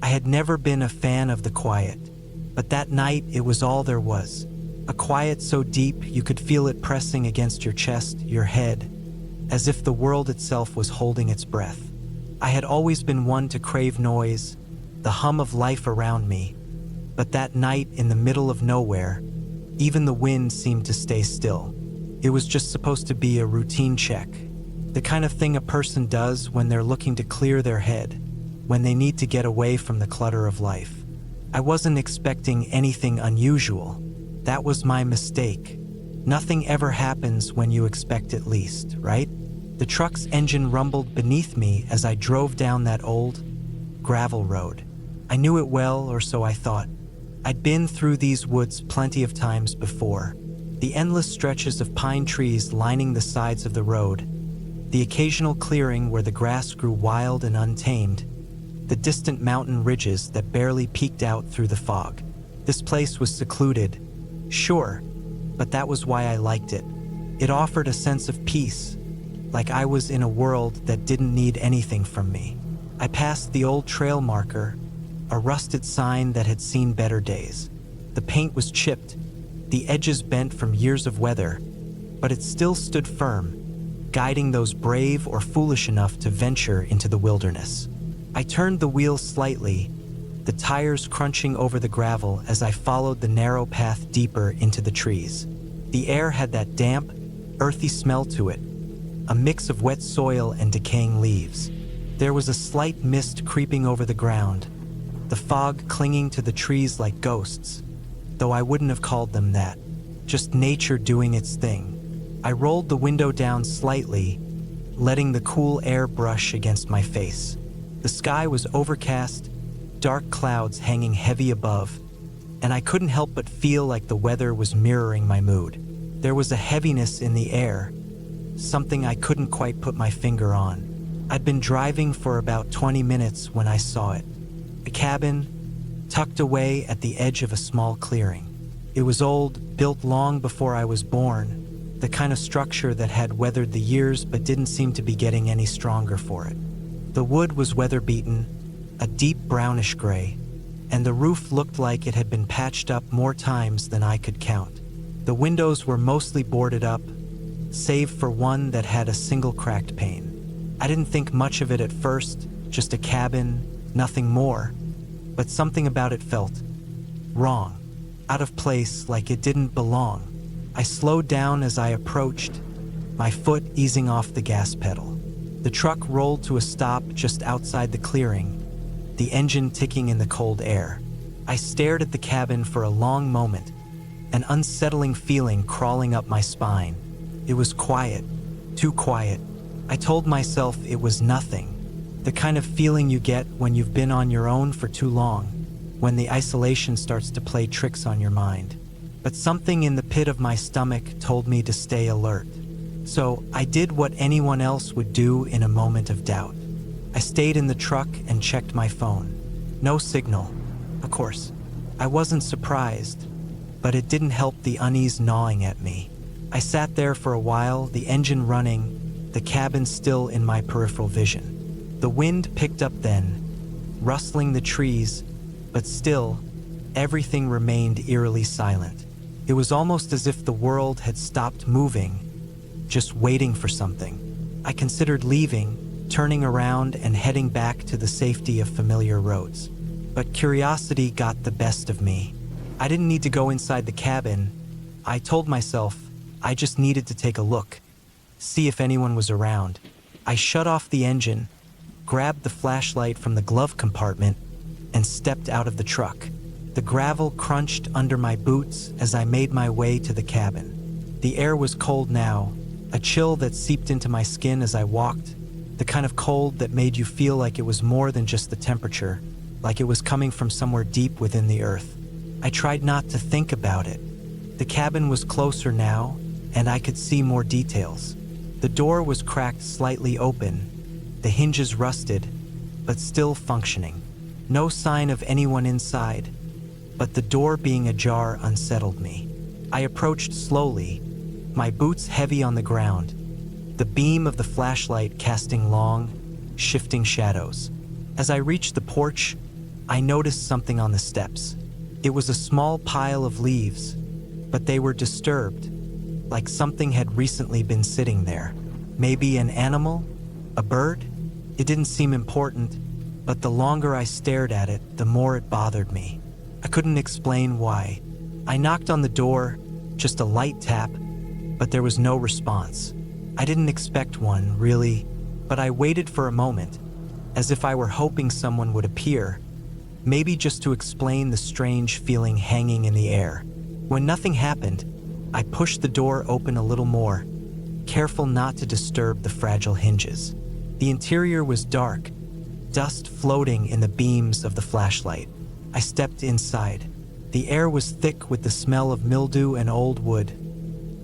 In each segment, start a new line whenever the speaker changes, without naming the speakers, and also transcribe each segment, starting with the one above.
I had never been a fan of the quiet, but that night it was all there was. A quiet so deep you could feel it pressing against your chest, your head, as if the world itself was holding its breath. I had always been one to crave noise, the hum of life around me, but that night in the middle of nowhere, even the wind seemed to stay still. It was just supposed to be a routine check, the kind of thing a person does when they're looking to clear their head, when they need to get away from the clutter of life. I wasn't expecting anything unusual. That was my mistake. Nothing ever happens when you expect it least, right? The truck's engine rumbled beneath me as I drove down that old gravel road. I knew it well, or so I thought. I'd been through these woods plenty of times before. The endless stretches of pine trees lining the sides of the road, the occasional clearing where the grass grew wild and untamed, the distant mountain ridges that barely peeked out through the fog. This place was secluded, sure, but that was why I liked it. It offered a sense of peace, like I was in a world that didn't need anything from me. I passed the old trail marker, a rusted sign that had seen better days. The paint was chipped, the edges bent from years of weather, but it still stood firm, guiding those brave or foolish enough to venture into the wilderness. I turned the wheel slightly, the tires crunching over the gravel as I followed the narrow path deeper into the trees. The air had that damp, earthy smell to it, a mix of wet soil and decaying leaves. There was a slight mist creeping over the ground, the fog clinging to the trees like ghosts, though I wouldn't have called them that, just nature doing its thing. I rolled the window down slightly, letting the cool air brush against my face. The sky was overcast, dark clouds hanging heavy above, and I couldn't help but feel like the weather was mirroring my mood. There was a heaviness in the air, something I couldn't quite put my finger on. I'd been driving for about 20 minutes when I saw it. A cabin, tucked away at the edge of a small clearing. It was old, built long before I was born, the kind of structure that had weathered the years but didn't seem to be getting any stronger for it. The wood was weather-beaten, a deep brownish gray, and the roof looked like it had been patched up more times than I could count. The windows were mostly boarded up, save for one that had a single cracked pane. I didn't think much of it at first, just a cabin, nothing more, but something about it felt wrong, out of place, like it didn't belong. I slowed down as I approached, my foot easing off the gas pedal. The truck rolled to a stop just outside the clearing, the engine ticking in the cold air. I stared at the cabin for a long moment, an unsettling feeling crawling up my spine. It was quiet, too quiet. I told myself it was nothing, the kind of feeling you get when you've been on your own for too long, when the isolation starts to play tricks on your mind. But something in the pit of my stomach told me to stay alert. So I did what anyone else would do in a moment of doubt. I stayed in the truck and checked my phone. No signal, of course. I wasn't surprised, but it didn't help the unease gnawing at me. I sat there for a while, the engine running, the cabin still in my peripheral vision. The wind picked up then, rustling the trees, but still, everything remained eerily silent. It was almost as if the world had stopped moving, just waiting for something. I considered leaving, turning around and heading back to the safety of familiar roads. But curiosity got the best of me. I didn't need to go inside the cabin. I told myself I just needed to take a look, see if anyone was around. I shut off the engine, grabbed the flashlight from the glove compartment, and stepped out of the truck. The gravel crunched under my boots as I made my way to the cabin. The air was cold now, a chill that seeped into my skin as I walked, the kind of cold that made you feel like it was more than just the temperature, like it was coming from somewhere deep within the earth. I tried not to think about it. The cabin was closer now, and I could see more details. The door was cracked slightly open, the hinges rusted, but still functioning. No sign of anyone inside, but the door being ajar unsettled me. I approached slowly, my boots heavy on the ground, the beam of the flashlight casting long, shifting shadows. As I reached the porch, I noticed something on the steps. It was a small pile of leaves, but they were disturbed, like something had recently been sitting there. Maybe an animal? A bird? It didn't seem important, but the longer I stared at it, the more it bothered me. I couldn't explain why. I knocked on the door, just a light tap, but there was no response. I didn't expect one, really, but I waited for a moment, as if I were hoping someone would appear, maybe just to explain the strange feeling hanging in the air. When nothing happened, I pushed the door open a little more, careful not to disturb the fragile hinges. The interior was dark, dust floating in the beams of the flashlight. I stepped inside. The air was thick with the smell of mildew and old wood,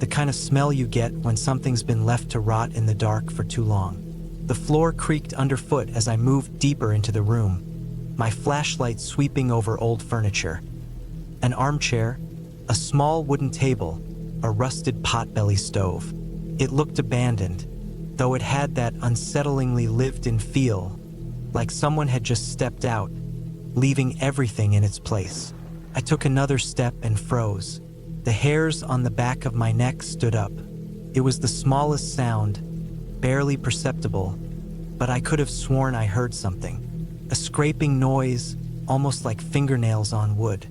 the kind of smell you get when something's been left to rot in the dark for too long. The floor creaked underfoot as I moved deeper into the room, my flashlight sweeping over old furniture. An armchair, a small wooden table, a rusted potbelly stove. It looked abandoned, though it had that unsettlingly lived-in feel, like someone had just stepped out, leaving everything in its place. I took another step and froze. The hairs on the back of my neck stood up. It was the smallest sound, barely perceptible, but I could have sworn I heard something. A scraping noise, almost like fingernails on wood,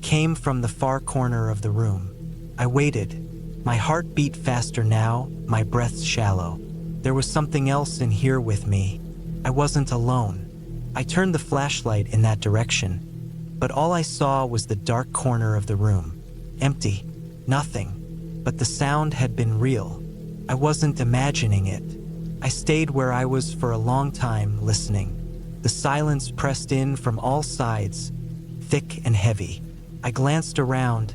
came from the far corner of the room. I waited. My heart beat faster now, my breath shallow. There was something else in here with me. I wasn't alone. I turned the flashlight in that direction, but all I saw was the dark corner of the room. Empty. Nothing. But the sound had been real. I wasn't imagining it. I stayed where I was for a long time, listening. The silence pressed in from all sides, thick and heavy. I glanced around,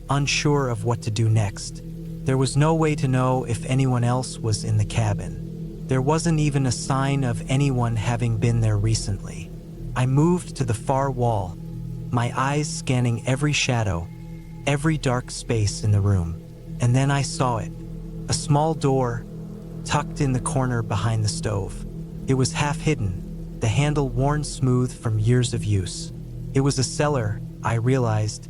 unsure of what to do next. There was no way to know if anyone else was in the cabin. There wasn't even a sign of anyone having been there recently. I moved to the far wall, my eyes scanning every shadow, every dark space in the room. And then I saw it. A small door, tucked in the corner behind the stove. It was half hidden, the handle worn smooth from years of use. It was a cellar, I realized,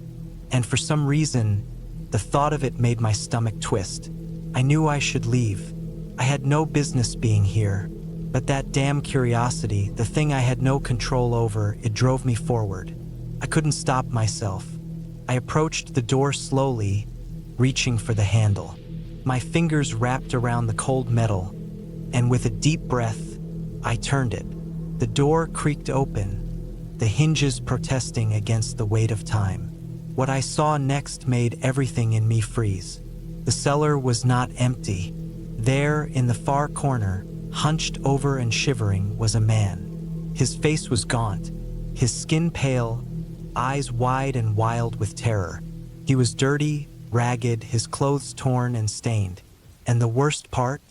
and for some reason, the thought of it made my stomach twist. I knew I should leave. I had no business being here, but that damn curiosity, the thing I had no control over, it drove me forward. I couldn't stop myself. I approached the door slowly, reaching for the handle. My fingers wrapped around the cold metal, and with a deep breath, I turned it. The door creaked open, the hinges protesting against the weight of time. What I saw next made everything in me freeze. The cellar was not empty. There, in the far corner, hunched over and shivering, was a man. His face was gaunt, his skin pale, eyes wide and wild with terror. He was dirty, ragged, his clothes torn and stained. And the worst part?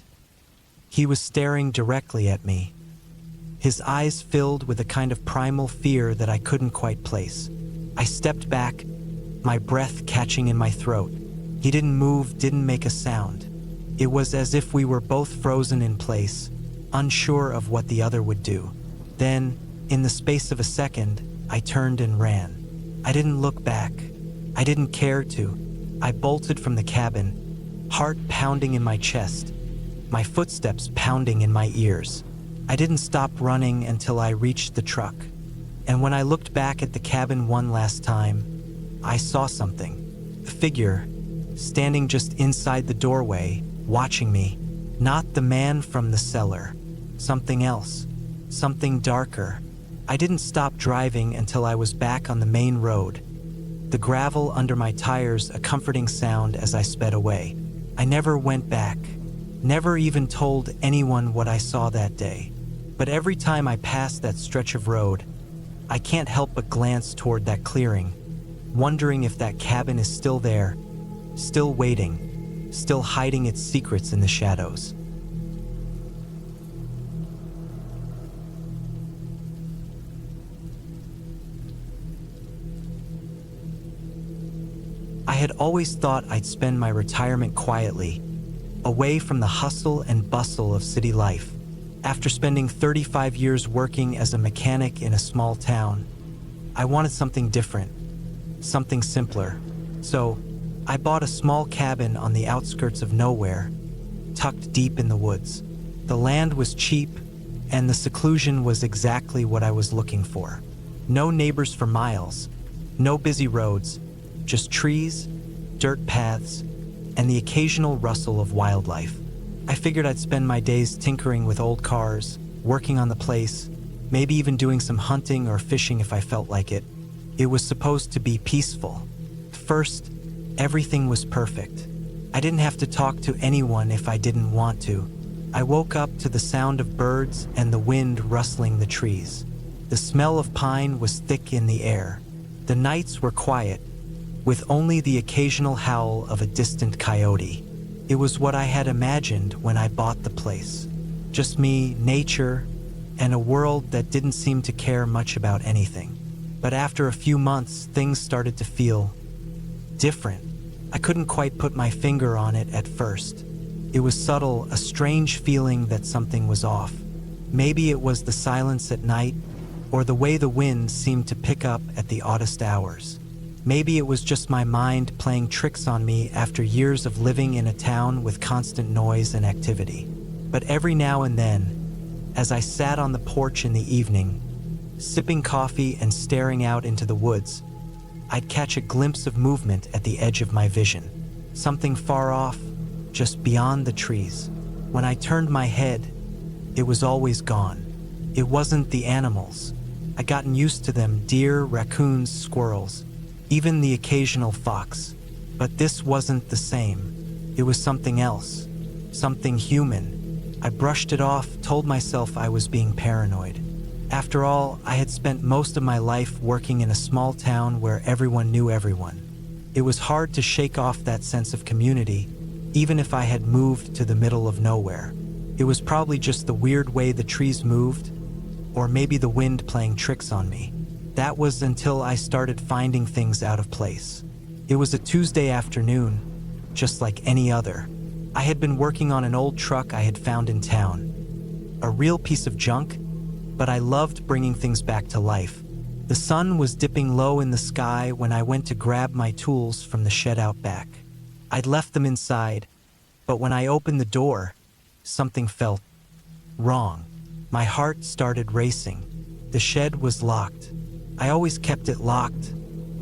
He was staring directly at me. His eyes filled with a kind of primal fear that I couldn't quite place. I stepped back, my breath catching in my throat. He didn't move, didn't make a sound. It was as if we were both frozen in place, unsure of what the other would do. Then, in the space of a second, I turned and ran. I didn't look back. I didn't care to. I bolted from the cabin, heart pounding in my chest, my footsteps pounding in my ears. I didn't stop running until I reached the truck. And when I looked back at the cabin one last time, I saw something. A figure, standing just inside the doorway, watching me. Not the man from the cellar. Something else. Something darker. I didn't stop driving until I was back on the main road. The gravel under my tires a comforting sound as I sped away. I never went back. Never even told anyone what I saw that day. But every time I pass that stretch of road, I can't help but glance toward that clearing, wondering if that cabin is still there, still waiting, still hiding its secrets in the shadows. I had always thought I'd spend my retirement quietly, away from the hustle and bustle of city life. After spending 35 years working as a mechanic in a small town, I wanted something different, something simpler. So, I bought a small cabin on the outskirts of nowhere, tucked deep in the woods. The land was cheap, and the seclusion was exactly what I was looking for. No neighbors for miles, no busy roads, just trees, dirt paths, and the occasional rustle of wildlife. I figured I'd spend my days tinkering with old cars, working on the place, maybe even doing some hunting or fishing if I felt like it. It was supposed to be peaceful. First, everything was perfect. I didn't have to talk to anyone if I didn't want to. I woke up to the sound of birds and the wind rustling the trees. The smell of pine was thick in the air. The nights were quiet, with only the occasional howl of a distant coyote. It was what I had imagined when I bought the place. Just me, nature, and a world that didn't seem to care much about anything. But after a few months, things started to feel different. I couldn't quite put my finger on it at first. It was subtle, a strange feeling that something was off. Maybe it was the silence at night, or the way the wind seemed to pick up at the oddest hours. Maybe it was just my mind playing tricks on me after years of living in a town with constant noise and activity. But every now and then, as I sat on the porch in the evening, sipping coffee and staring out into the woods, I'd catch a glimpse of movement at the edge of my vision. Something far off, just beyond the trees. When I turned my head, it was always gone. It wasn't the animals. I'd gotten used to them, deer, raccoons, squirrels, even the occasional fox. But this wasn't the same. It was something else, something human. I brushed it off, told myself I was being paranoid. After all, I had spent most of my life working in a small town where everyone knew everyone. It was hard to shake off that sense of community, even if I had moved to the middle of nowhere. It was probably just the weird way the trees moved, or maybe the wind playing tricks on me. That was until I started finding things out of place. It was a Tuesday afternoon, just like any other. I had been working on an old truck I had found in town. A real piece of junk, but I loved bringing things back to life. The sun was dipping low in the sky when I went to grab my tools from the shed out back. I'd left them inside, but when I opened the door, something felt wrong. My heart started racing. The shed was locked. I always kept it locked,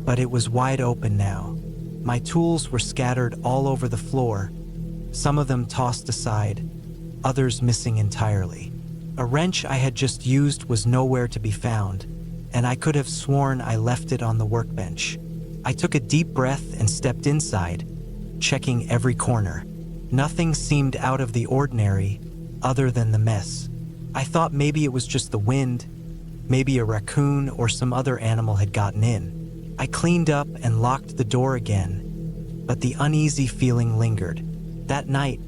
but it was wide open now. My tools were scattered all over the floor, some of them tossed aside, others missing entirely. A wrench I had just used was nowhere to be found, and I could have sworn I left it on the workbench. I took a deep breath and stepped inside, checking every corner. Nothing seemed out of the ordinary, other than the mess. I thought maybe it was just the wind, maybe a raccoon or some other animal had gotten in. I cleaned up and locked the door again, but the uneasy feeling lingered. That night,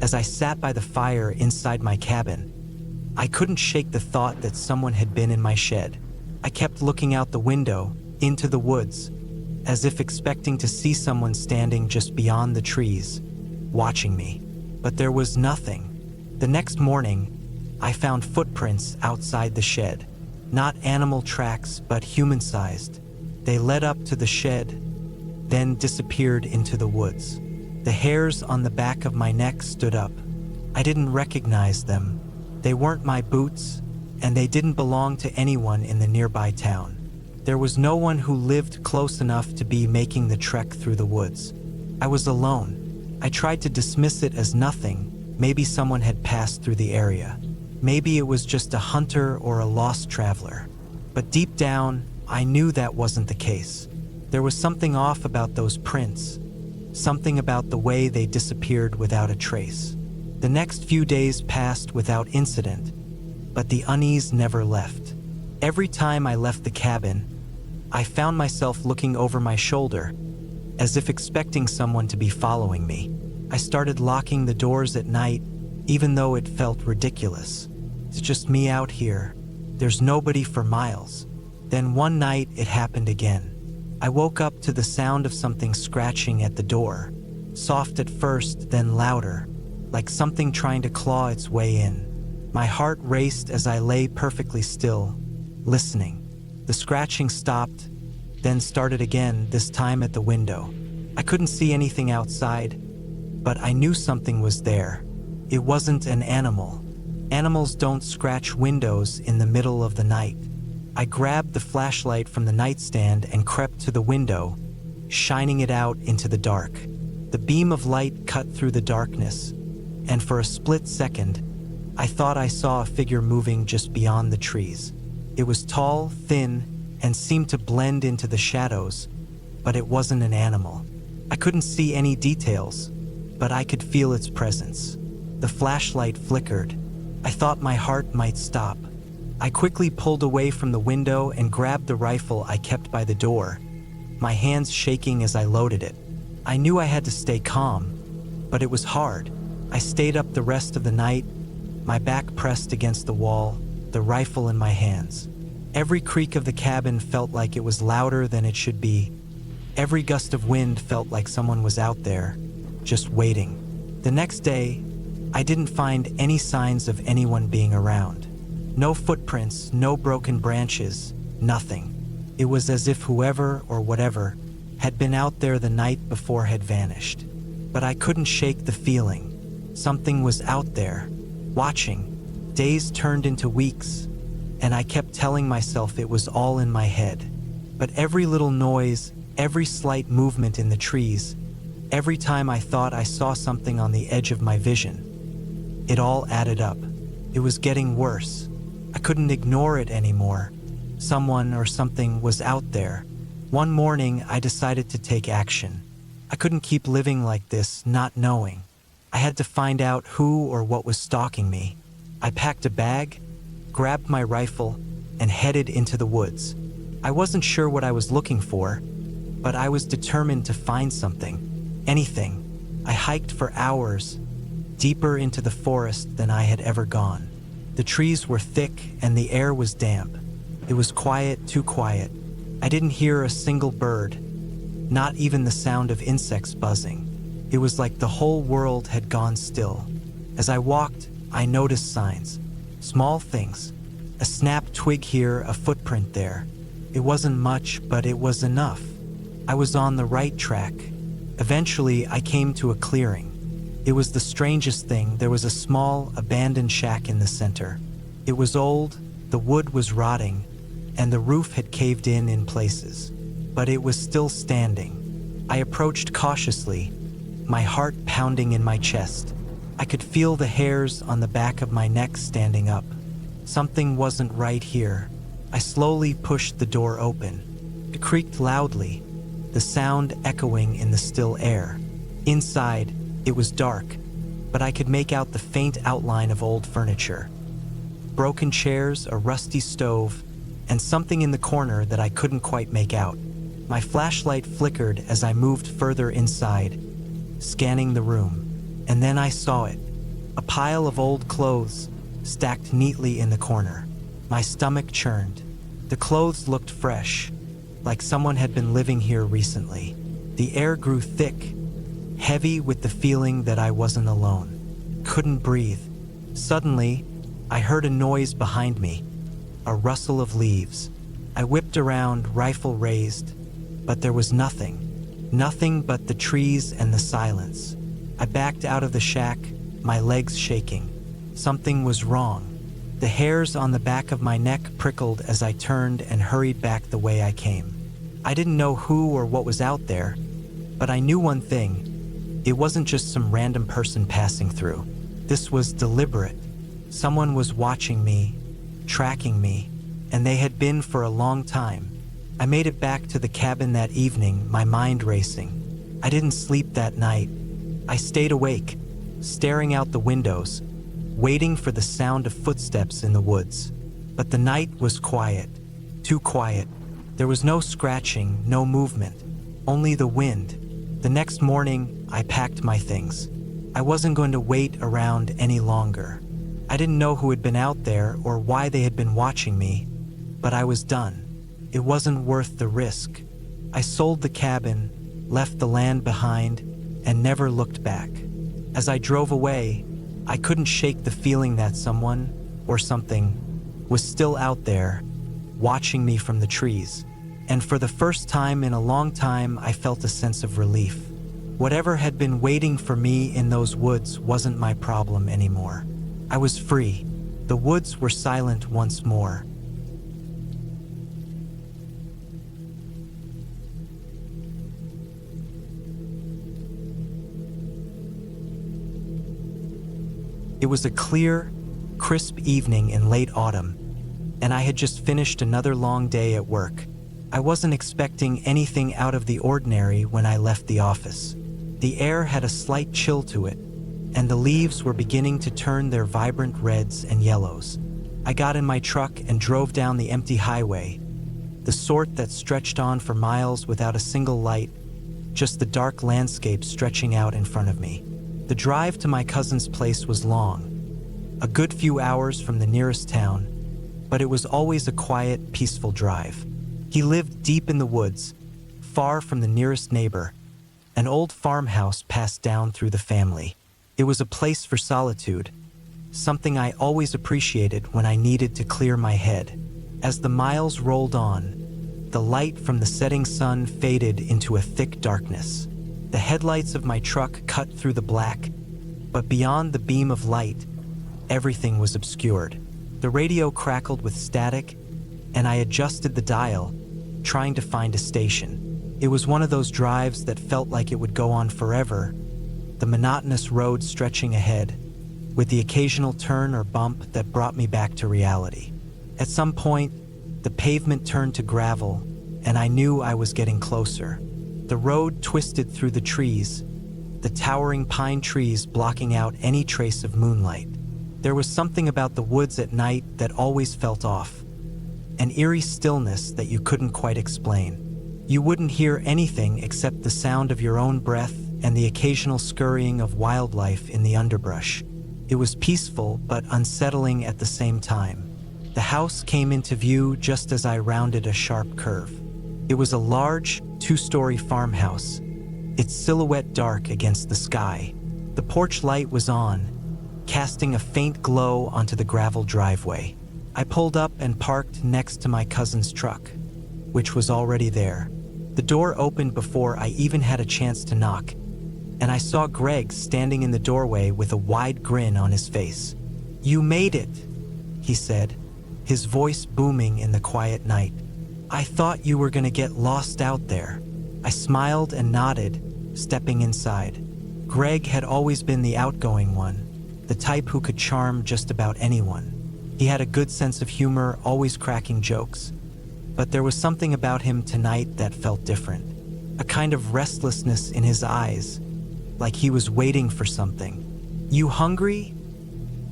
as I sat by the fire inside my cabin, I couldn't shake the thought that someone had been in my shed. I kept looking out the window, into the woods, as if expecting to see someone standing just beyond the trees, watching me. But there was nothing. The next morning, I found footprints outside the shed. Not animal tracks, but human-sized. They led up to the shed, then disappeared into the woods. The hairs on the back of my neck stood up. I didn't recognize them. They weren't my boots, and they didn't belong to anyone in the nearby town. There was no one who lived close enough to be making the trek through the woods. I was alone. I tried to dismiss it as nothing. Maybe someone had passed through the area. Maybe it was just a hunter or a lost traveler. But deep down, I knew that wasn't the case. There was something off about those prints, something about the way they disappeared without a trace. The next few days passed without incident, but the unease never left. Every time I left the cabin, I found myself looking over my shoulder, as if expecting someone to be following me. I started locking the doors at night, even though it felt ridiculous. It's just me out here. There's nobody for miles. Then one night, it happened again. I woke up to the sound of something scratching at the door. Soft at first, then louder, like something trying to claw its way in. My heart raced as I lay perfectly still, listening. The scratching stopped, then started again, this time at the window. I couldn't see anything outside, but I knew something was there. It wasn't an animal. Animals don't scratch windows in the middle of the night. I grabbed the flashlight from the nightstand and crept to the window, shining it out into the dark. The beam of light cut through the darkness, and for a split second, I thought I saw a figure moving just beyond the trees. It was tall, thin, and seemed to blend into the shadows, but it wasn't an animal. I couldn't see any details, but I could feel its presence. The flashlight flickered. I thought my heart might stop. I quickly pulled away from the window and grabbed the rifle I kept by the door, my hands shaking as I loaded it. I knew I had to stay calm, but it was hard. I stayed up the rest of the night, my back pressed against the wall, the rifle in my hands. Every creak of the cabin felt like it was louder than it should be. Every gust of wind felt like someone was out there, just waiting. The next day, I didn't find any signs of anyone being around. No footprints, no broken branches, nothing. It was as if whoever or whatever had been out there the night before had vanished. But I couldn't shake the feeling. Something was out there, watching. Days turned into weeks, and I kept telling myself it was all in my head. But every little noise, every slight movement in the trees, every time I thought I saw something on the edge of my vision, it all added up. It was getting worse. I couldn't ignore it anymore. Someone or something was out there. One morning, I decided to take action. I couldn't keep living like this, not knowing. I had to find out who or what was stalking me. I packed a bag, grabbed my rifle, and headed into the woods. I wasn't sure what I was looking for, but I was determined to find something, anything. I hiked for hours, deeper into the forest than I had ever gone. The trees were thick and the air was damp. It was quiet, too quiet. I didn't hear a single bird, not even the sound of insects buzzing. It was like the whole world had gone still. As I walked, I noticed signs, small things. A snapped twig here, a footprint there. It wasn't much, but it was enough. I was on the right track. Eventually, I came to a clearing. It was the strangest thing. There was a small, abandoned shack in the center. It was old, the wood was rotting, and the roof had caved in places. But it was still standing. I approached cautiously, my heart pounding in my chest. I could feel the hairs on the back of my neck standing up. Something wasn't right here. I slowly pushed the door open. It creaked loudly, the sound echoing in the still air. Inside, it was dark, but I could make out the faint outline of old furniture. Broken chairs, a rusty stove, and something in the corner that I couldn't quite make out. My flashlight flickered as I moved further inside, scanning the room. And then I saw it, a pile of old clothes stacked neatly in the corner. My stomach churned. The clothes looked fresh, like someone had been living here recently. The air grew thick, heavy with the feeling that I wasn't alone. Couldn't breathe. Suddenly, I heard a noise behind me, a rustle of leaves. I whipped around, rifle raised, but there was nothing. Nothing but the trees and the silence. I backed out of the shack, my legs shaking. Something was wrong. The hairs on the back of my neck prickled as I turned and hurried back the way I came. I didn't know who or what was out there, but I knew one thing. It wasn't just some random person passing through. This was deliberate. Someone was watching me, tracking me, and they had been for a long time. I made it back to the cabin that evening, my mind racing. I didn't sleep that night. I stayed awake, staring out the windows, waiting for the sound of footsteps in the woods. But the night was quiet, too quiet. There was no scratching, no movement, only the wind. The next morning, I packed my things. I wasn't going to wait around any longer. I didn't know who had been out there or why they had been watching me, but I was done. It wasn't worth the risk. I sold the cabin, left the land behind, and never looked back. As I drove away, I couldn't shake the feeling that someone, or something, was still out there, watching me from the trees. And for the first time in a long time, I felt a sense of relief. Whatever had been waiting for me in those woods wasn't my problem anymore. I was free. The woods were silent once more. It was a clear, crisp evening in late autumn, and I had just finished another long day at work. I wasn't expecting anything out of the ordinary when I left the office. The air had a slight chill to it, and the leaves were beginning to turn their vibrant reds and yellows. I got in my truck and drove down the empty highway, the sort that stretched on for miles without a single light, just the dark landscape stretching out in front of me. The drive to my cousin's place was long, a good few hours from the nearest town, but it was always a quiet, peaceful drive. He lived deep in the woods, far from the nearest neighbor, an old farmhouse passed down through the family. It was a place for solitude, something I always appreciated when I needed to clear my head. As the miles rolled on, the light from the setting sun faded into a thick darkness. The headlights of my truck cut through the black, but beyond the beam of light, everything was obscured. The radio crackled with static, and I adjusted the dial, trying to find a station. It was one of those drives that felt like it would go on forever, the monotonous road stretching ahead, with the occasional turn or bump that brought me back to reality. At some point, the pavement turned to gravel, and I knew I was getting closer. The road twisted through the trees, the towering pine trees blocking out any trace of moonlight. There was something about the woods at night that always felt off, an eerie stillness that you couldn't quite explain. You wouldn't hear anything except the sound of your own breath and the occasional scurrying of wildlife in the underbrush. It was peaceful but unsettling at the same time. The house came into view just as I rounded a sharp curve. It was a large, two-story farmhouse, its silhouette dark against the sky. The porch light was on, casting a faint glow onto the gravel driveway. I pulled up and parked next to my cousin's truck, which was already there. The door opened before I even had a chance to knock, and I saw Greg standing in the doorway with a wide grin on his face. "You made it," he said, his voice booming in the quiet night. "I thought you were gonna get lost out there." I smiled and nodded, stepping inside. Greg had always been the outgoing one, the type who could charm just about anyone. He had a good sense of humor, always cracking jokes. But there was something about him tonight that felt different. A kind of restlessness in his eyes, like he was waiting for something. "You hungry?"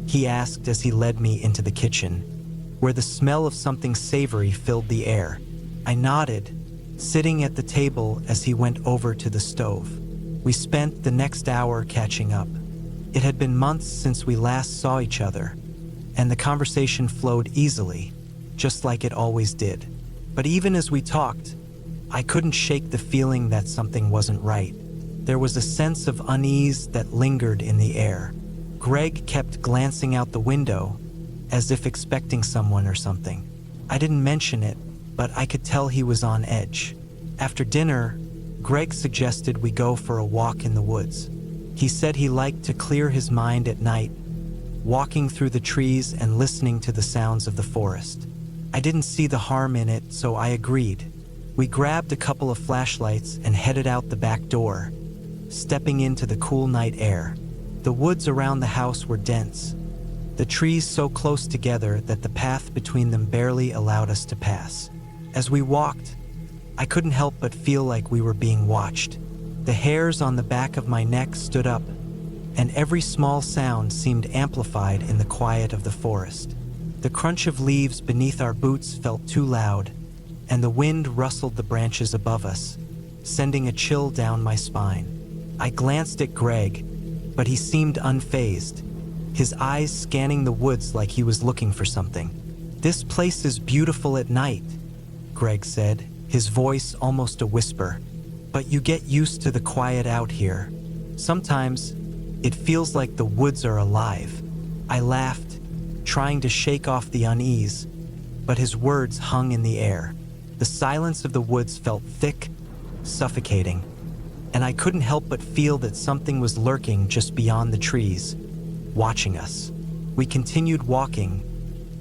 he asked as he led me into the kitchen, where the smell of something savory filled the air. I nodded, sitting at the table as he went over to the stove. We spent the next hour catching up. It had been months since we last saw each other, and the conversation flowed easily, just like it always did. But even as we talked, I couldn't shake the feeling that something wasn't right. There was a sense of unease that lingered in the air. Greg kept glancing out the window, as if expecting someone or something. I didn't mention it, but I could tell he was on edge. After dinner, Greg suggested we go for a walk in the woods. He said he liked to clear his mind at night, walking through the trees and listening to the sounds of the forest. I didn't see the harm in it, so I agreed. We grabbed a couple of flashlights and headed out the back door, stepping into the cool night air. The woods around the house were dense, the trees so close together that the path between them barely allowed us to pass. As we walked, I couldn't help but feel like we were being watched. The hairs on the back of my neck stood up, and every small sound seemed amplified in the quiet of the forest. The crunch of leaves beneath our boots felt too loud, and the wind rustled the branches above us, sending a chill down my spine. I glanced at Greg, but he seemed unfazed, his eyes scanning the woods like he was looking for something. "This place is beautiful at night," Greg said, his voice almost a whisper. "But you get used to the quiet out here. Sometimes it feels like the woods are alive." I laughed, trying to shake off the unease, but his words hung in the air. The silence of the woods felt thick, suffocating, and I couldn't help but feel that something was lurking just beyond the trees, watching us. We continued walking,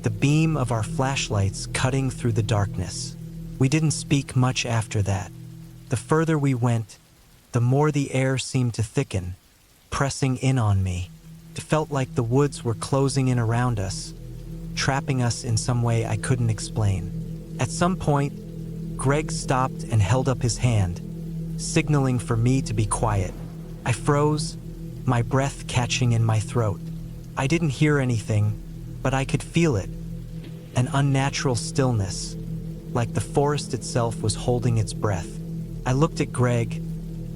the beam of our flashlights cutting through the darkness. We didn't speak much after that. The further we went, the more the air seemed to thicken, pressing in on me. It felt like the woods were closing in around us, trapping us in some way I couldn't explain. At some point, Greg stopped and held up his hand, signaling for me to be quiet. I froze, my breath catching in my throat. I didn't hear anything, but I could feel it. An unnatural stillness, like the forest itself was holding its breath. I looked at Greg,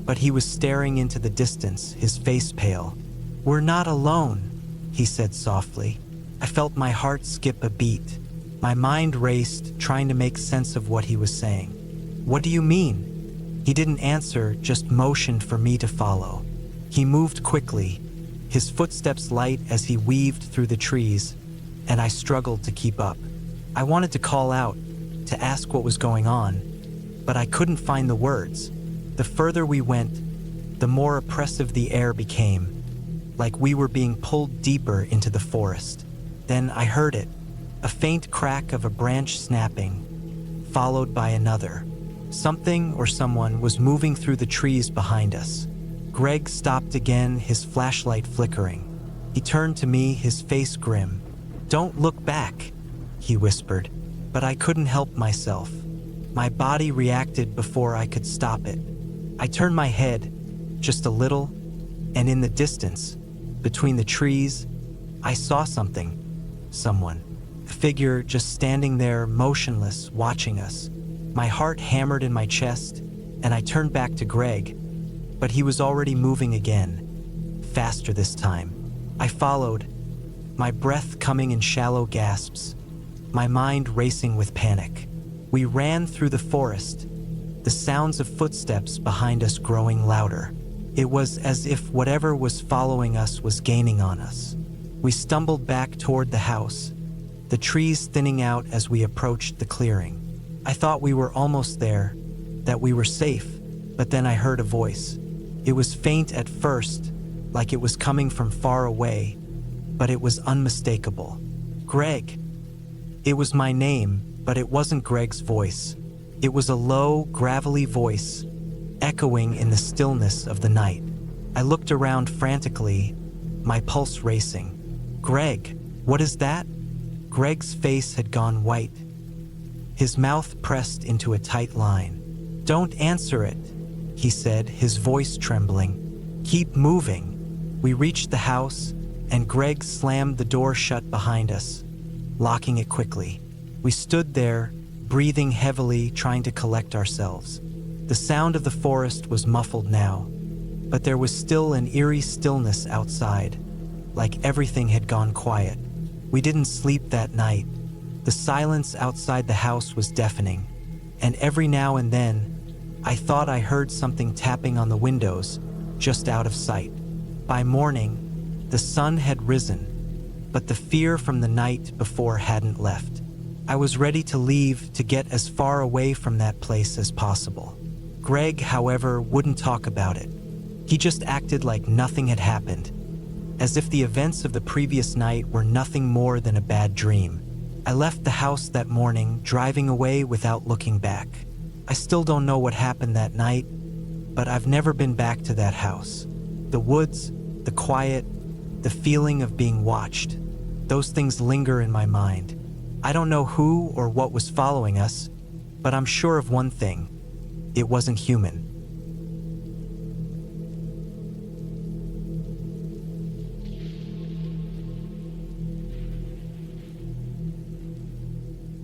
but he was staring into the distance, his face pale. "We're not alone," he said softly. I felt my heart skip a beat. My mind raced, trying to make sense of what he was saying. "What do you mean?" He didn't answer, just motioned for me to follow. He moved quickly, his footsteps light as he weaved through the trees, and I struggled to keep up. I wanted to call out, to ask what was going on, but I couldn't find the words. The further we went, the more oppressive the air became, like we were being pulled deeper into the forest. Then I heard it, a faint crack of a branch snapping, followed by another. Something or someone was moving through the trees behind us. Greg stopped again, his flashlight flickering. He turned to me, his face grim. "Don't look back," he whispered, but I couldn't help myself. My body reacted before I could stop it. I turned my head, just a little, and in the distance, between the trees, I saw something. Someone. A figure just standing there, motionless, watching us. My heart hammered in my chest, and I turned back to Greg, but he was already moving again, faster this time. I followed, my breath coming in shallow gasps, my mind racing with panic. We ran through the forest, the sounds of footsteps behind us growing louder. It was as if whatever was following us was gaining on us. We stumbled back toward the house, the trees thinning out as we approached the clearing. I thought we were almost there, that we were safe, but then I heard a voice. It was faint at first, like it was coming from far away, but it was unmistakable. "Greg." It was my name, but it wasn't Greg's voice. It was a low, gravelly voice, echoing in the stillness of the night. I looked around frantically, my pulse racing. "Greg, what is that?" Greg's face had gone white, his mouth pressed into a tight line. "Don't answer it," he said, his voice trembling. "Keep moving." We reached the house, and Greg slammed the door shut behind us, locking it quickly. We stood there, breathing heavily, trying to collect ourselves. The sound of the forest was muffled now, but there was still an eerie stillness outside, like everything had gone quiet. We didn't sleep that night. The silence outside the house was deafening, and every now and then, I thought I heard something tapping on the windows, just out of sight. By morning, the sun had risen, but the fear from the night before hadn't left. I was ready to leave, to get as far away from that place as possible. Greg, however, wouldn't talk about it. He just acted like nothing had happened, as if the events of the previous night were nothing more than a bad dream. I left the house that morning, driving away without looking back. I still don't know what happened that night, but I've never been back to that house. The woods, the quiet, the feeling of being watched, those things linger in my mind. I don't know who or what was following us, but I'm sure of one thing: it wasn't human.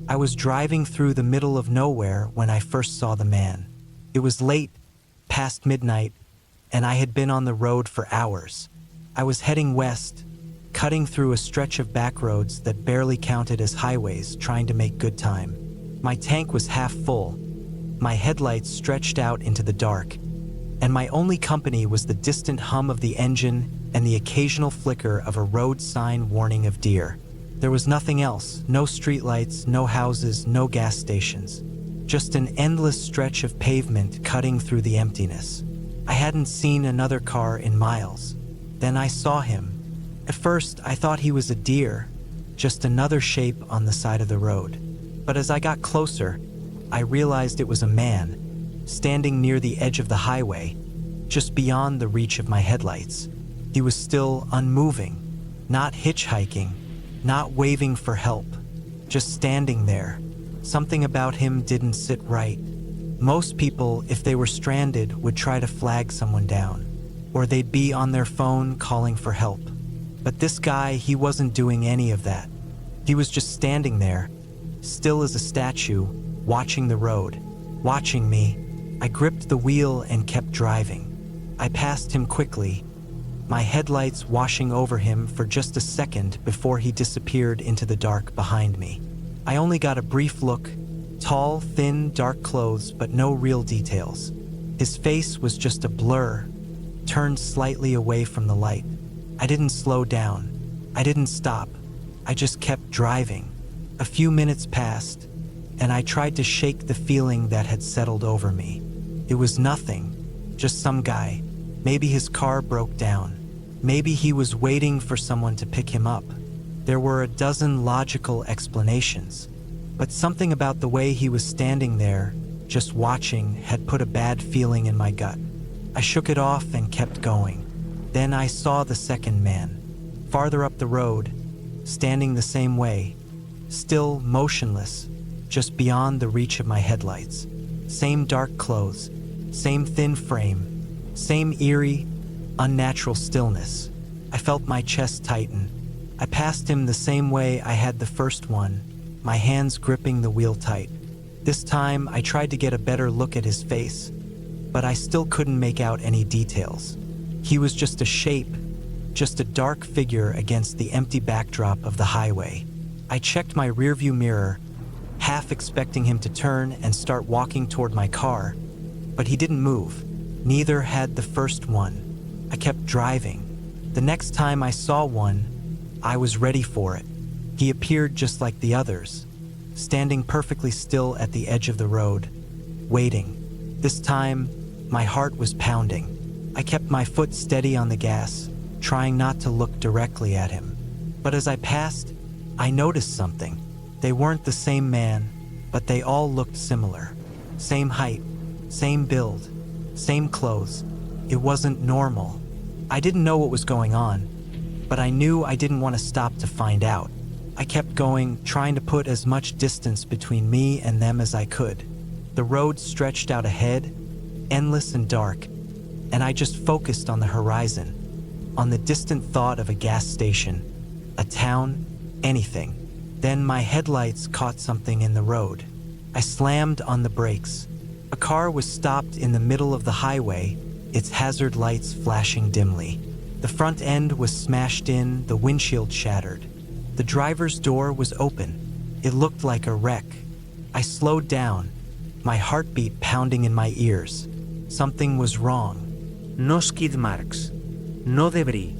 I was driving through the middle of nowhere when I first saw the man. It was late, past midnight, and I had been on the road for hours. I was heading west, cutting through a stretch of back roads that barely counted as highways, trying to make good time. My tank was half full, my headlights stretched out into the dark, and my only company was the distant hum of the engine and the occasional flicker of a road sign warning of deer. There was nothing else, no streetlights, no houses, no gas stations. Just an endless stretch of pavement cutting through the emptiness. I hadn't seen another car in miles. Then I saw him. At first, I thought he was a deer, just another shape on the side of the road. But as I got closer, I realized it was a man, standing near the edge of the highway, just beyond the reach of my headlights. He was still unmoving, not hitchhiking, not waving for help, just standing there. Something about him didn't sit right. Most people, if they were stranded, would try to flag someone down, or they'd be on their phone calling for help. But this guy, he wasn't doing any of that. He was just standing there, still as a statue, watching the road, watching me. I gripped the wheel and kept driving. I passed him quickly, my headlights washing over him for just a second before he disappeared into the dark behind me. I only got a brief look, tall, thin, dark clothes, but no real details. His face was just a blur, turned slightly away from the light. I didn't slow down. I didn't stop. I just kept driving. A few minutes passed, and I tried to shake the feeling that had settled over me. It was nothing, just some guy. Maybe his car broke down. Maybe he was waiting for someone to pick him up. There were a dozen logical explanations, but something about the way he was standing there, just watching, had put a bad feeling in my gut. I shook it off and kept going. Then I saw the second man, farther up the road, standing the same way, still motionless, just beyond the reach of my headlights. Same dark clothes, same thin frame, same eerie, unnatural stillness. I felt my chest tighten. I passed him the same way I had the first one, my hands gripping the wheel tight. This time, I tried to get a better look at his face, but I still couldn't make out any details. He was just a shape, just a dark figure against the empty backdrop of the highway. I checked my rearview mirror, half expecting him to turn and start walking toward my car, but he didn't move. Neither had the first one. I kept driving. The next time I saw one, I was ready for it. He appeared just like the others, standing perfectly still at the edge of the road, waiting. This time, my heart was pounding. I kept my foot steady on the gas, trying not to look directly at him. But as I passed, I noticed something. They weren't the same man, but they all looked similar. Same height, same build, same clothes. It wasn't normal. I didn't know what was going on, but I knew I didn't want to stop to find out. I kept going, trying to put as much distance between me and them as I could. The road stretched out ahead, endless and dark, and I just focused on the horizon, on the distant thought of a gas station, a town, anything. Then my headlights caught something in the road. I slammed on the brakes. A car was stopped in the middle of the highway, its hazard lights flashing dimly. The front end was smashed in, the windshield shattered. The driver's door was open. It looked like a wreck. I slowed down, my heartbeat pounding in my ears. Something was wrong.
No skid marks. No debris.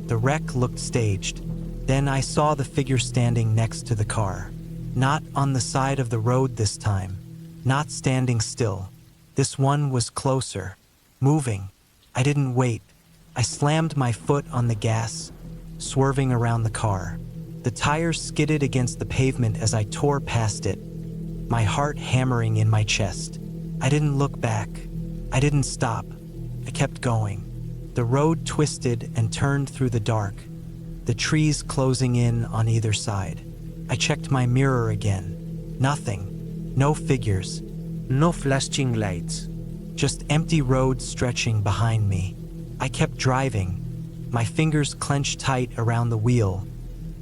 The wreck looked staged. Then I saw the figure standing next to the car. Not on the side of the road this time. Not standing still. This one was closer, moving. I didn't wait. I slammed my foot on the gas, swerving around the car. The tires skidded against the pavement as I tore past it, my heart hammering in my chest. I didn't look back. I didn't stop. I kept going. The road twisted and turned through the dark, the trees closing in on either side. I checked my mirror again. Nothing. No figures.
No flashing lights.
Just empty road stretching behind me. I kept driving, my fingers clenched tight around the wheel,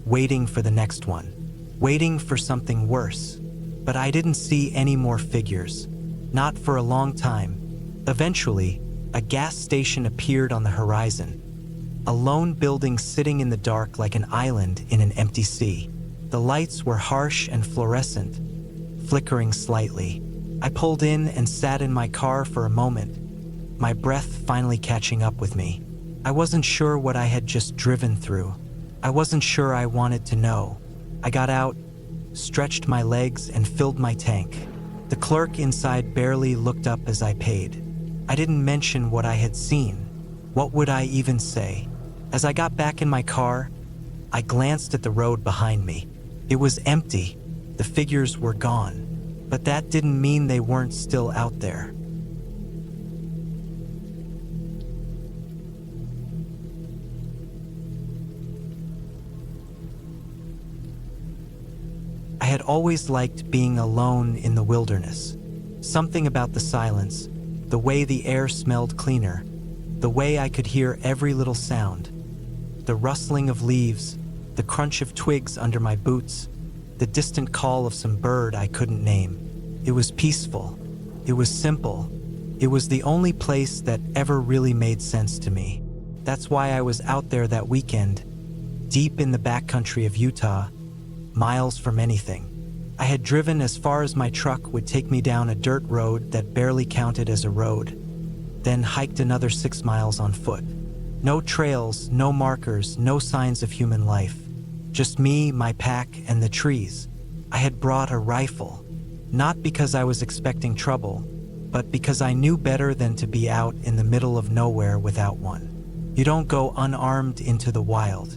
waiting for the next one, waiting for something worse. But I didn't see any more figures, not for a long time. Eventually, a gas station appeared on the horizon, a lone building sitting in the dark like an island in an empty sea. The lights were harsh and fluorescent, flickering slightly. I pulled in and sat in my car for a moment, my breath finally catching up with me. I wasn't sure what I had just driven through. I wasn't sure I wanted to know. I got out, stretched my legs, and filled my tank. The clerk inside barely looked up as I paid. I didn't mention what I had seen. What would I even say? As I got back in my car, I glanced at the road behind me. It was empty. The figures were gone. But that didn't mean they weren't still out there. I had always liked being alone in the wilderness. Something about the silence, the way the air smelled cleaner, the way I could hear every little sound, the rustling of leaves, the crunch of twigs under my boots, the distant call of some bird I couldn't name. It was peaceful. It was simple. It was the only place that ever really made sense to me. That's why I was out there that weekend, deep in the backcountry of Utah, miles from anything. I had driven as far as my truck would take me down a dirt road that barely counted as a road, then hiked another 6 miles on foot. No trails, no markers, no signs of human life. Just me, my pack, and the trees. I had brought a rifle, not because I was expecting trouble, but because I knew better than to be out in the middle of nowhere without one. You don't go unarmed into the wild.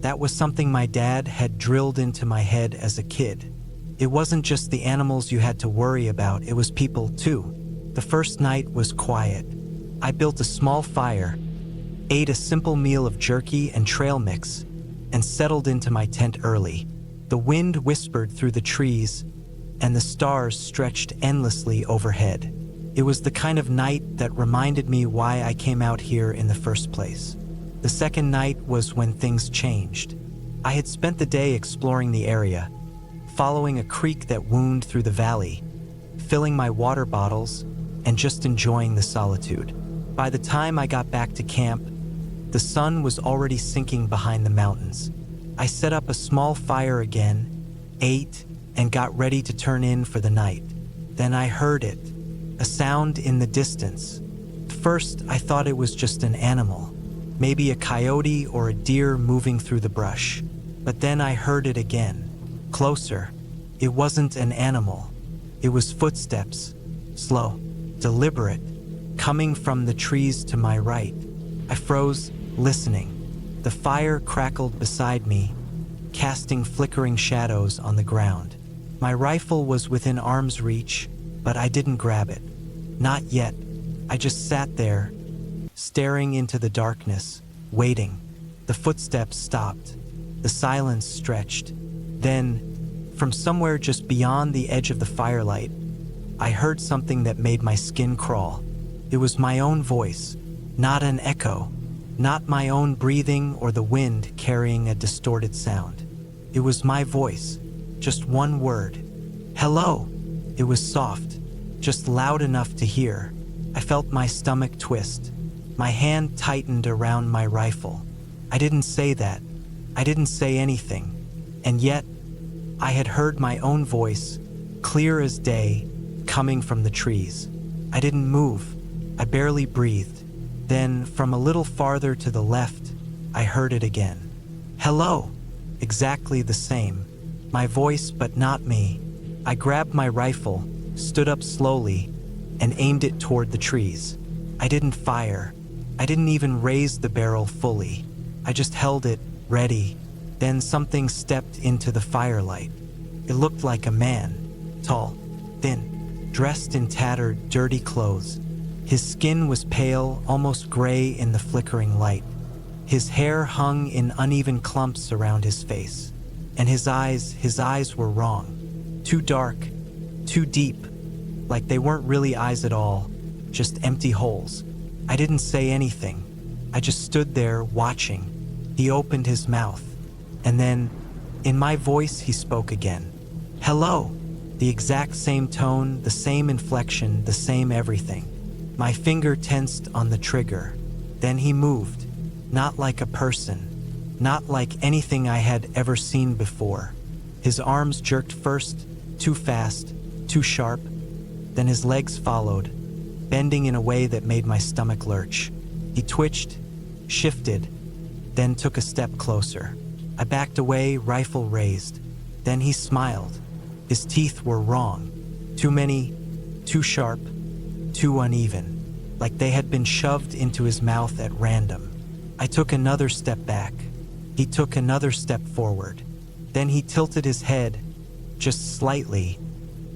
That was something my dad had drilled into my head as a kid. It wasn't just the animals you had to worry about, it was people too. The first night was quiet. I built a small fire, ate a simple meal of jerky and trail mix, and settled into my tent early. The wind whispered through the trees, and the stars stretched endlessly overhead. It was the kind of night that reminded me why I came out here in the first place. The second night was when things changed. I had spent the day exploring the area, following a creek that wound through the valley, filling my water bottles, and just enjoying the solitude. By the time I got back to camp, the sun was already sinking behind the mountains. I set up a small fire again, ate, and got ready to turn in for the night. Then I heard it, a sound in the distance. At first, I thought it was just an animal, maybe a coyote or a deer moving through the brush. But then I heard it again, closer. It wasn't an animal. It was footsteps, slow, deliberate, coming from the trees to my right. I froze, listening. The fire crackled beside me, casting flickering shadows on the ground. My rifle was within arm's reach, but I didn't grab it. Not yet. I just sat there, staring into the darkness, waiting. The footsteps stopped. The silence stretched. Then, from somewhere just beyond the edge of the firelight, I heard something that made my skin crawl. It was my own voice, not an echo, not my own breathing or the wind carrying a distorted sound. It was my voice, just one word. Hello. It was soft, just loud enough to hear. I felt my stomach twist. My hand tightened around my rifle. I didn't say that. I didn't say anything. And yet, I had heard my own voice, clear as day, coming from the trees. I didn't move. I barely breathed. Then, from a little farther to the left, I heard it again. Hello. Exactly the same. My voice, but not me. I grabbed my rifle, stood up slowly, and aimed it toward the trees. I didn't fire. I didn't even raise the barrel fully. I just held it, ready. Then something stepped into the firelight. It looked like a man, tall, thin, dressed in tattered, dirty clothes. His skin was pale, almost gray in the flickering light. His hair hung in uneven clumps around his face. And his eyes were wrong. Too dark, too deep, like they weren't really eyes at all, just empty holes. I didn't say anything. I just stood there watching. He opened his mouth, and then, in my voice, he spoke again. Hello. The exact same tone, the same inflection, the same everything. My finger tensed on the trigger. Then he moved, not like a person, not like anything I had ever seen before. His arms jerked first, too fast, too sharp. Then his legs followed, bending in a way that made my stomach lurch. He twitched, shifted, then took a step closer. I backed away, rifle raised. Then he smiled. His teeth were wrong. Too many, too sharp, too uneven, like they had been shoved into his mouth at random. I took another step back. He took another step forward. Then he tilted his head, just slightly,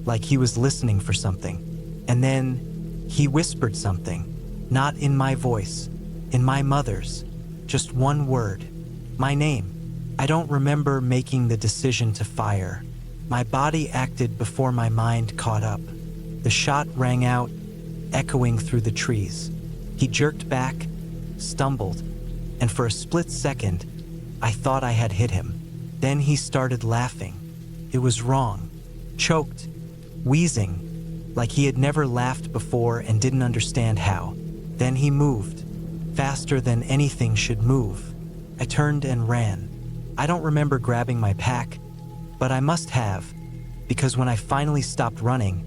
like he was listening for something. And then he whispered something, not in my voice, in my mother's. Just one word. My name. I don't remember making the decision to fire. My body acted before my mind caught up. The shot rang out, echoing through the trees. He jerked back, stumbled, and for a split second, I thought I had hit him. Then he started laughing. It was wrong. Choked, wheezing, like he had never laughed before and didn't understand how. Then he moved, faster than anything should move. I turned and ran. I don't remember grabbing my pack, but I must have, because when I finally stopped running,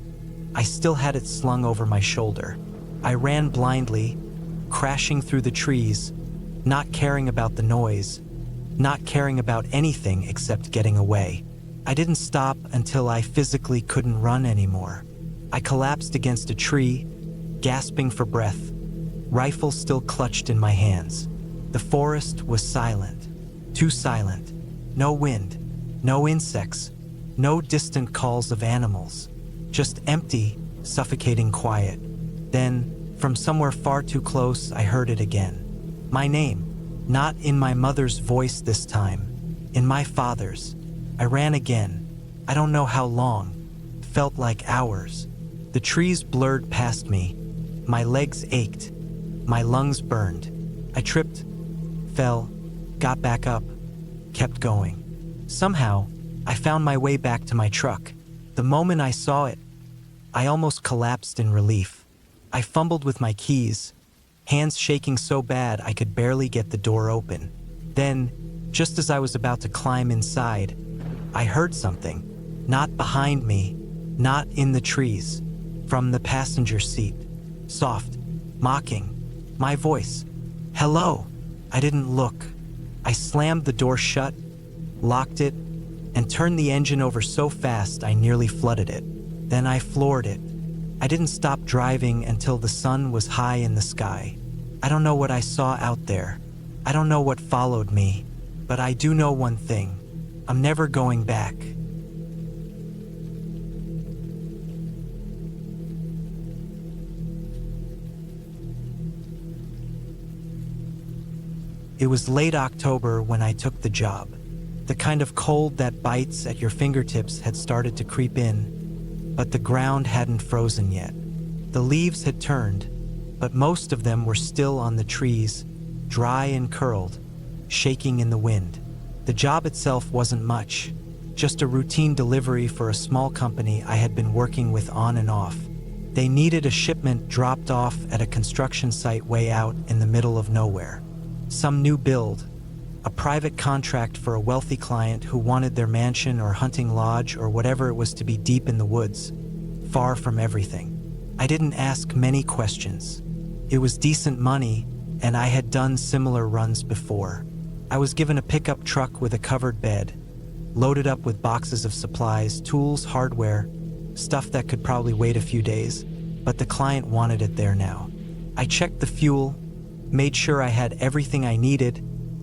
I still had it slung over my shoulder. I ran blindly, crashing through the trees, not caring about the noise, not caring about anything except getting away. I didn't stop until I physically couldn't run anymore. I collapsed against a tree, gasping for breath, rifle still clutched in my hands. The forest was silent, too silent. No wind, no insects, no distant calls of animals. Just empty, suffocating quiet. Then, from somewhere far too close, I heard it again. My name. Not in my mother's voice this time, in my father's. I ran again. I don't know how long. It felt like hours. The trees blurred past me. My legs ached. My lungs burned. I tripped, fell, got back up, kept going. Somehow, I found my way back to my truck. The moment I saw it, I almost collapsed in relief. I fumbled with my keys, hands shaking so bad I could barely get the door open. Then, just as I was about to climb inside, I heard something. Not behind me, not in the trees, from the passenger seat. Soft, mocking. My voice. Hello. I didn't look. I slammed the door shut, locked it, and turned the engine over so fast I nearly flooded it. Then I floored it. I didn't stop driving until the sun was high in the sky. I don't know what I saw out there. I don't know what followed me, but I do know one thing. I'm never going back. It was late October when I took the job. The kind of cold that bites at your fingertips had started to creep in, but the ground hadn't frozen yet. The leaves had turned, but most of them were still on the trees, dry and curled, shaking in the wind. The job itself wasn't much, just a routine delivery for a small company I had been working with on and off. They needed a shipment dropped off at a construction site way out in the middle of nowhere. Some new build, a private contract for a wealthy client who wanted their mansion or hunting lodge or whatever it was to be deep in the woods, far from everything. I didn't ask many questions. It was decent money, and I had done similar runs before. I was given a pickup truck with a covered bed, loaded up with boxes of supplies, tools, hardware, stuff that could probably wait a few days, but the client wanted it there now. I checked the fuel, made sure I had everything I needed,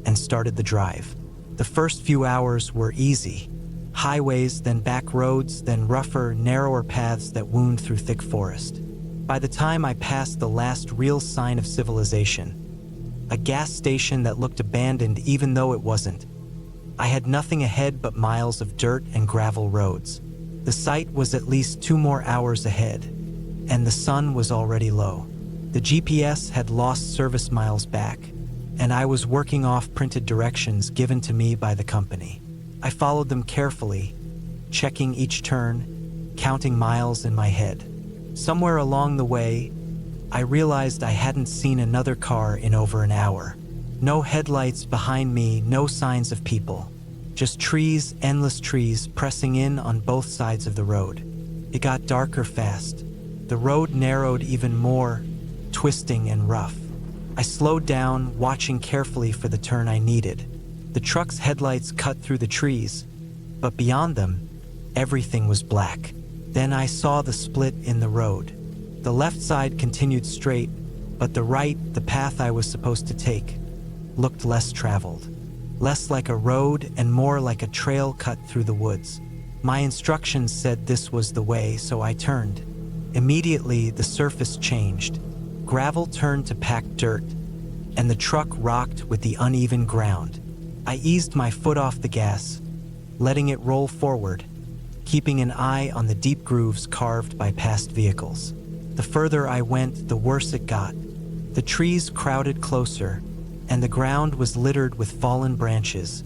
and started the drive. The first few hours were easy. Highways, then back roads, then rougher, narrower paths that wound through thick forest. By the time I passed the last real sign of civilization, a gas station that looked abandoned even though it wasn't, I had nothing ahead but miles of dirt and gravel roads. The site was at least 2 more hours ahead, and the sun was already low. The GPS had lost service miles back, and I was working off printed directions given to me by the company. I followed them carefully, checking each turn, counting miles in my head. Somewhere along the way, I realized I hadn't seen another car in over an hour. No headlights behind me, no signs of people. Just trees, endless trees, pressing in on both sides of the road. It got darker fast. The road narrowed even more, twisting and rough. I slowed down, watching carefully for the turn I needed. The truck's headlights cut through the trees, but beyond them, everything was black. Then I saw the split in the road. The left side continued straight, but the right, the path I was supposed to take, looked less traveled. Less like a road and more like a trail cut through the woods. My instructions said this was the way, so I turned. Immediately, the surface changed. Gravel turned to packed dirt, and the truck rocked with the uneven ground. I eased my foot off the gas, letting it roll forward, keeping an eye on the deep grooves carved by past vehicles. The further I went, the worse it got. The trees crowded closer, and the ground was littered with fallen branches,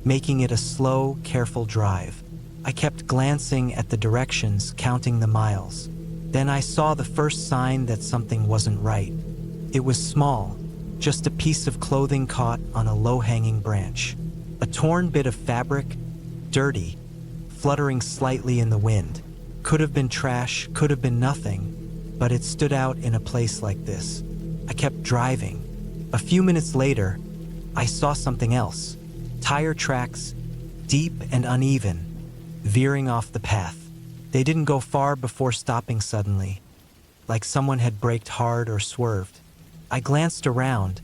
making it a slow, careful drive. I kept glancing at the directions, counting the miles. Then I saw the first sign that something wasn't right. It was small, just a piece of clothing caught on a low-hanging branch. A torn bit of fabric, dirty, fluttering slightly in the wind. Could have been trash, could have been nothing, but it stood out in a place like this. I kept driving. A few minutes later, I saw something else. Tire tracks, deep and uneven, veering off the path. They didn't go far before stopping suddenly, like someone had braked hard or swerved. I glanced around,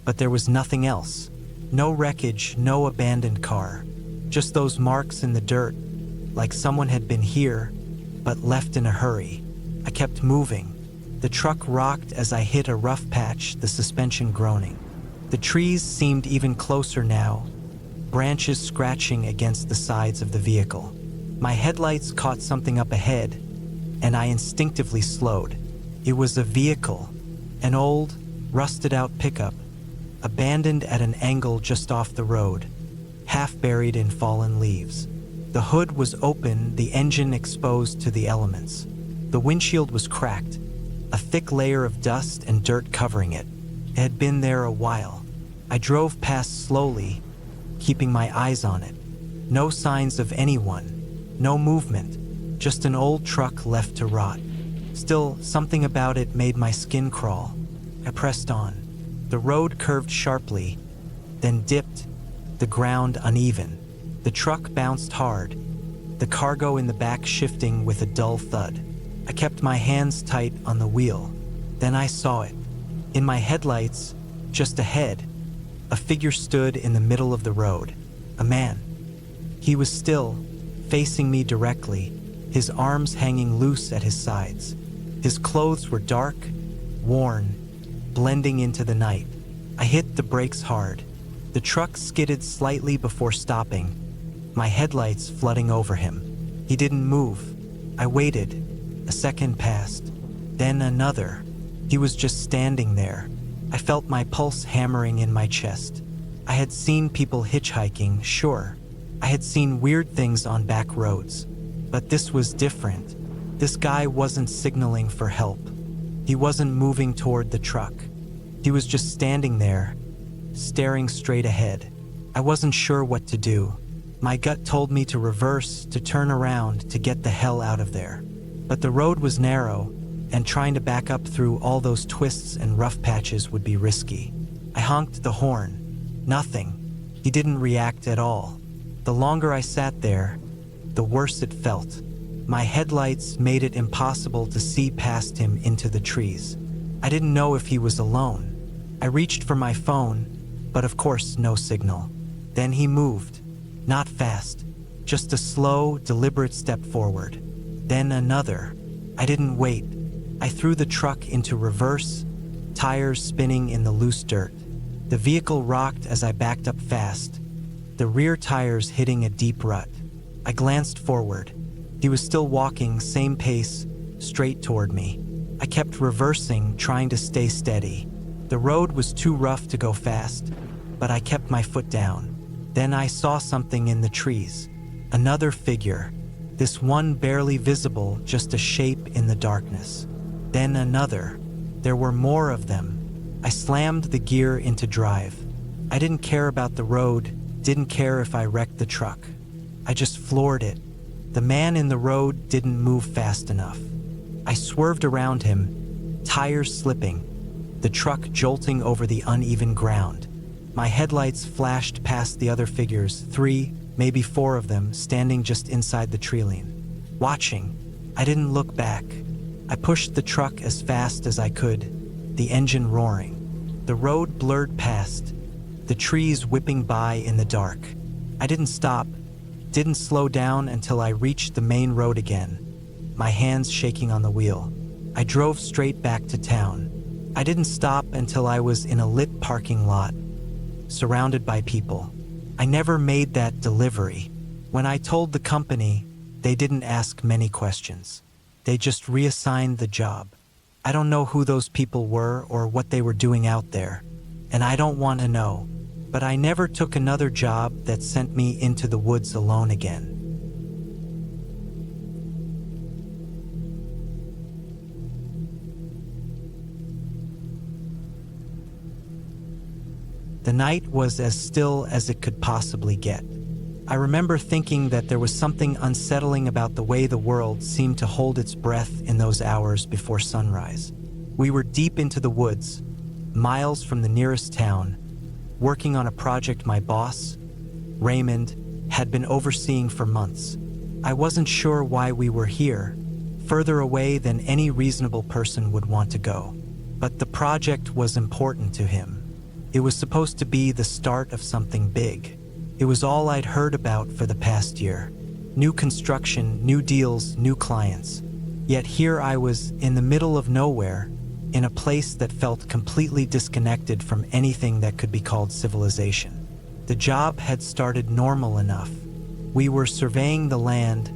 but there was nothing else. No wreckage, no abandoned car. Just those marks in the dirt, like someone had been here, but left in a hurry. I kept moving. The truck rocked as I hit a rough patch, the suspension groaning. The trees seemed even closer now, branches scratching against the sides of the vehicle. My headlights caught something up ahead, and I instinctively slowed. It was a vehicle, an old, rusted-out pickup, abandoned at an angle just off the road, half buried in fallen leaves. The hood was open, the engine exposed to the elements. The windshield was cracked, a thick layer of dust and dirt covering it. It had been there a while. I drove past slowly, keeping my eyes on it. No signs of anyone. No movement, just an old truck left to rot. Still, something about it made my skin crawl. I pressed on. The road curved sharply, then dipped, the ground uneven. The truck bounced hard, the cargo in the back shifting with a dull thud. I kept my hands tight on the wheel. Then I saw it. In my headlights, just ahead, a figure stood in the middle of the road. A man. He was still, facing me directly, his arms hanging loose at his sides. His clothes were dark, worn, blending into the night. I hit the brakes hard. The truck skidded slightly before stopping, my headlights flooding over him. He didn't move. I waited. A second passed, then another. He was just standing there. I felt my pulse hammering in my chest. I had seen people hitchhiking, sure. I had seen weird things on back roads, but this was different. This guy wasn't signaling for help. He wasn't moving toward the truck. He was just standing there, staring straight ahead. I wasn't sure what to do. My gut told me to reverse, to turn around, to get the hell out of there. But the road was narrow, and trying to back up through all those twists and rough patches would be risky. I honked the horn. Nothing. He didn't react at all. The longer I sat there, the worse it felt. My headlights made it impossible to see past him into the trees. I didn't know if he was alone. I reached for my phone, but of course no signal. Then he moved. Not fast, just a slow, deliberate step forward. Then another. I didn't wait. I threw the truck into reverse, tires spinning in the loose dirt. The vehicle rocked as I backed up fast, the rear tires hitting a deep rut. I glanced forward. He was still walking, same pace, straight toward me. I kept reversing, trying to stay steady. The road was too rough to go fast, but I kept my foot down. Then I saw something in the trees. Another figure. This one barely visible, just a shape in the darkness. Then another. There were more of them. I slammed the gear into drive. I didn't care about the road, didn't care if I wrecked the truck. I just floored it. The man in the road didn't move fast enough. I swerved around him, tires slipping, the truck jolting over the uneven ground. My headlights flashed past the other figures, 3, maybe 4 of them, standing just inside the treeline. Watching, I didn't look back. I pushed the truck as fast as I could, the engine roaring. The road blurred past, the trees whipping by in the dark. I didn't stop, didn't slow down until I reached the main road again, my hands shaking on the wheel. I drove straight back to town. I didn't stop until I was in a lit parking lot, surrounded by people. I never made that delivery. When I told the company, they didn't ask many questions. They just reassigned the job. I don't know who those people were or what they were doing out there, and I don't want to know, but I never took another job that sent me into the woods alone again. The night was as still as it could possibly get. I remember thinking that there was something unsettling about the way the world seemed to hold its breath in those hours before sunrise. We were deep into the woods, miles from the nearest town, working on a project my boss, Raymond, had been overseeing for months. I wasn't sure why we were here, further away than any reasonable person would want to go. But the project was important to him. It was supposed to be the start of something big. It was all I'd heard about for the past year. New construction, new deals, new clients. Yet here I was in the middle of nowhere, in a place that felt completely disconnected from anything that could be called civilization. The job had started normal enough. We were surveying the land,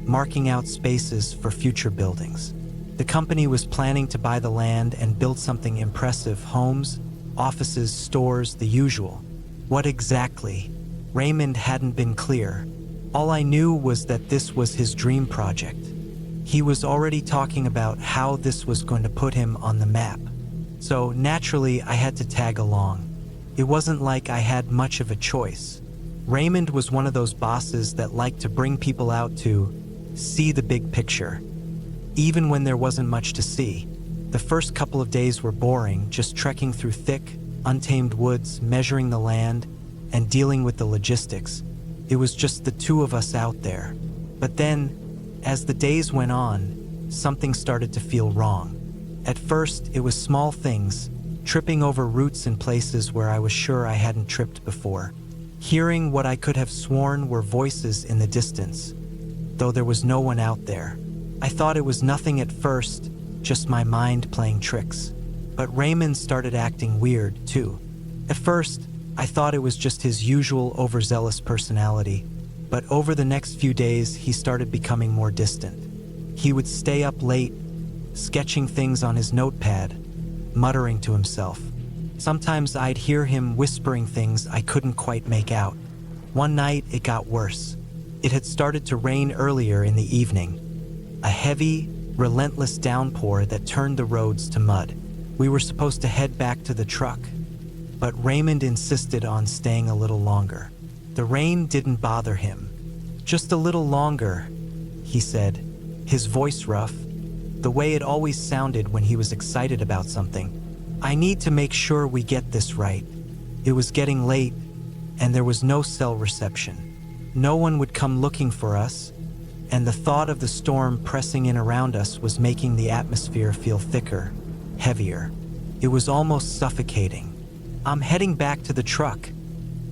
marking out spaces for future buildings. The company was planning to buy the land and build something impressive: homes, offices, stores, the usual. What exactly? Raymond hadn't been clear. All I knew was that this was his dream project. He was already talking about how this was going to put him on the map. So naturally, I had to tag along. It wasn't like I had much of a choice. Raymond was one of those bosses that liked to bring people out to see the big picture, even when there wasn't much to see. The first couple of days were boring, just trekking through thick, untamed woods, measuring the land, and dealing with the logistics. It was just the two of us out there. But then, as the days went on, something started to feel wrong. At first, it was small things, tripping over roots in places where I was sure I hadn't tripped before. Hearing what I could have sworn were voices in the distance, though there was no one out there. I thought it was nothing at first, just my mind playing tricks. But Raymond started acting weird, too. At first, I thought it was just his usual overzealous personality, but over the next few days, he started becoming more distant. He would stay up late, sketching things on his notepad, muttering to himself. Sometimes I'd hear him whispering things I couldn't quite make out. One night, it got worse. It had started to rain earlier in the evening. A heavy, relentless downpour that turned the roads to mud. We were supposed to head back to the truck, but Raymond insisted on staying a little longer. The rain didn't bother him. Just a little longer, he said, his voice rough, the way it always sounded when he was excited about something. I need to make sure we get this right. It was getting late, and there was no cell reception. No one would come looking for us, and the thought of the storm pressing in around us was making the atmosphere feel thicker, heavier. It was almost suffocating. I'm heading back to the truck,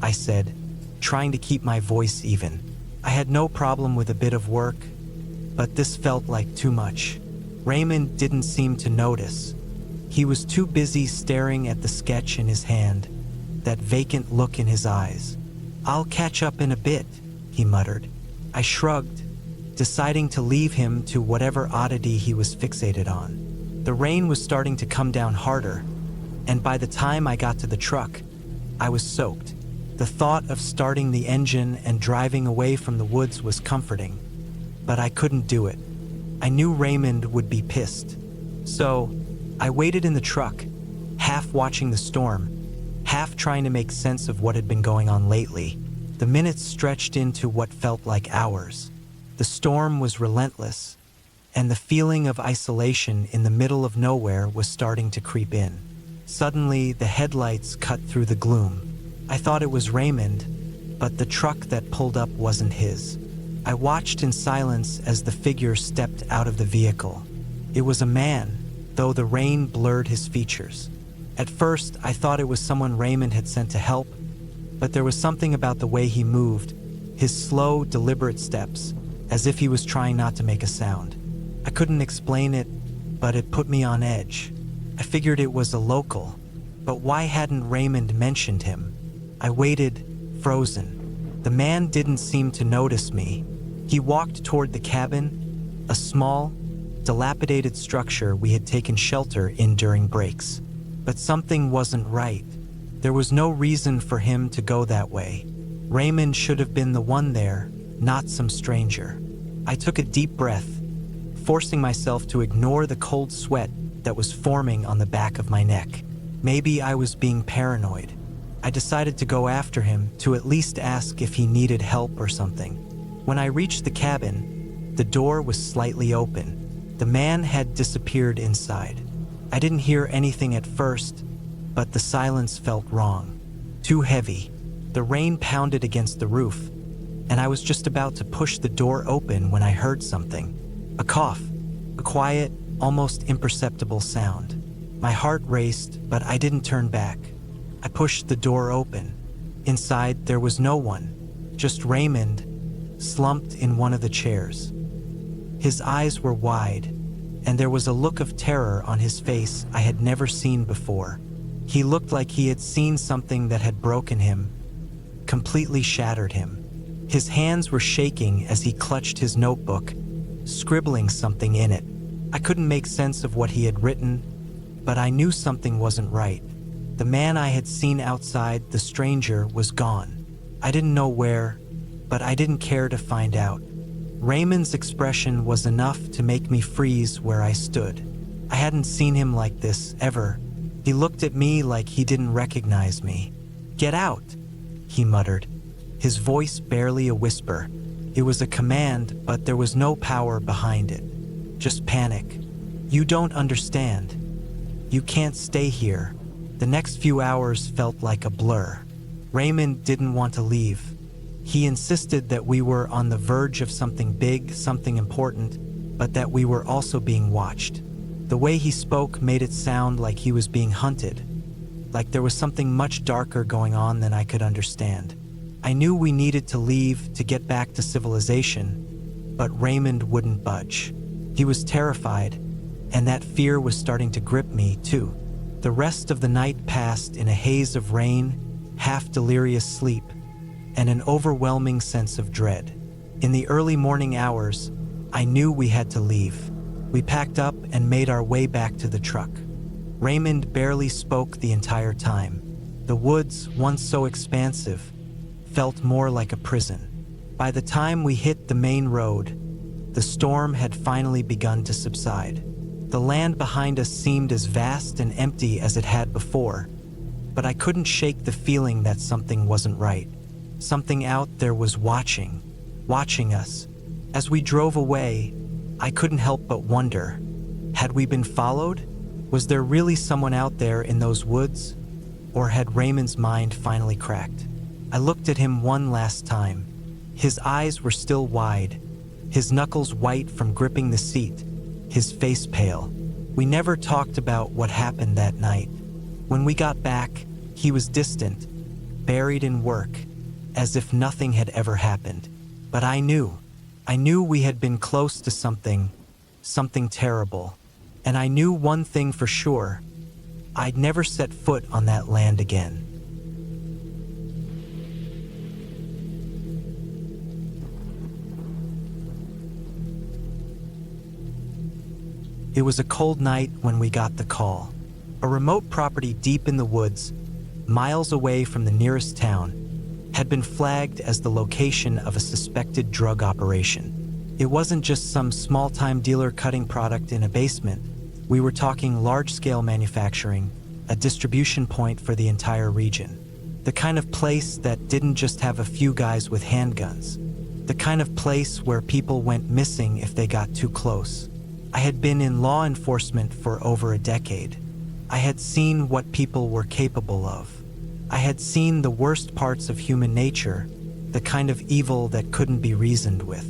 I said, trying to keep my voice even. I had no problem with a bit of work, but this felt like too much. Raymond didn't seem to notice. He was too busy staring at the sketch in his hand, that vacant look in his eyes. I'll catch up in a bit, he muttered. I shrugged, deciding to leave him to whatever oddity he was fixated on. The rain was starting to come down harder, and by the time I got to the truck, I was soaked. The thought of starting the engine and driving away from the woods was comforting, but I couldn't do it. I knew Raymond would be pissed. So, I waited in the truck, half watching the storm, half trying to make sense of what had been going on lately. The minutes stretched into what felt like hours. The storm was relentless, and the feeling of isolation in the middle of nowhere was starting to creep in. Suddenly, the headlights cut through the gloom. I thought it was Raymond, but the truck that pulled up wasn't his. I watched in silence as the figure stepped out of the vehicle. It was a man, though the rain blurred his features. At first, I thought it was someone Raymond had sent to help, but there was something about the way he moved, his slow, deliberate steps, as if he was trying not to make a sound. I couldn't explain it, but it put me on edge. I figured it was a local, but why hadn't Raymond mentioned him? I waited, frozen. The man didn't seem to notice me. He walked toward the cabin, a small, dilapidated structure we had taken shelter in during breaks. But something wasn't right. There was no reason for him to go that way. Raymond should have been the one there, not some stranger. I took a deep breath, forcing myself to ignore the cold sweat that was forming on the back of my neck. Maybe I was being paranoid. I decided to go after him to at least ask if he needed help or something. When I reached the cabin, the door was slightly open. The man had disappeared inside. I didn't hear anything at first, but the silence felt wrong. Too heavy. The rain pounded against the roof, and I was just about to push the door open when I heard something. A cough. A quiet, almost imperceptible sound. My heart raced, but I didn't turn back. I pushed the door open. Inside, there was no one, just Raymond, slumped in one of the chairs. His eyes were wide, and there was a look of terror on his face I had never seen before. He looked like he had seen something that had broken him, completely shattered him. His hands were shaking as he clutched his notebook, scribbling something in it. I couldn't make sense of what he had written, but I knew something wasn't right. The man I had seen outside, the stranger, was gone. I didn't know where, but I didn't care to find out. Raymond's expression was enough to make me freeze where I stood. I hadn't seen him like this, ever. He looked at me like he didn't recognize me. "Get out," he muttered, his voice barely a whisper. It was a command, but there was no power behind it. Just panic. "You don't understand. You can't stay here." The next few hours felt like a blur. Raymond didn't want to leave. He insisted that we were on the verge of something big, something important, but that we were also being watched. The way he spoke made it sound like he was being hunted, like there was something much darker going on than I could understand. I knew we needed to leave to get back to civilization, but Raymond wouldn't budge. He was terrified, and that fear was starting to grip me, too. The rest of the night passed in a haze of rain, half-delirious sleep, and an overwhelming sense of dread. In the early morning hours, I knew we had to leave. We packed up and made our way back to the truck. Raymond barely spoke the entire time. The woods, once so expansive, felt more like a prison. By the time we hit the main road, the storm had finally begun to subside. The land behind us seemed as vast and empty as it had before, but I couldn't shake the feeling that something wasn't right. Something out there was watching us. As we drove away, I couldn't help but wonder, had we been followed? Was there really someone out there in those woods? Or had Raymond's mind finally cracked? I looked at him one last time. His eyes were still wide, his knuckles white from gripping the seat, his face pale. We never talked about what happened that night. When we got back, he was distant, buried in work, as if nothing had ever happened. But I knew we had been close to something terrible. And I knew one thing for sure, I'd never set foot on that land again. It was a cold night when we got the call. A remote property deep in the woods, miles away from the nearest town, had been flagged as the location of a suspected drug operation. It wasn't just some small-time dealer cutting product in a basement. We were talking large-scale manufacturing, a distribution point for the entire region. The kind of place that didn't just have a few guys with handguns. The kind of place where people went missing if they got too close. I had been in law enforcement for over a decade. I had seen what people were capable of. I had seen the worst parts of human nature, the kind of evil that couldn't be reasoned with.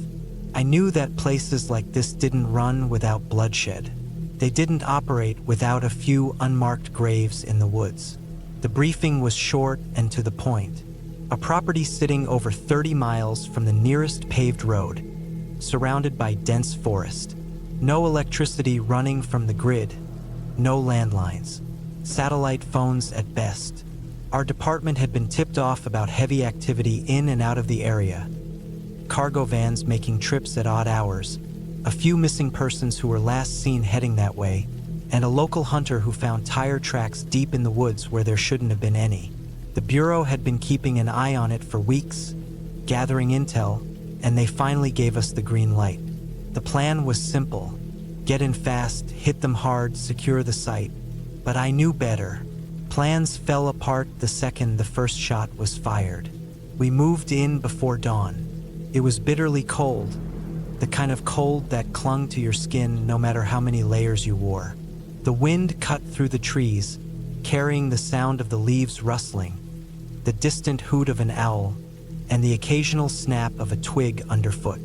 I knew that places like this didn't run without bloodshed. They didn't operate without a few unmarked graves in the woods. The briefing was short and to the point. A property sitting over 30 miles from the nearest paved road, surrounded by dense forest. No electricity running from the grid, no landlines, satellite phones at best. Our department had been tipped off about heavy activity in and out of the area. Cargo vans making trips at odd hours, a few missing persons who were last seen heading that way, and a local hunter who found tire tracks deep in the woods where there shouldn't have been any. The Bureau had been keeping an eye on it for weeks, gathering intel, and they finally gave us the green light. The plan was simple: get in fast, hit them hard, secure the site. But I knew better. Plans fell apart the second the first shot was fired. We moved in before dawn. It was bitterly cold, the kind of cold that clung to your skin no matter how many layers you wore. The wind cut through the trees, carrying the sound of the leaves rustling, the distant hoot of an owl, and the occasional snap of a twig underfoot.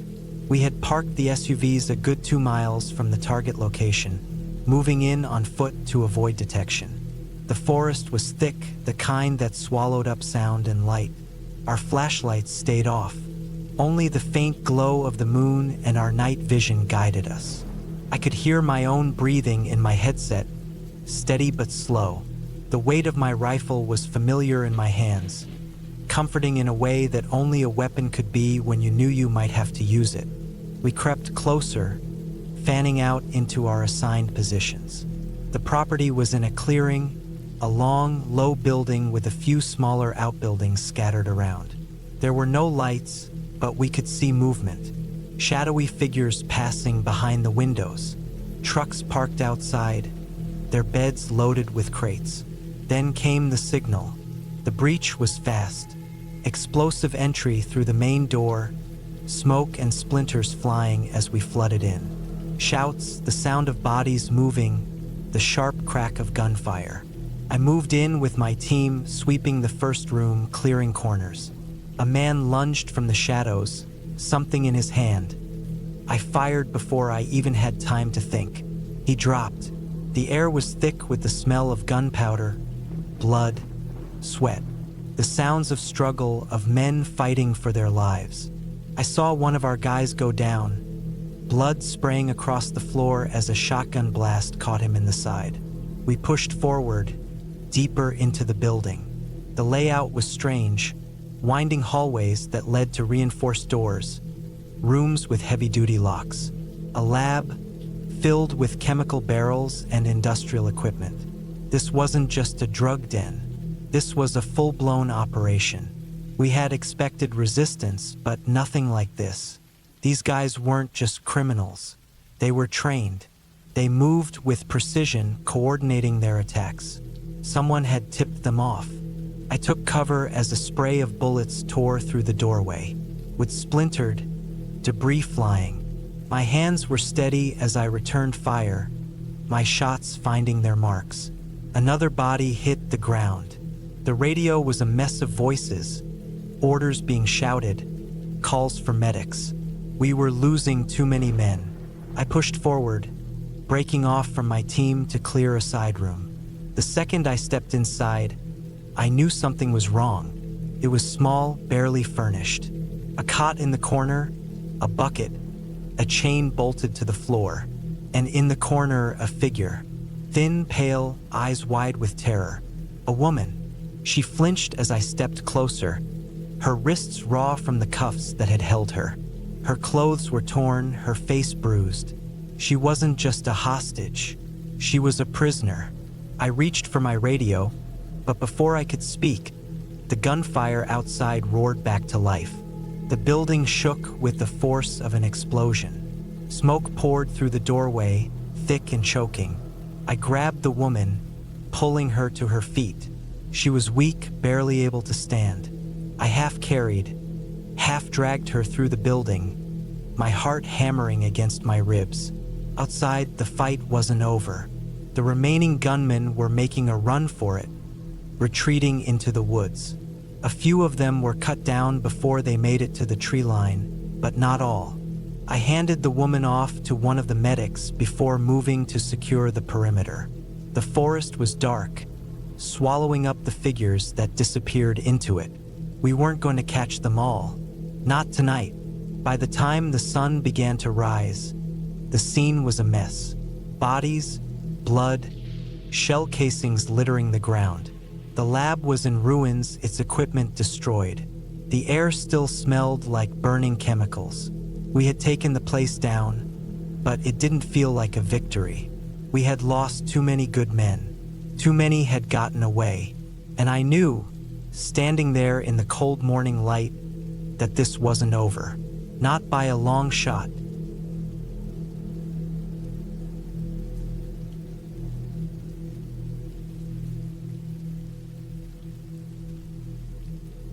We had parked the SUVs a good 2 miles from the target location, moving in on foot to avoid detection. The forest was thick, the kind that swallowed up sound and light. Our flashlights stayed off. Only the faint glow of the moon and our night vision guided us. I could hear my own breathing in my headset, steady but slow. The weight of my rifle was familiar in my hands, comforting in a way that only a weapon could be when you knew you might have to use it. We crept closer, fanning out into our assigned positions. The property was in a clearing, a long, low building with a few smaller outbuildings scattered around. There were no lights, but we could see movement. Shadowy figures passing behind the windows, trucks parked outside, their beds loaded with crates. Then came the signal. The breach was fast. Explosive entry through the main door, smoke and splinters flying as we flooded in. Shouts, the sound of bodies moving, the sharp crack of gunfire. I moved in with my team, sweeping the first room, clearing corners. A man lunged from the shadows, something in his hand. I fired before I even had time to think. He dropped. The air was thick with the smell of gunpowder, blood, sweat. The sounds of struggle, of men fighting for their lives. I saw one of our guys go down, blood spraying across the floor as a shotgun blast caught him in the side. We pushed forward, deeper into the building. The layout was strange, winding hallways that led to reinforced doors, rooms with heavy-duty locks, a lab filled with chemical barrels and industrial equipment. This wasn't just a drug den. This was a full-blown operation. We had expected resistance, but nothing like this. These guys weren't just criminals. They were trained. They moved with precision, coordinating their attacks. Someone had tipped them off. I took cover as a spray of bullets tore through the doorway, with splintered debris flying. My hands were steady as I returned fire, my shots finding their marks. Another body hit the ground. The radio was a mess of voices, orders being shouted, calls for medics. We were losing too many men. I pushed forward, breaking off from my team to clear a side room. The second I stepped inside, I knew something was wrong. It was small, barely furnished. A cot in the corner, a bucket, a chain bolted to the floor, and in the corner a figure, thin, pale, eyes wide with terror. A woman. She flinched as I stepped closer, her wrists raw from the cuffs that had held her. Her clothes were torn, her face bruised. She wasn't just a hostage. She was a prisoner. I reached for my radio, but before I could speak, the gunfire outside roared back to life. The building shook with the force of an explosion. Smoke poured through the doorway, thick and choking. I grabbed the woman, pulling her to her feet. She was weak, barely able to stand. I half-carried, half-dragged her through the building, my heart hammering against my ribs. Outside, the fight wasn't over. The remaining gunmen were making a run for it, retreating into the woods. A few of them were cut down before they made it to the tree line, but not all. I handed the woman off to one of the medics before moving to secure the perimeter. The forest was dark, swallowing up the figures that disappeared into it. We weren't going to catch them all. Not tonight. By the time the sun began to rise, the scene was a mess. Bodies, blood, shell casings littering the ground. The lab was in ruins, its equipment destroyed. The air still smelled like burning chemicals. We had taken the place down, but it didn't feel like a victory. We had lost too many good men. Too many had gotten away. And I knew, standing there in the cold morning light, that this wasn't over. Not by a long shot.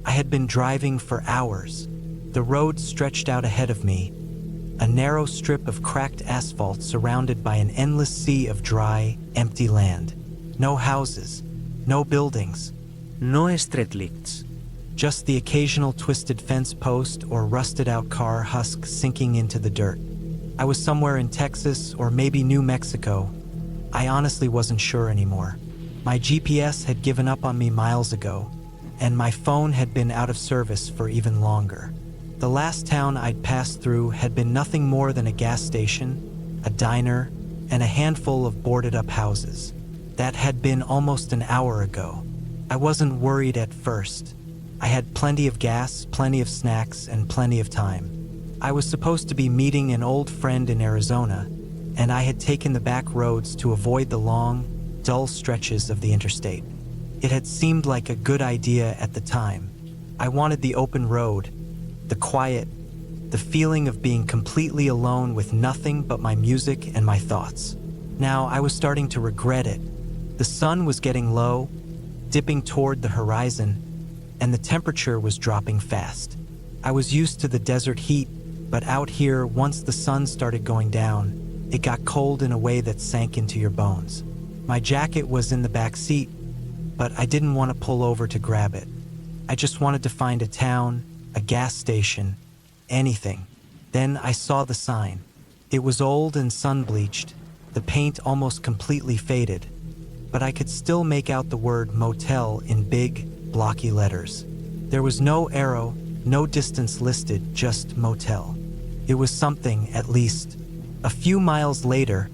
I had been driving for hours. The road stretched out ahead of me, a narrow strip of cracked asphalt surrounded by an endless sea of dry, empty land. No houses, no buildings.
No streetlights.
Just the occasional twisted fence post or rusted-out car husk sinking into the dirt. I was somewhere in Texas or maybe New Mexico. I honestly wasn't sure anymore. My GPS had given up on me miles ago, and my phone had been out of service for even longer. The last town I'd passed through had been nothing more than a gas station, a diner, and a handful of boarded-up houses. That had been almost an hour ago. I wasn't worried at first. I had plenty of gas, plenty of snacks, and plenty of time. I was supposed to be meeting an old friend in Arizona, and I had taken the back roads to avoid the long, dull stretches of the interstate. It had seemed like a good idea at the time. I wanted the open road, the quiet, the feeling of being completely alone with nothing but my music and my thoughts. Now I was starting to regret it. The sun was getting low, dipping toward the horizon, and the temperature was dropping fast. I was used to the desert heat, but out here, once the sun started going down, it got cold in a way that sank into your bones. My jacket was in the back seat, but I didn't want to pull over to grab it. I just wanted to find a town, a gas station, anything. Then I saw the sign. It was old and sun-bleached, the paint almost completely faded, but I could still make out the word motel in big, blocky letters. There was no arrow, no distance listed, just motel. It was something, at least. A few miles later,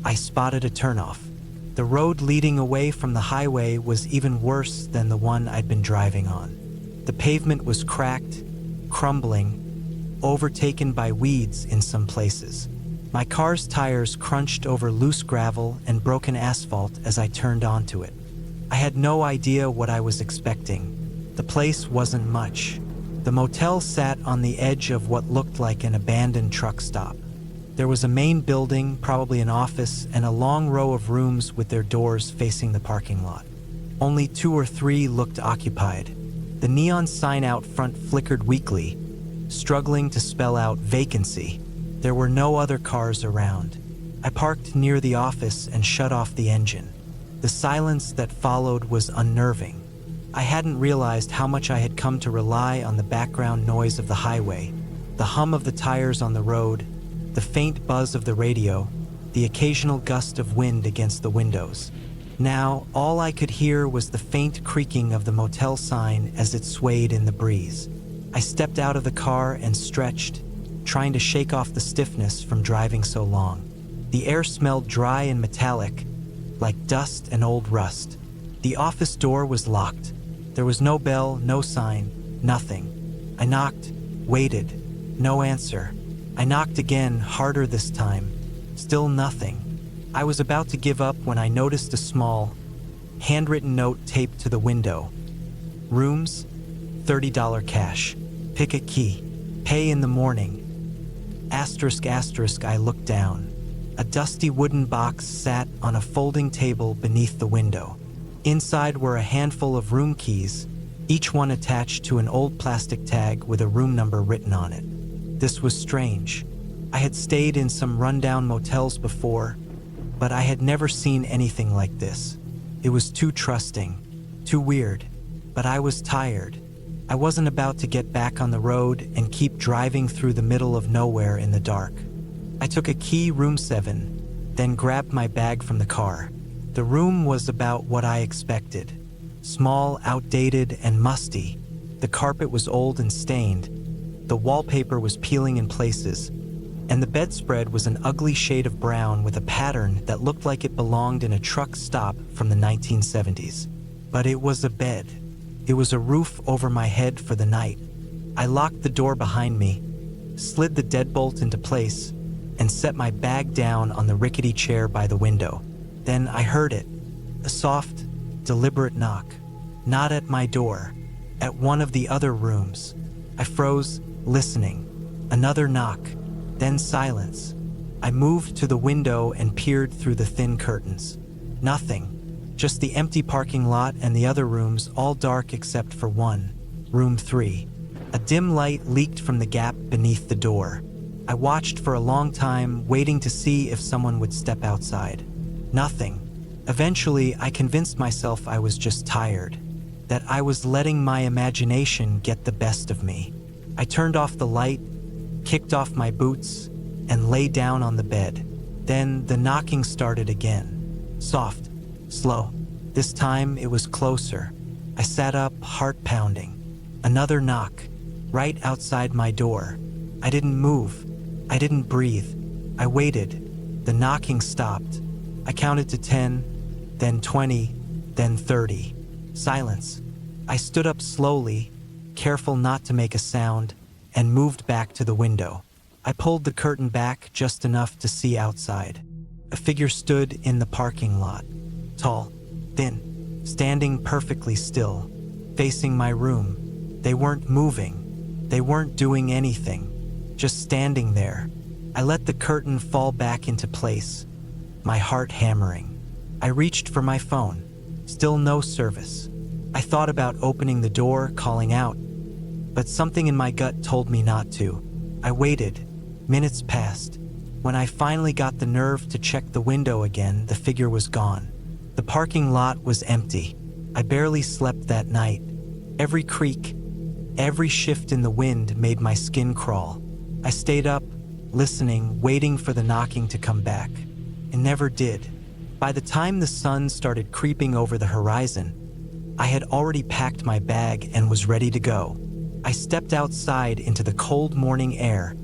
I spotted a turnoff. The road leading away from the highway was even worse than the one I'd been driving on. The pavement was cracked, crumbling, overtaken by weeds in some places. My car's tires crunched over loose gravel and broken asphalt as I turned onto it. I had no idea what I was expecting. The place wasn't much. The motel sat on the edge of what looked like an abandoned truck stop. There was a main building, probably an office, and a long row of rooms with their doors facing the parking lot. Only 2 or 3 looked occupied. The neon sign out front flickered weakly, struggling to spell out vacancy. There were no other cars around. I parked near the office and shut off the engine. The silence that followed was unnerving. I hadn't realized how much I had come to rely on the background noise of the highway, the hum of the tires on the road, the faint buzz of the radio, the occasional gust of wind against the windows. Now, all I could hear was the faint creaking of the motel sign as it swayed in the breeze. I stepped out of the car and stretched, trying to shake off the stiffness from driving so long. The air smelled dry and metallic, like dust and old rust. The office door was locked. There was no bell, no sign, nothing. I knocked, waited, no answer. I knocked again, harder this time. Still nothing. I was about to give up when I noticed a small, handwritten note taped to the window. Rooms, $30 cash. Pick a key. Pay in the morning. Asterisk, asterisk, I looked down. A dusty wooden box sat on a folding table beneath the window. Inside were a handful of room keys, each one attached to an old plastic tag with a room number written on it. This was strange. I had stayed in some rundown motels before, but I had never seen anything like this. It was too trusting, too weird, but I was tired. I wasn't about to get back on the road and keep driving through the middle of nowhere in the dark. I took a key, room 7, then grabbed my bag from the car. The room was about what I expected. Small, outdated, and musty. The carpet was old and stained. The wallpaper was peeling in places, and the bedspread was an ugly shade of brown with a pattern that looked like it belonged in a truck stop from the 1970s. But it was a bed. It was a roof over my head for the night. I locked the door behind me, slid the deadbolt into place, and set my bag down on the rickety chair by the window. Then I heard it, a soft, deliberate knock. Not at my door, at one of the other rooms. I froze, listening. Another knock, then silence. I moved to the window and peered through the thin curtains. Nothing. Just the empty parking lot and the other rooms, all dark except for one, room 3. A dim light leaked from the gap beneath the door. I watched for a long time, waiting to see if someone would step outside. Nothing. Eventually, I convinced myself I was just tired, that I was letting my imagination get the best of me. I turned off the light, kicked off my boots, and lay down on the bed. Then the knocking started again. Soft, slow. This time it was closer. I sat up, heart pounding. Another knock, right outside my door. I didn't move. I didn't breathe. I waited. The knocking stopped. I counted to 10, then 20, then 30. Silence. I stood up slowly, careful not to make a sound, and moved back to the window. I pulled the curtain back just enough to see outside. A figure stood in the parking lot. Tall, thin, standing perfectly still, facing my room. They weren't moving. They weren't doing anything, just standing there. I let the curtain fall back into place, my heart hammering. I reached for my phone. Still no service. I thought about opening the door, calling out, but something in my gut told me not to. I waited. Minutes passed. When I finally got the nerve to check the window again, the figure was gone. The parking lot was empty. I barely slept that night. Every creak, every shift in the wind made my skin crawl. I stayed up, listening, waiting for the knocking to come back. It never did. By the time the sun started creeping over the horizon, I had already packed my bag and was ready to go. I stepped outside into the cold morning air,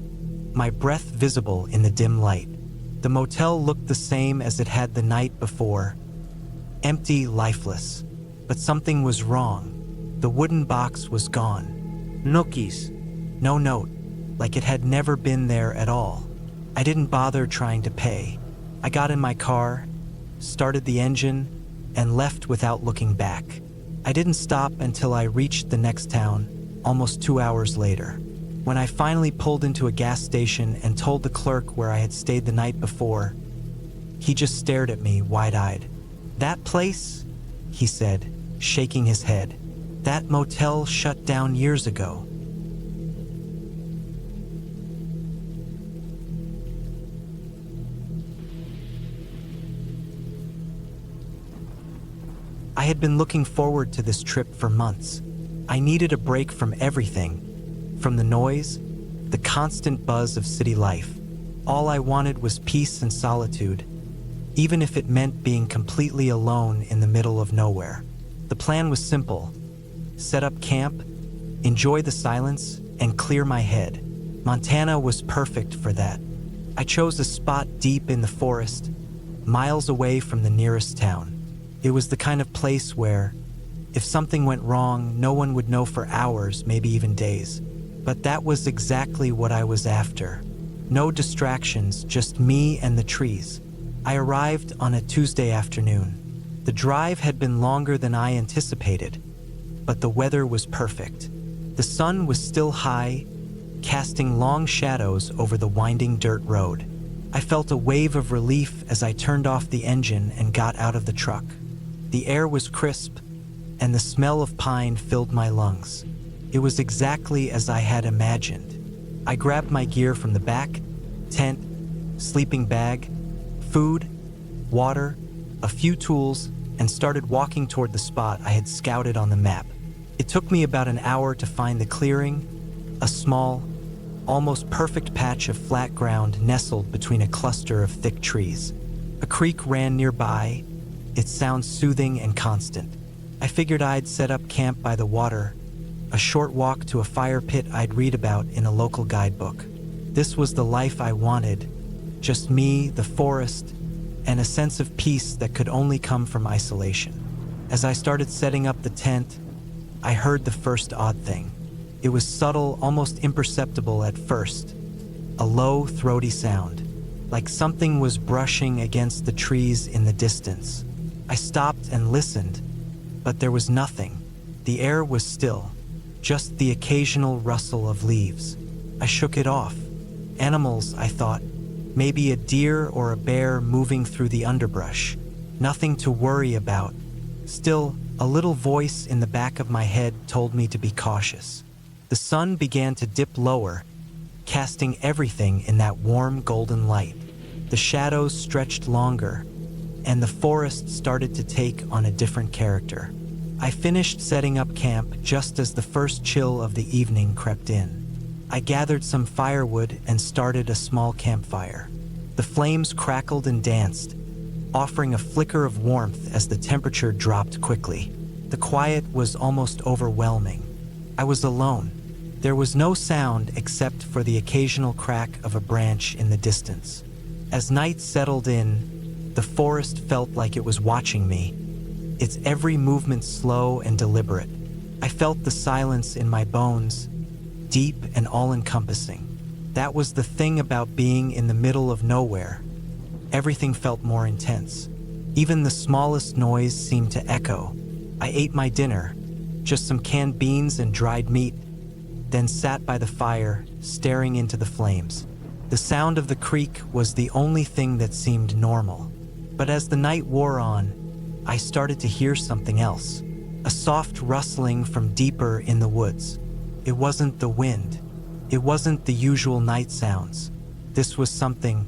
my breath visible in the dim light. The motel looked the same as it had the night before, empty, lifeless. But something was wrong. The wooden box was gone.
No keys.
No note, like it had never been there at all. I didn't bother trying to pay. I got in my car, started the engine, and left without looking back. I didn't stop until I reached the next town, almost 2 hours later. When I finally pulled into a gas station and told the clerk where I had stayed the night before, he just stared at me wide-eyed. "That place?" he said, shaking his head. "That motel shut down years ago." I had been looking forward to this trip for months. I needed a break from everything, from the noise, the constant buzz of city life. All I wanted was peace and solitude, even if it meant being completely alone in the middle of nowhere. The plan was simple: set up camp, enjoy the silence, and clear my head. Montana was perfect for that. I chose a spot deep in the forest, miles away from the nearest town. It was the kind of place where, if something went wrong, no one would know for hours, maybe even days. But that was exactly what I was after. No distractions, just me and the trees. I arrived on a Tuesday afternoon. The drive had been longer than I anticipated, but the weather was perfect. The sun was still high, casting long shadows over the winding dirt road. I felt a wave of relief as I turned off the engine and got out of the truck. The air was crisp, and the smell of pine filled my lungs. It was exactly as I had imagined. I grabbed my gear from the back: tent, sleeping bag, food, water, a few tools, and started walking toward the spot I had scouted on the map. It took me about an hour to find the clearing, a small, almost perfect patch of flat ground nestled between a cluster of thick trees. A creek ran nearby, its sound soothing and constant. I figured I'd set up camp by the water, a short walk to a fire pit I'd read about in a local guidebook. This was the life I wanted, just me, the forest, and a sense of peace that could only come from isolation. As I started setting up the tent, I heard the first odd thing. It was subtle, almost imperceptible at first, a low, throaty sound, like something was brushing against the trees in the distance. I stopped and listened, but there was nothing. The air was still, just the occasional rustle of leaves. I shook it off. Animals, I thought, maybe a deer or a bear moving through the underbrush. Nothing to worry about. Still, a little voice in the back of my head told me to be cautious. The sun began to dip lower, casting everything in that warm golden light. The shadows stretched longer, and the forest started to take on a different character. I finished setting up camp just as the first chill of the evening crept in. I gathered some firewood and started a small campfire. The flames crackled and danced, offering a flicker of warmth as the temperature dropped quickly. The quiet was almost overwhelming. I was alone. There was no sound except for the occasional crack of a branch in the distance. As night settled in, the forest felt like it was watching me, its every movement slow and deliberate. I felt the silence in my bones, deep and all-encompassing. That was the thing about being in the middle of nowhere. Everything felt more intense. Even the smallest noise seemed to echo. I ate my dinner, just some canned beans and dried meat, then sat by the fire, staring into the flames. The sound of the creek was the only thing that seemed normal. But as the night wore on, I started to hear something else. A soft rustling from deeper in the woods. It wasn't the wind. It wasn't the usual night sounds. This was something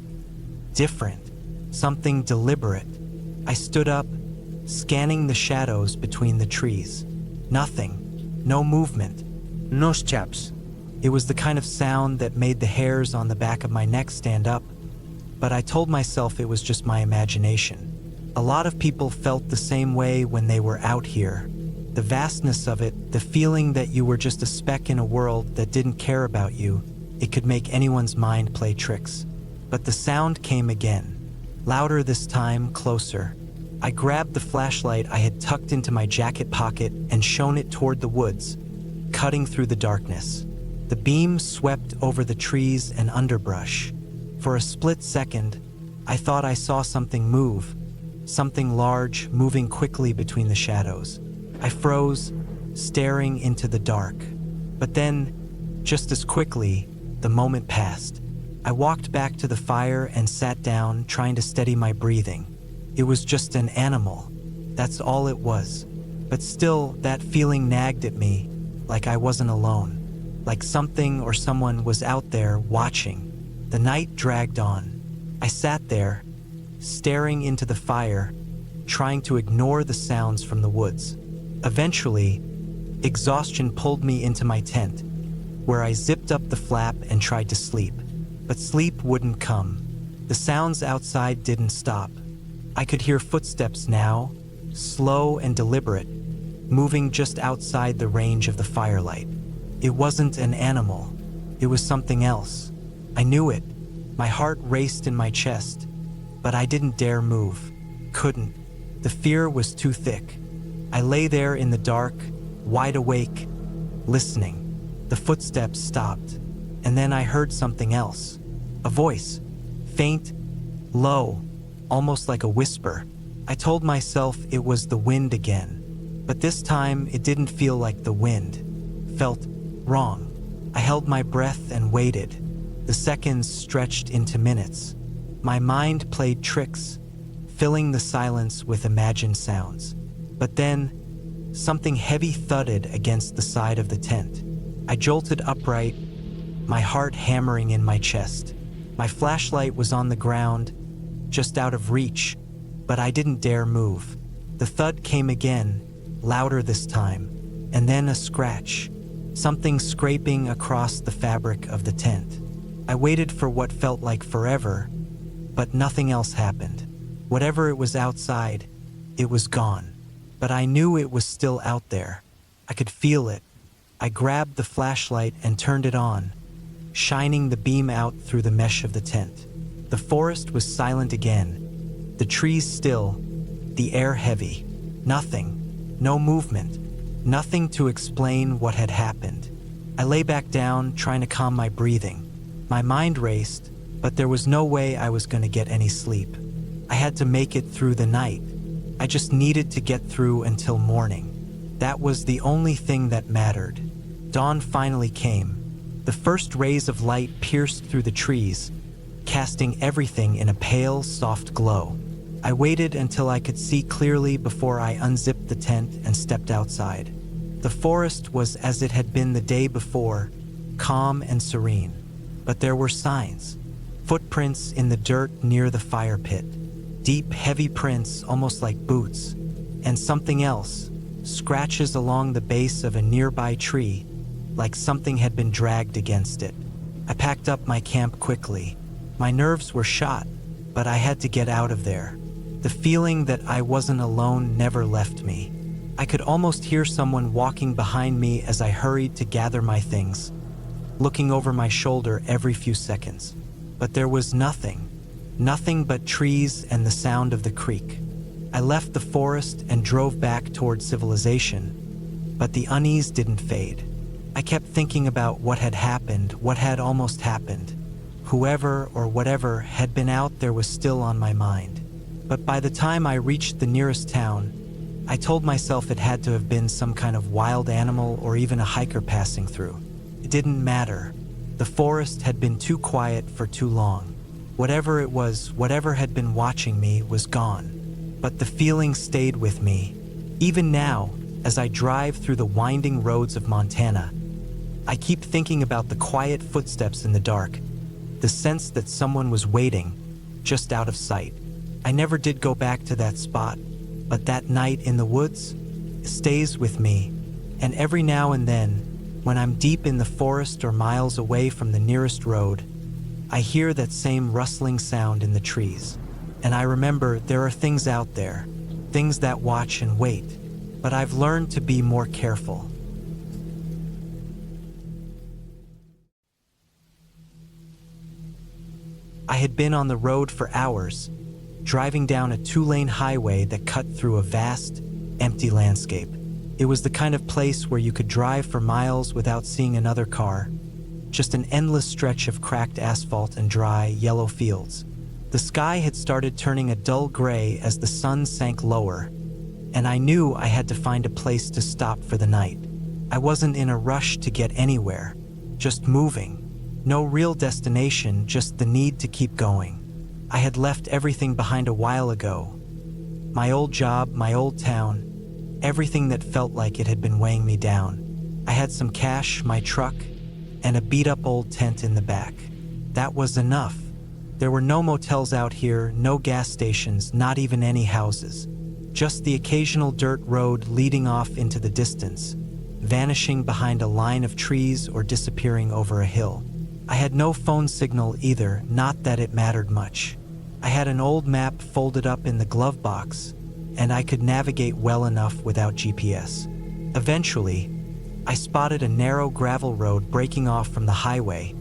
different, something deliberate. I stood up, scanning the shadows between the trees. Nothing, no movement.
Nos chaps.
It was the kind of sound that made the hairs on the back of my neck stand up, but I told myself it was just my imagination. A lot of people felt the same way when they were out here. The vastness of it, the feeling that you were just a speck in a world that didn't care about you, it could make anyone's mind play tricks. But the sound came again, louder this time, closer. I grabbed the flashlight I had tucked into my jacket pocket and shone it toward the woods, cutting through the darkness. The beam swept over the trees and underbrush. For a split second, I thought I saw something move, something large moving quickly between the shadows. I froze, staring into the dark. But then, just as quickly, the moment passed. I walked back to the fire and sat down, trying to steady my breathing. It was just an animal. That's all it was. But still, that feeling nagged at me, like I wasn't alone. Like something or someone was out there watching. The night dragged on. I sat there, staring into the fire, trying to ignore the sounds from the woods. Eventually, exhaustion pulled me into my tent, where I zipped up the flap and tried to sleep. But sleep wouldn't come. The sounds outside didn't stop. I could hear footsteps now, slow and deliberate, moving just outside the range of the firelight. It wasn't an animal. It was something else. I knew it. My heart raced in my chest, but I didn't dare move. Couldn't. The fear was too thick. I lay there in the dark, wide awake, listening. The footsteps stopped, and then I heard something else. A voice, faint, low, almost like a whisper. I told myself it was the wind again, but this time it didn't feel like the wind. Felt wrong. I held my breath and waited. The seconds stretched into minutes. My mind played tricks, filling the silence with imagined sounds. But then, something heavy thudded against the side of the tent. I jolted upright, my heart hammering in my chest. My flashlight was on the ground, just out of reach, but I didn't dare move. The thud came again, louder this time, and then a scratch, something scraping across the fabric of the tent. I waited for what felt like forever, but nothing else happened. Whatever it was outside, it was gone. But I knew it was still out there. I could feel it. I grabbed the flashlight and turned it on, shining the beam out through the mesh of the tent. The forest was silent again, the trees still, the air heavy. Nothing, no movement, nothing to explain what had happened. I lay back down, trying to calm my breathing. My mind raced, but there was no way I was going to get any sleep. I had to make it through the night. I just needed to get through until morning. That was the only thing that mattered. Dawn finally came. The first rays of light pierced through the trees, casting everything in a pale, soft glow. I waited until I could see clearly before I unzipped the tent and stepped outside. The forest was as it had been the day before, calm and serene. But there were signs. Footprints in the dirt near the fire pit. Deep, heavy prints, almost like boots. And something else, scratches along the base of a nearby tree, like something had been dragged against it. I packed up my camp quickly. My nerves were shot, but I had to get out of there. The feeling that I wasn't alone never left me. I could almost hear someone walking behind me as I hurried to gather my things, looking over my shoulder every few seconds. But there was nothing but trees and the sound of the creek. I left the forest and drove back toward civilization, but the unease didn't fade. I kept thinking about what had happened, what had almost happened. Whoever or whatever had been out there was still on my mind. But by the time I reached the nearest town, I told myself it had to have been some kind of wild animal or even a hiker passing through. It didn't matter. The forest had been too quiet for too long. Whatever it was, whatever had been watching me was gone. But the feeling stayed with me. Even now, as I drive through the winding roads of Montana, I keep thinking about the quiet footsteps in the dark, the sense that someone was waiting, just out of sight. I never did go back to that spot, but that night in the woods stays with me. And every now and then, when I'm deep in the forest or miles away from the nearest road, I hear that same rustling sound in the trees. And I remember there are things out there, things that watch and wait, but I've learned to be more careful. I had been on the road for hours, driving down a 2-lane highway that cut through a vast, empty landscape. It was the kind of place where you could drive for miles without seeing another car, just an endless stretch of cracked asphalt and dry, yellow fields. The sky had started turning a dull gray as the sun sank lower, and I knew I had to find a place to stop for the night. I wasn't in a rush to get anywhere, just moving. No real destination, just the need to keep going. I had left everything behind a while ago. My old job, my old town, everything that felt like it had been weighing me down. I had some cash, my truck, and a beat-up old tent in the back. That was enough. There were no motels out here, no gas stations, not even any houses. Just the occasional dirt road leading off into the distance, vanishing behind a line of trees or disappearing over a hill. I had no phone signal either, not that it mattered much. I had an old map folded up in the glove box, and I could navigate well enough without GPS. Eventually, I spotted a narrow gravel road breaking off from the highway,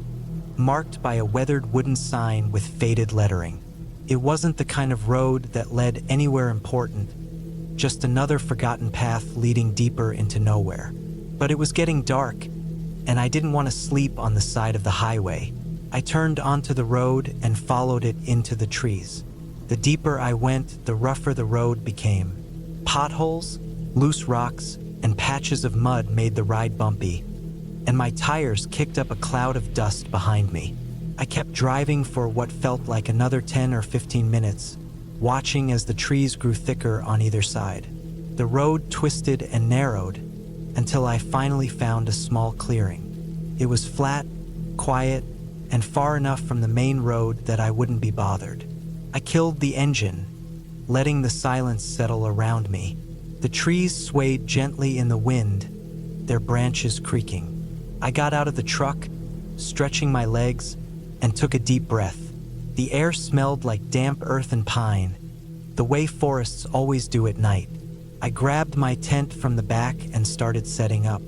marked by a weathered wooden sign with faded lettering. It wasn't the kind of road that led anywhere important, just another forgotten path leading deeper into nowhere. But it was getting dark, and I didn't want to sleep on the side of the highway. I turned onto the road and followed it into the trees. The deeper I went, the rougher the road became. Potholes, loose rocks, and patches of mud made the ride bumpy, and my tires kicked up a cloud of dust behind me. I kept driving for what felt like another 10 or 15 minutes, watching as the trees grew thicker on either side. The road twisted and narrowed until I finally found a small clearing. It was flat, quiet, and far enough from the main road that I wouldn't be bothered. I killed the engine, letting the silence settle around me. The trees swayed gently in the wind, their branches creaking. I got out of the truck, stretching my legs, and took a deep breath. The air smelled like damp earth and pine, the way forests always do at night. I grabbed my tent from the back and started setting up.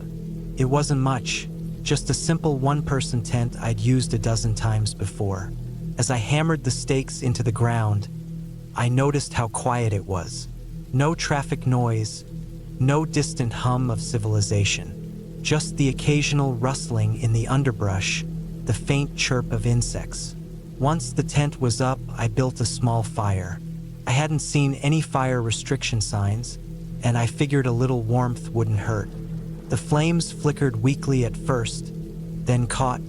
It wasn't much, just a simple one-person tent I'd used a dozen times before. As I hammered the stakes into the ground, I noticed how quiet it was. No traffic noise, no distant hum of civilization, just the occasional rustling in the underbrush, the faint chirp of insects. Once the tent was up, I built a small fire. I hadn't seen any fire restriction signs, and I figured a little warmth wouldn't hurt. The flames flickered weakly at first, then caught,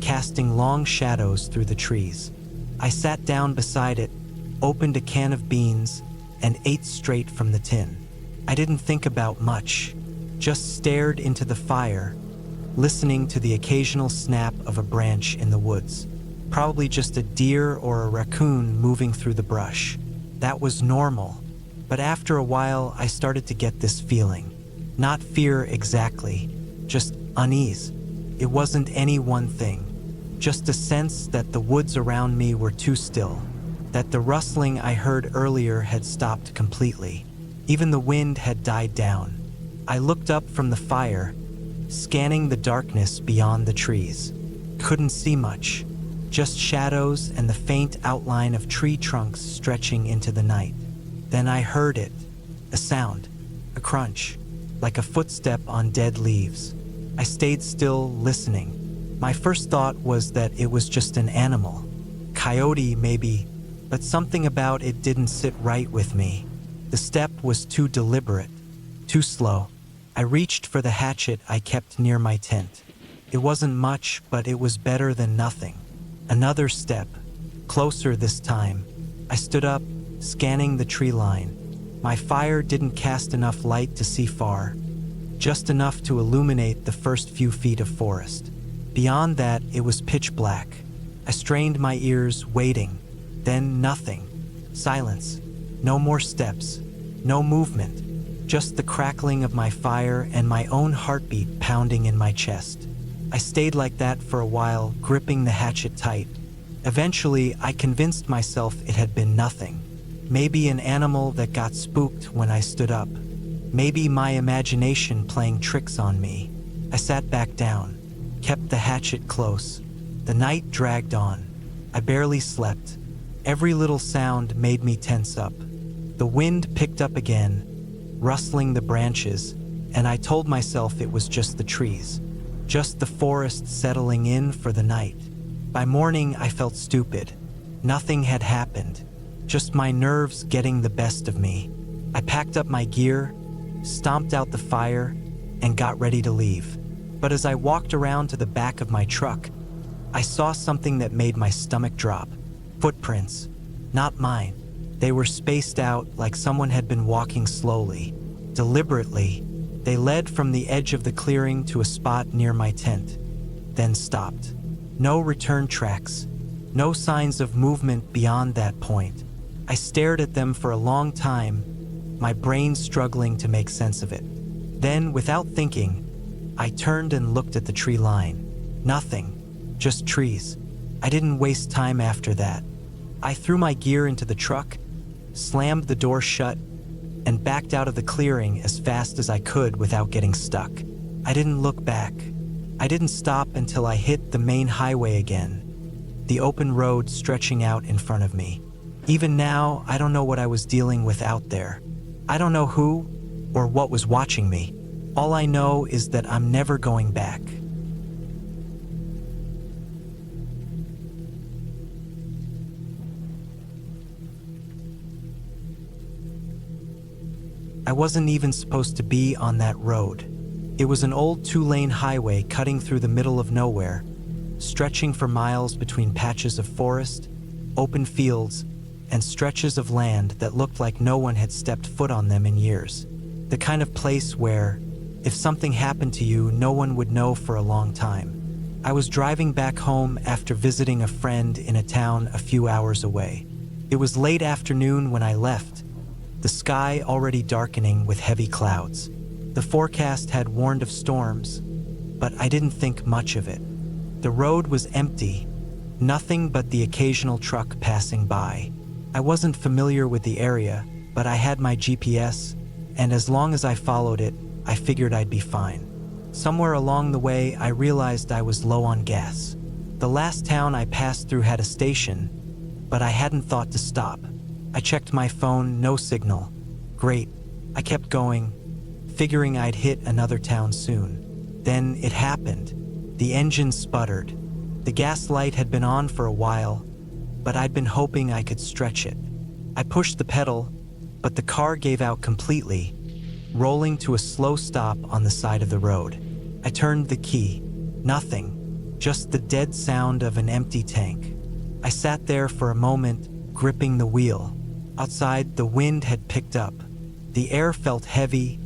casting long shadows through the trees. I sat down beside it, opened a can of beans, and ate straight from the tin. I didn't think about much, just stared into the fire, listening to the occasional snap of a branch in the woods. Probably just a deer or a raccoon moving through the brush. That was normal, but after a while I started to get this feeling. Not fear exactly, just unease. It wasn't any one thing, just a sense that the woods around me were too still, that the rustling I heard earlier had stopped completely. Even the wind had died down. I looked up from the fire, scanning the darkness beyond the trees. Couldn't see much, just shadows and the faint outline of tree trunks stretching into the night. Then I heard it, a sound, a crunch, like a footstep on dead leaves. I stayed still, listening. My first thought was that it was just an animal. Coyote, maybe, but something about it didn't sit right with me. The step was too deliberate, too slow. I reached for the hatchet I kept near my tent. It wasn't much, but it was better than nothing. Another step, closer this time. I stood up, scanning the tree line. My fire didn't cast enough light to see far, just enough to illuminate the first few feet of forest. Beyond that, it was pitch black. I strained my ears, waiting. Then nothing. Silence. No more steps. No movement. Just the crackling of my fire and my own heartbeat pounding in my chest. I stayed like that for a while, gripping the hatchet tight. Eventually, I convinced myself it had been nothing. Maybe an animal that got spooked when I stood up. Maybe my imagination playing tricks on me. I sat back down, kept the hatchet close. The night dragged on. I barely slept. Every little sound made me tense up. The wind picked up again, rustling the branches, and I told myself it was just the trees, just the forest settling in for the night. By morning, I felt stupid. Nothing had happened, just my nerves getting the best of me. I packed up my gear, stomped out the fire, and got ready to leave. But as I walked around to the back of my truck, I saw something that made my stomach drop. Footprints. Not mine. They were spaced out like someone had been walking slowly. Deliberately, they led from the edge of the clearing to a spot near my tent, then stopped. No return tracks. No signs of movement beyond that point. I stared at them for a long time, my brain struggling to make sense of it. Then, without thinking, I turned and looked at the tree line. Nothing, just trees. I didn't waste time after that. I threw my gear into the truck, slammed the door shut, and backed out of the clearing as fast as I could without getting stuck. I didn't look back. I didn't stop until I hit the main highway again, the open road stretching out in front of me. Even now, I don't know what I was dealing with out there. I don't know who or what was watching me. All I know is that I'm never going back. I wasn't even supposed to be on that road. It was an old 2-lane highway cutting through the middle of nowhere, stretching for miles between patches of forest, open fields, and stretches of land that looked like no one had stepped foot on them in years. The kind of place where, if something happened to you, no one would know for a long time. I was driving back home after visiting a friend in a town a few hours away. It was late afternoon when I left, the sky already darkening with heavy clouds. The forecast had warned of storms, but I didn't think much of it. The road was empty, nothing but the occasional truck passing by. I wasn't familiar with the area, but I had my GPS, and as long as I followed it, I figured I'd be fine. Somewhere along the way, I realized I was low on gas. The last town I passed through had a station, but I hadn't thought to stop. I checked my phone, no signal. Great. I kept going, figuring I'd hit another town soon. Then it happened. The engine sputtered. The gas light had been on for a while, but I'd been hoping I could stretch it. I pushed the pedal, but the car gave out completely, rolling to a slow stop on the side of the road. I turned the key. Nothing, just the dead sound of an empty tank. I sat there for a moment, gripping the wheel. Outside, the wind had picked up. The air felt heavy,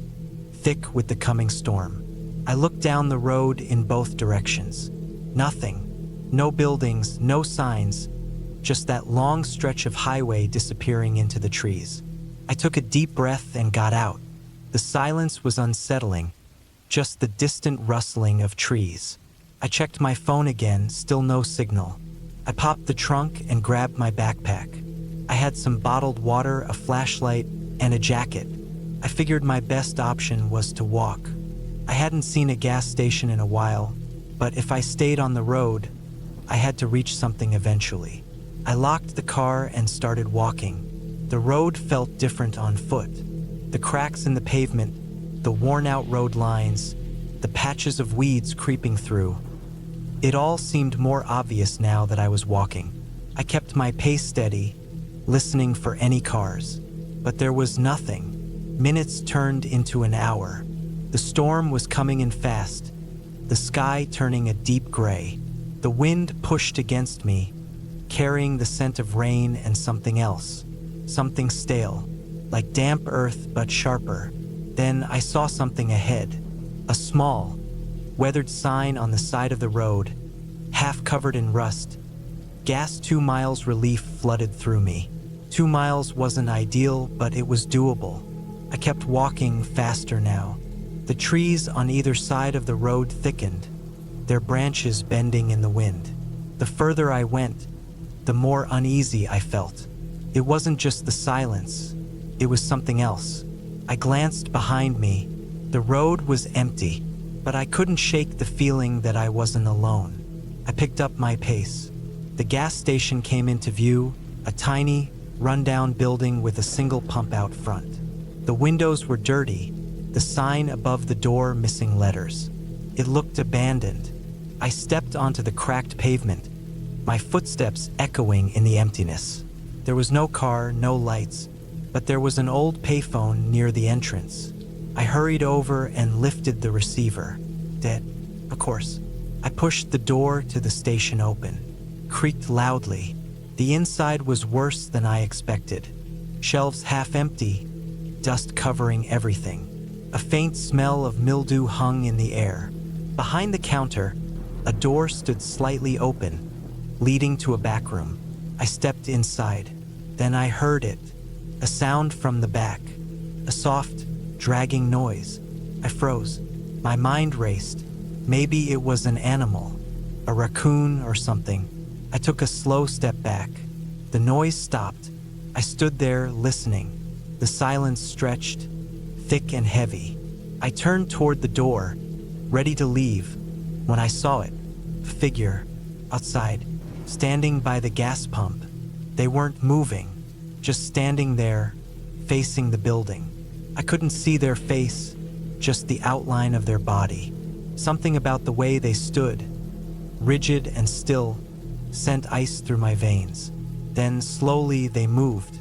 thick with the coming storm. I looked down the road in both directions. Nothing. No buildings, no signs, just that long stretch of highway disappearing into the trees. I took a deep breath and got out. The silence was unsettling, just the distant rustling of trees. I checked my phone again, still no signal. I popped the trunk and grabbed my backpack. I had some bottled water, a flashlight, and a jacket. I figured my best option was to walk. I hadn't seen a gas station in a while, but if I stayed on the road, I had to reach something eventually. I locked the car and started walking. The road felt different on foot. The cracks in the pavement, the worn-out road lines, the patches of weeds creeping through. It all seemed more obvious now that I was walking. I kept my pace steady, listening for any cars. But there was nothing. Minutes turned into an hour. The storm was coming in fast, the sky turning a deep gray. The wind pushed against me, carrying the scent of rain and something else. Something stale, like damp earth but sharper. Then I saw something ahead. A small, weathered sign on the side of the road, half covered in rust. Gas 2 miles relief flooded through me. 2 miles wasn't ideal, but it was doable. I kept walking faster now. The trees on either side of the road thickened, their branches bending in the wind. The further I went, the more uneasy I felt. It wasn't just the silence, it was something else. I glanced behind me. The road was empty, but I couldn't shake the feeling that I wasn't alone. I picked up my pace. The gas station came into view, a tiny, run-down building with a single pump out front. The windows were dirty, the sign above the door missing letters. It looked abandoned. I stepped onto the cracked pavement, my footsteps echoing in the emptiness. There was no car, no lights, but there was an old payphone near the entrance. I hurried over and lifted the receiver. Dead, of course. I pushed the door to the station open, creaked loudly. The inside was worse than I expected. Shelves half empty, dust covering everything. A faint smell of mildew hung in the air. Behind the counter, a door stood slightly open, leading to a back room. I stepped inside. Then I heard it, a sound from the back, a soft, dragging noise. I froze. My mind raced. Maybe it was an animal, a raccoon or something. I took a slow step back. The noise stopped. I stood there listening. The silence stretched, thick and heavy. I turned toward the door, ready to leave, when I saw it. A figure, outside, standing by the gas pump. They weren't moving, just standing there, facing the building. I couldn't see their face, just the outline of their body. Something about the way they stood, rigid and still, sent ice through my veins. Then slowly they moved,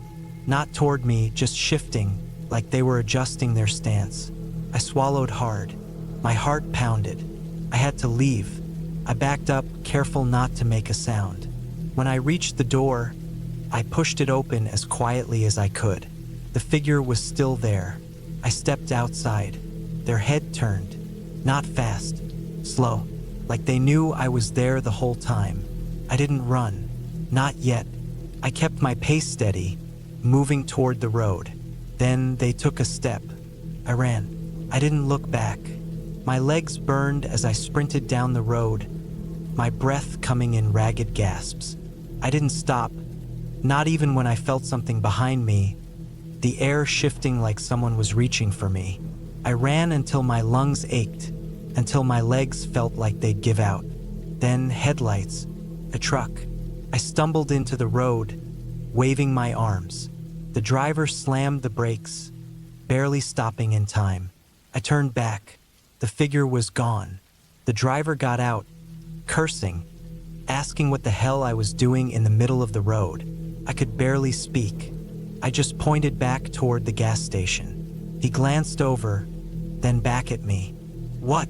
not toward me, just shifting, like they were adjusting their stance. I swallowed hard. My heart pounded. I had to leave. I backed up, careful not to make a sound. When I reached the door, I pushed it open as quietly as I could. The figure was still there. I stepped outside. Their head turned. Not fast, slow, like they knew I was there the whole time. I didn't run. Not yet. I kept my pace steady, moving toward the road. Then they took a step. I ran. I didn't look back. My legs burned as I sprinted down the road, my breath coming in ragged gasps. I didn't stop, not even when I felt something behind me, the air shifting like someone was reaching for me. I ran until my lungs ached, until my legs felt like they'd give out. Then headlights, a truck. I stumbled into the road, waving my arms. The driver slammed the brakes, barely stopping in time. I turned back. The figure was gone. The driver got out, cursing, asking what the hell I was doing in the middle of the road. I could barely speak. I just pointed back toward the gas station. He glanced over, then back at me. What?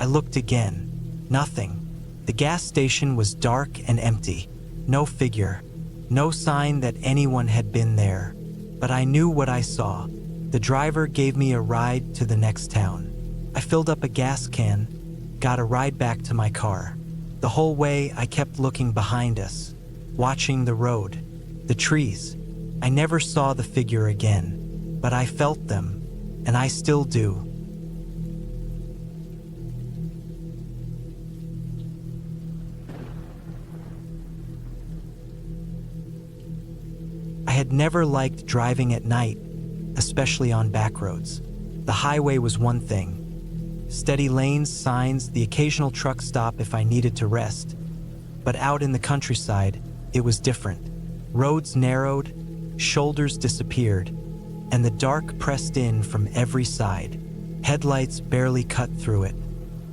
I looked again. Nothing. The gas station was dark and empty. No figure. No sign that anyone had been there. But I knew what I saw. The driver gave me a ride to the next town. I filled up a gas can, got a ride back to my car. The whole way I kept looking behind us, watching the road, the trees. I never saw the figure again, but I felt them, and I still do. I had never liked driving at night, especially on back roads. The highway was one thing. Steady lanes, signs, the occasional truck stop if I needed to rest. But out in the countryside, it was different. Roads narrowed, shoulders disappeared, and the dark pressed in from every side. Headlights barely cut through it.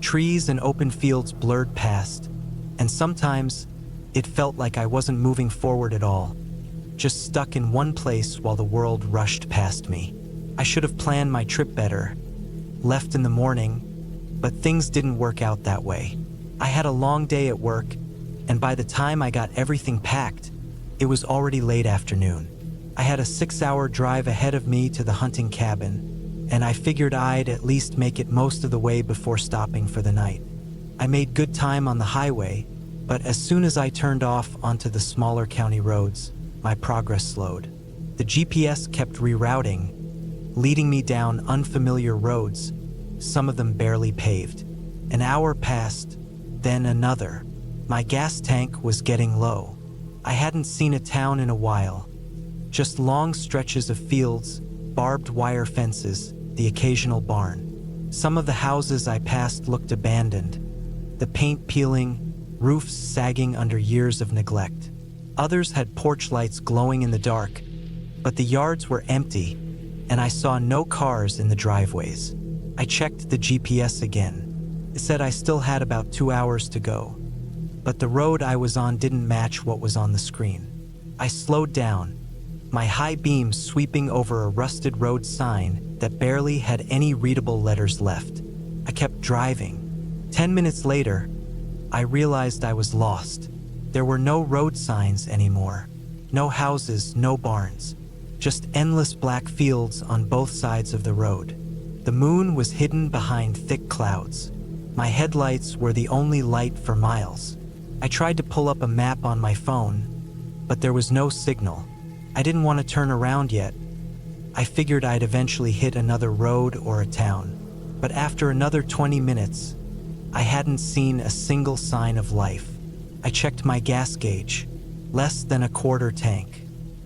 Trees and open fields blurred past, and sometimes it felt like I wasn't moving forward at all, just stuck in one place while the world rushed past me. I should have planned my trip better, left in the morning, but things didn't work out that way. I had a long day at work, and by the time I got everything packed, it was already late afternoon. I had a 6-hour drive ahead of me to the hunting cabin, and I figured I'd at least make it most of the way before stopping for the night. I made good time on the highway, but as soon as I turned off onto the smaller county roads, my progress slowed. The GPS kept rerouting, leading me down unfamiliar roads, some of them barely paved. An hour passed, then another. My gas tank was getting low. I hadn't seen a town in a while, just long stretches of fields, barbed wire fences, the occasional barn. Some of the houses I passed looked abandoned, the paint peeling, roofs sagging under years of neglect. Others had porch lights glowing in the dark, but the yards were empty, and I saw no cars in the driveways. I checked the GPS again. It said I still had about 2 hours to go, but the road I was on didn't match what was on the screen. I slowed down, my high beam sweeping over a rusted road sign that barely had any readable letters left. I kept driving. 10 minutes later, I realized I was lost. There were no road signs anymore. No houses, no barns. Just endless black fields on both sides of the road. The moon was hidden behind thick clouds. My headlights were the only light for miles. I tried to pull up a map on my phone, but there was no signal. I didn't want to turn around yet. I figured I'd eventually hit another road or a town. But after another 20 minutes, I hadn't seen a single sign of life. I checked my gas gauge, less than a quarter tank.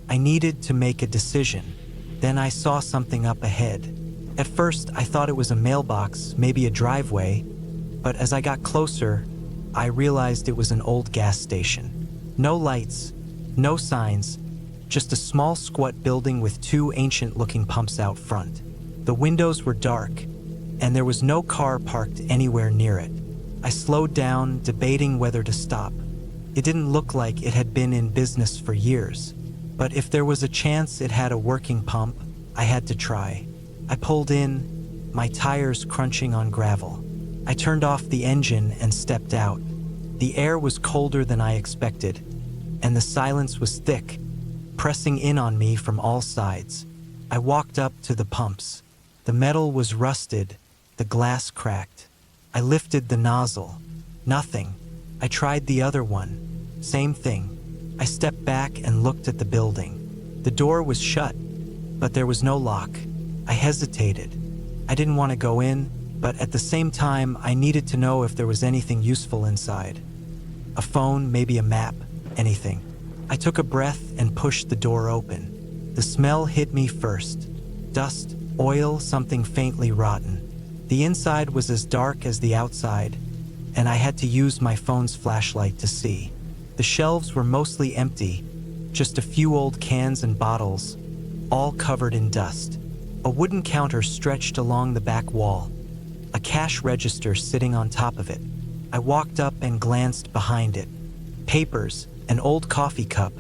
I needed to make a decision. Then I saw something up ahead. At first, I thought it was a mailbox, maybe a driveway, but as I got closer, I realized it was an old gas station. No lights, no signs, just a small squat building with 2 ancient-looking pumps out front. The windows were dark, and there was no car parked anywhere near it. I slowed down, debating whether to stop. It didn't look like it had been in business for years, but if there was a chance it had a working pump, I had to try. I pulled in, my tires crunching on gravel. I turned off the engine and stepped out. The air was colder than I expected, and the silence was thick, pressing in on me from all sides. I walked up to the pumps. The metal was rusted, the glass cracked. I lifted the nozzle. Nothing. I tried the other one. Same thing. I stepped back and looked at the building. The door was shut, but there was no lock. I hesitated. I didn't want to go in, but at the same time, I needed to know if there was anything useful inside. A phone, maybe a map, anything. I took a breath and pushed the door open. The smell hit me first. Dust, oil, something faintly rotten. The inside was as dark as the outside, and I had to use my phone's flashlight to see. The shelves were mostly empty, just a few old cans and bottles, all covered in dust. A wooden counter stretched along the back wall, a cash register sitting on top of it. I walked up and glanced behind it. Papers, an old coffee cup,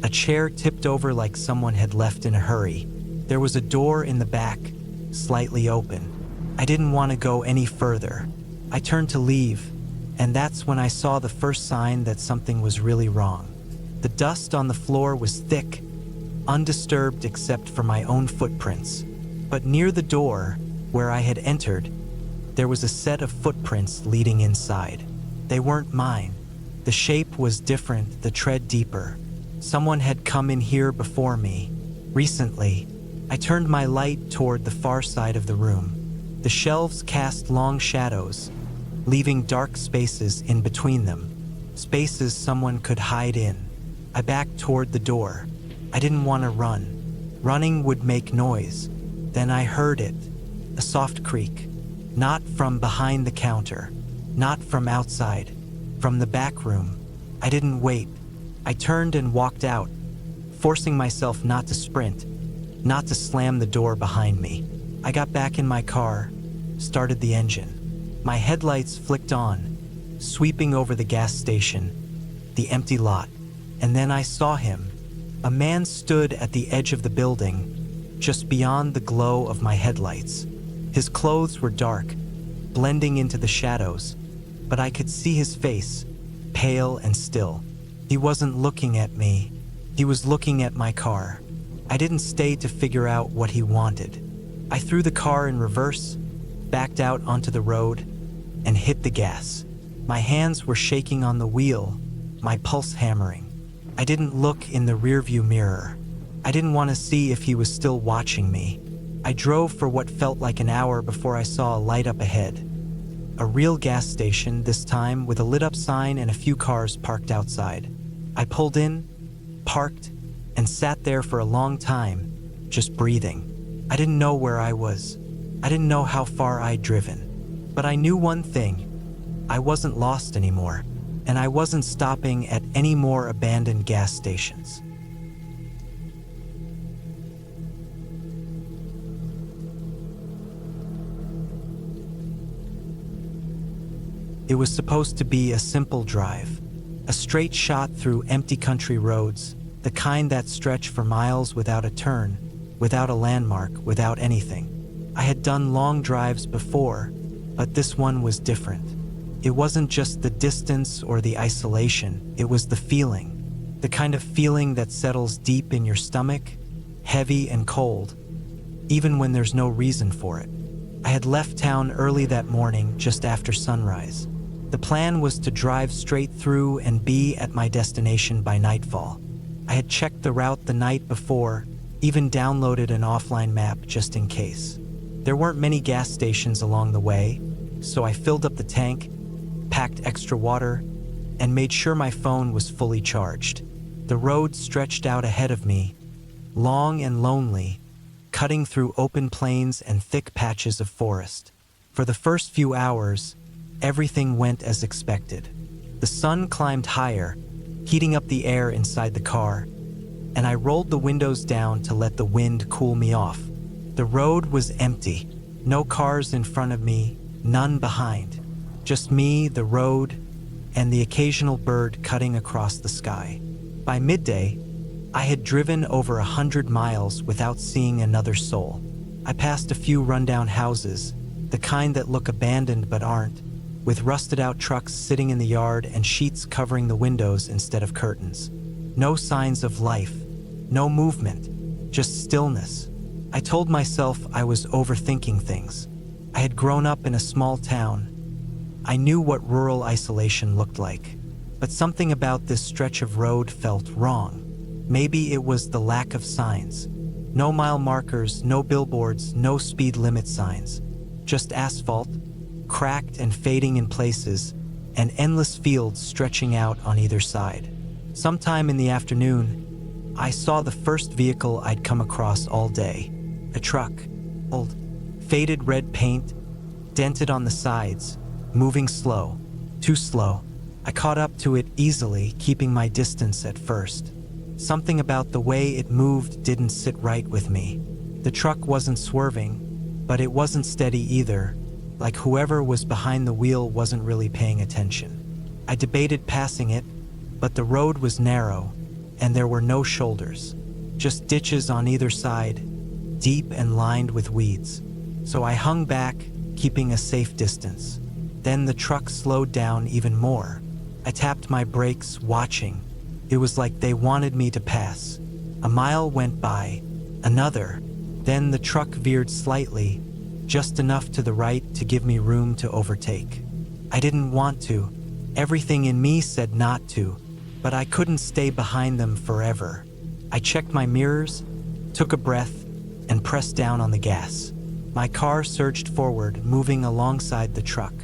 a chair tipped over like someone had left in a hurry. There was a door in the back, slightly open. I didn't want to go any further. I turned to leave, and that's when I saw the first sign that something was really wrong. The dust on the floor was thick, undisturbed except for my own footprints. But near the door, where I had entered, there was a set of footprints leading inside. They weren't mine. The shape was different, the tread deeper. Someone had come in here before me. Recently, I turned my light toward the far side of the room. The shelves cast long shadows, leaving dark spaces in between them, spaces someone could hide in. I backed toward the door. I didn't want to run. Running would make noise. Then I heard it, a soft creak. Not from behind the counter, not from outside, from the back room. I didn't wait. I turned and walked out, forcing myself not to sprint, not to slam the door behind me. I got back in my car, started the engine. My headlights flicked on, sweeping over the gas station, the empty lot. And then I saw him. A man stood at the edge of the building, just beyond the glow of my headlights. His clothes were dark, blending into the shadows, but I could see his face, pale and still. He wasn't looking at me. He was looking at my car. I didn't stay to figure out what he wanted. I threw the car in reverse, backed out onto the road, and hit the gas. My hands were shaking on the wheel, my pulse hammering. I didn't look in the rearview mirror. I didn't want to see if he was still watching me. I drove for what felt like an hour before I saw a light up ahead. A real gas station, this time with a lit-up sign and a few cars parked outside. I pulled in, parked, and sat there for a long time, just breathing. I didn't know where I was. I didn't know how far I'd driven. But I knew one thing. I wasn't lost anymore, and I wasn't stopping at any more abandoned gas stations. It was supposed to be a simple drive, a straight shot through empty country roads, the kind that stretch for miles without a turn, without a landmark, without anything. I had done long drives before, but this one was different. It wasn't just the distance or the isolation, it was the feeling. The kind of feeling that settles deep in your stomach, heavy and cold, even when there's no reason for it. I had left town early that morning, just after sunrise. The plan was to drive straight through and be at my destination by nightfall. I had checked the route the night before, even downloaded an offline map just in case. There weren't many gas stations along the way, so I filled up the tank, packed extra water, and made sure my phone was fully charged. The road stretched out ahead of me, long and lonely, cutting through open plains and thick patches of forest. For the first few hours, everything went as expected. The sun climbed higher, heating up the air inside the car, and I rolled the windows down to let the wind cool me off. The road was empty. No cars in front of me, none behind. Just me, the road, and the occasional bird cutting across the sky. By midday, I had driven over 100 miles without seeing another soul. I passed a few rundown houses, the kind that look abandoned but aren't, with rusted-out trucks sitting in the yard and sheets covering the windows instead of curtains. No signs of life, no movement, just stillness. I told myself I was overthinking things. I had grown up in a small town. I knew what rural isolation looked like, but something about this stretch of road felt wrong. Maybe it was the lack of signs. No mile markers, no billboards, no speed limit signs. Just asphalt, cracked and fading in places, and endless fields stretching out on either side. Sometime in the afternoon, I saw the first vehicle I'd come across all day. A truck. Old, faded red paint, dented on the sides, moving slow. Too slow. I caught up to it easily, keeping my distance at first. Something about the way it moved didn't sit right with me. The truck wasn't swerving, but it wasn't steady either, like whoever was behind the wheel wasn't really paying attention. I debated passing it, but the road was narrow, and there were no shoulders, just ditches on either side, deep and lined with weeds. So I hung back, keeping a safe distance. Then the truck slowed down even more. I tapped my brakes, watching. It was like they wanted me to pass. A mile went by, another. Then the truck veered slightly, just enough to the right to give me room to overtake. I didn't want to. Everything in me said not to, but I couldn't stay behind them forever. I checked my mirrors, took a breath, and pressed down on the gas. My car surged forward, moving alongside the truck.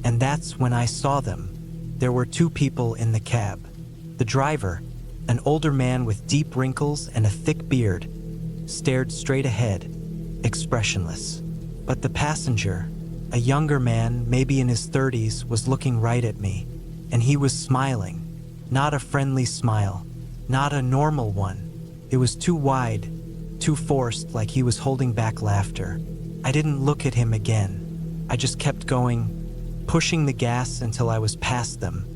And that's when I saw them. There were two people in the cab. The driver, an older man with deep wrinkles and a thick beard, stared straight ahead, expressionless. But the passenger, a younger man, maybe in his 30s, was looking right at me, and he was smiling. Not a friendly smile, not a normal one. It was too wide, too forced, like he was holding back laughter. I didn't look at him again. I just kept going, pushing the gas until I was past them,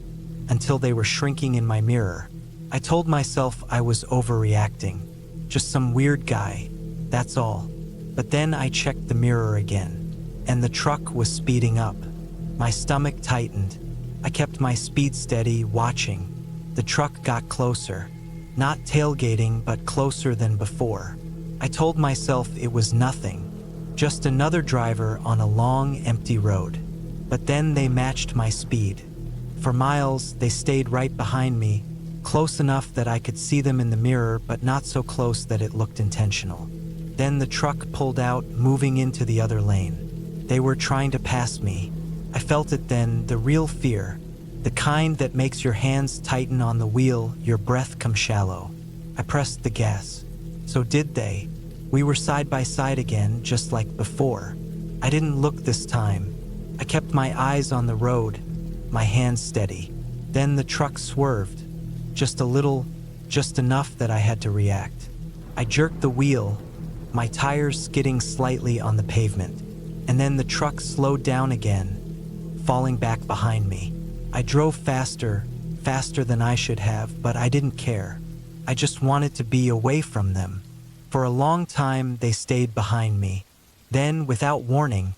until they were shrinking in my mirror. I told myself I was overreacting, just some weird guy, that's all. But then I checked the mirror again, and the truck was speeding up. My stomach tightened. I kept my speed steady, watching. The truck got closer, not tailgating, but closer than before. I told myself it was nothing, just another driver on a long, empty road. But then they matched my speed. For miles, they stayed right behind me, close enough that I could see them in the mirror, but not so close that it looked intentional. Then the truck pulled out, moving into the other lane. They were trying to pass me. I felt it then, the real fear, the kind that makes your hands tighten on the wheel, your breath come shallow. I pressed the gas. So did they. We were side by side again, just like before. I didn't look this time. I kept my eyes on the road, my hands steady. Then the truck swerved. Just a little, just enough that I had to react. I jerked the wheel, my tires skidding slightly on the pavement. And then the truck slowed down again, falling back behind me. I drove faster than I should have, but I didn't care. I just wanted to be away from them. For a long time, they stayed behind me. Then, without warning,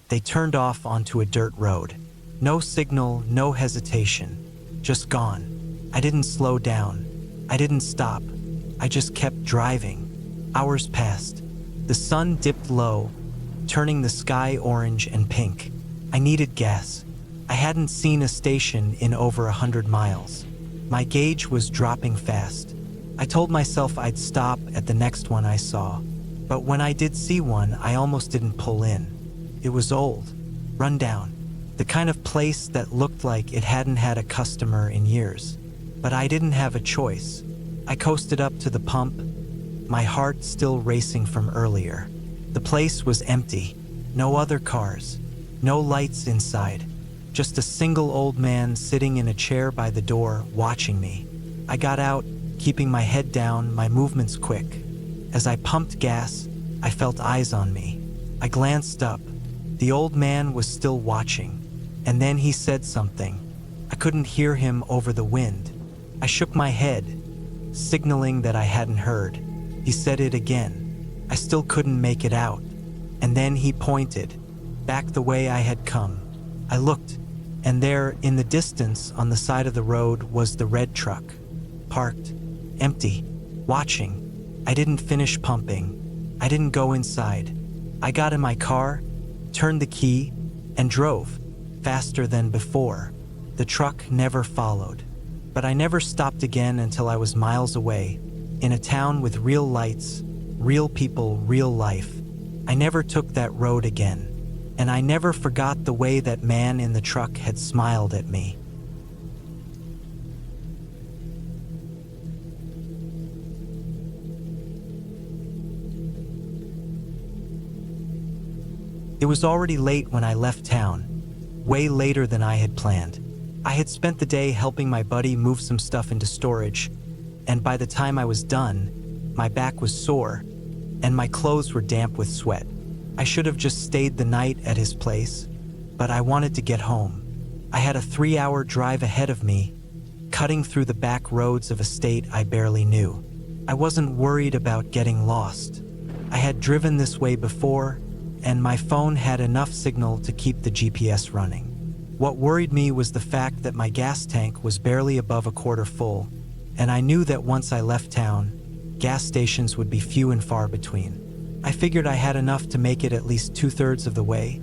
they turned off onto a dirt road. No signal, no hesitation. Just gone. I didn't slow down. I didn't stop. I just kept driving. Hours passed. The sun dipped low, turning the sky orange and pink. I needed gas. I hadn't seen a station in over 100 miles. My gauge was dropping fast. I told myself I'd stop at the next one I saw. But when I did see one, I almost didn't pull in. It was old, run down, the kind of place that looked like it hadn't had a customer in years. But I didn't have a choice. I coasted up to the pump, my heart still racing from earlier. The place was empty. No other cars. No lights inside. Just a single old man sitting in a chair by the door, watching me. I got out, keeping my head down, my movements quick. As I pumped gas, I felt eyes on me. I glanced up. The old man was still watching. And then he said something. I couldn't hear him over the wind. I shook my head, signaling that I hadn't heard. He said it again. I still couldn't make it out. And then he pointed, back the way I had come. I looked, and there, in the distance, on the side of the road, was the red truck. Parked, empty, watching. I didn't finish pumping. I didn't go inside. I got in my car, turned the key, and drove, faster than before. The truck never followed. But I never stopped again until I was miles away, in a town with real lights, real people, real life. I never took that road again, and I never forgot the way that man in the truck had smiled at me. It was already late when I left town, way later than I had planned. I had spent the day helping my buddy move some stuff into storage, and by the time I was done, my back was sore, and my clothes were damp with sweat. I should have just stayed the night at his place, but I wanted to get home. I had a 3-hour drive ahead of me, cutting through the back roads of a state I barely knew. I wasn't worried about getting lost. I had driven this way before, and my phone had enough signal to keep the GPS running. What worried me was the fact that my gas tank was barely above a quarter full, and I knew that once I left town, gas stations would be few and far between. I figured I had enough to make it at least 2/3 of the way,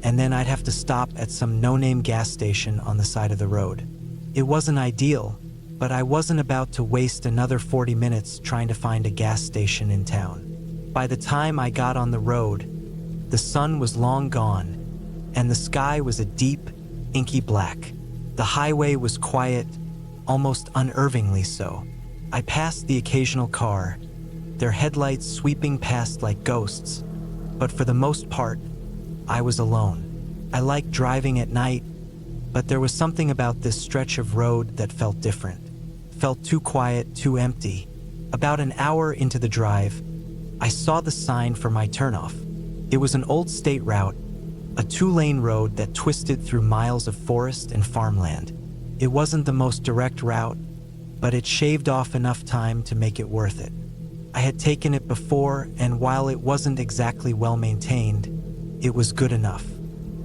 and then I'd have to stop at some no-name gas station on the side of the road. It wasn't ideal, but I wasn't about to waste another 40 minutes trying to find a gas station in town. By the time I got on the road, the sun was long gone, and the sky was a deep, inky black. The highway was quiet, almost unnervingly so. I passed the occasional car, their headlights sweeping past like ghosts, but for the most part, I was alone. I liked driving at night, but there was something about this stretch of road that felt different. Felt too quiet, too empty. About an hour into the drive, I saw the sign for my turnoff. It was an old state route, a 2-lane road that twisted through miles of forest and farmland. It wasn't the most direct route, but it shaved off enough time to make it worth it. I had taken it before, and while it wasn't exactly well maintained, it was good enough.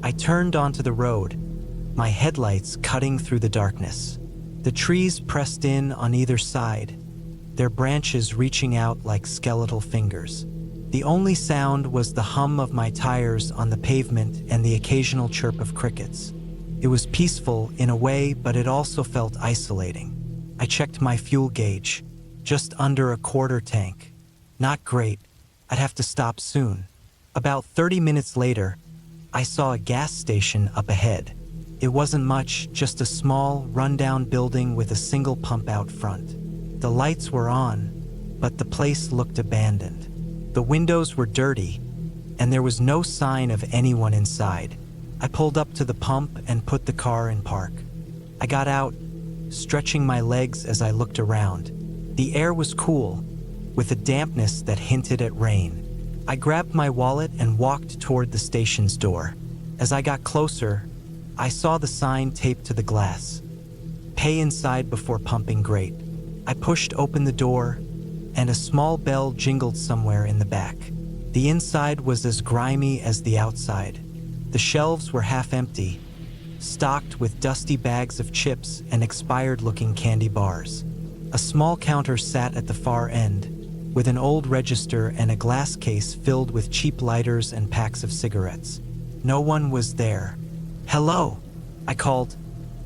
I turned onto the road, my headlights cutting through the darkness. The trees pressed in on either side, their branches reaching out like skeletal fingers. The only sound was the hum of my tires on the pavement and the occasional chirp of crickets. It was peaceful in a way, but it also felt isolating. I checked my fuel gauge, just under a quarter tank. Not great. I'd have to stop soon. About 30 minutes later, I saw a gas station up ahead. It wasn't much, just a small, rundown building with a single pump out front. The lights were on, but the place looked abandoned. The windows were dirty, and there was no sign of anyone inside. I pulled up to the pump and put the car in park. I got out, stretching my legs as I looked around. The air was cool, with a dampness that hinted at rain. I grabbed my wallet and walked toward the station's door. As I got closer, I saw the sign taped to the glass. Pay inside before pumping grate. I pushed open the door, and a small bell jingled somewhere in the back. The inside was as grimy as the outside. The shelves were half empty, stocked with dusty bags of chips and expired-looking candy bars. A small counter sat at the far end, with an old register and a glass case filled with cheap lighters and packs of cigarettes. No one was there. "Hello," I called,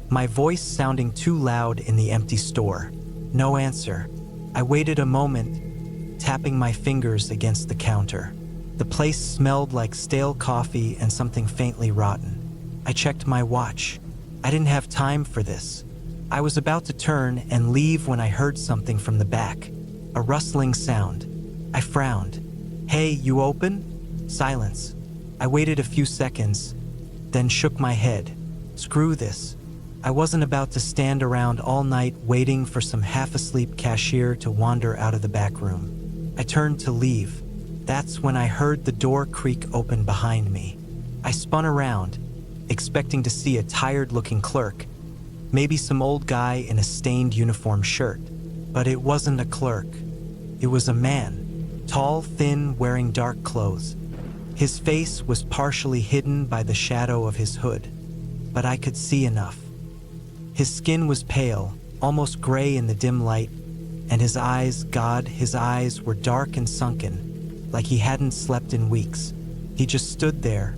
my voice sounding too loud in the empty store. No answer. I waited a moment, tapping my fingers against the counter. The place smelled like stale coffee and something faintly rotten. I checked my watch. I didn't have time for this. I was about to turn and leave when I heard something from the back, a rustling sound. I frowned. "Hey, you open?" Silence. I waited a few seconds, then shook my head. Screw this. I wasn't about to stand around all night waiting for some half-asleep cashier to wander out of the back room. I turned to leave. That's when I heard the door creak open behind me. I spun around, expecting to see a tired-looking clerk, maybe some old guy in a stained uniform shirt. But it wasn't a clerk. It was a man, tall, thin, wearing dark clothes. His face was partially hidden by the shadow of his hood, but I could see enough. His skin was pale, almost gray in the dim light, and his eyes, God, his eyes were dark and sunken, like he hadn't slept in weeks. He just stood there,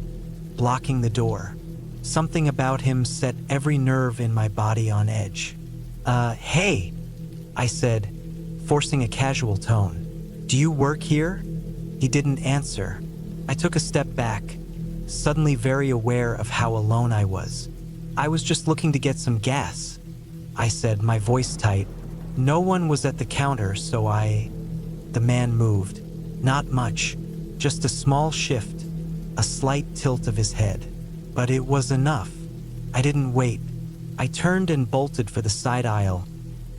blocking the door. Something about him set every nerve in my body on edge. Hey, I said, forcing a casual tone. "Do you work here?" He didn't answer. I took a step back, suddenly very aware of how alone I was. "I was just looking to get some gas," I said, my voice tight. No one was at the counter, so The man moved. Not much, just a small shift, a slight tilt of his head. But it was enough. I didn't wait. I turned and bolted for the side aisle,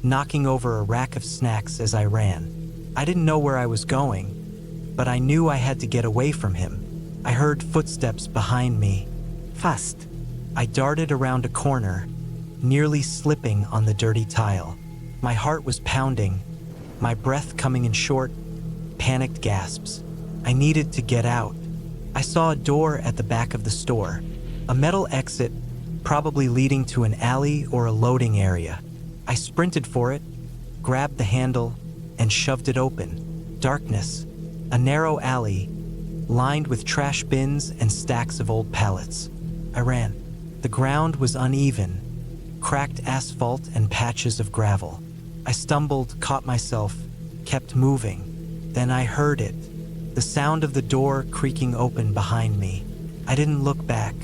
knocking over a rack of snacks as I ran. I didn't know where I was going, but I knew I had to get away from him. I heard footsteps behind me. Fast. I darted around a corner, nearly slipping on the dirty tile. My heart was pounding, my breath coming in short, panicked gasps. I needed to get out. I saw a door at the back of the store, a metal exit, probably leading to an alley or a loading area. I sprinted for it, grabbed the handle, and shoved it open. Darkness, a narrow alley, lined with trash bins and stacks of old pallets. I ran. The ground was uneven, cracked asphalt and patches of gravel. I stumbled, caught myself, kept moving. Then I heard it, the sound of the door creaking open behind me. I didn't look back.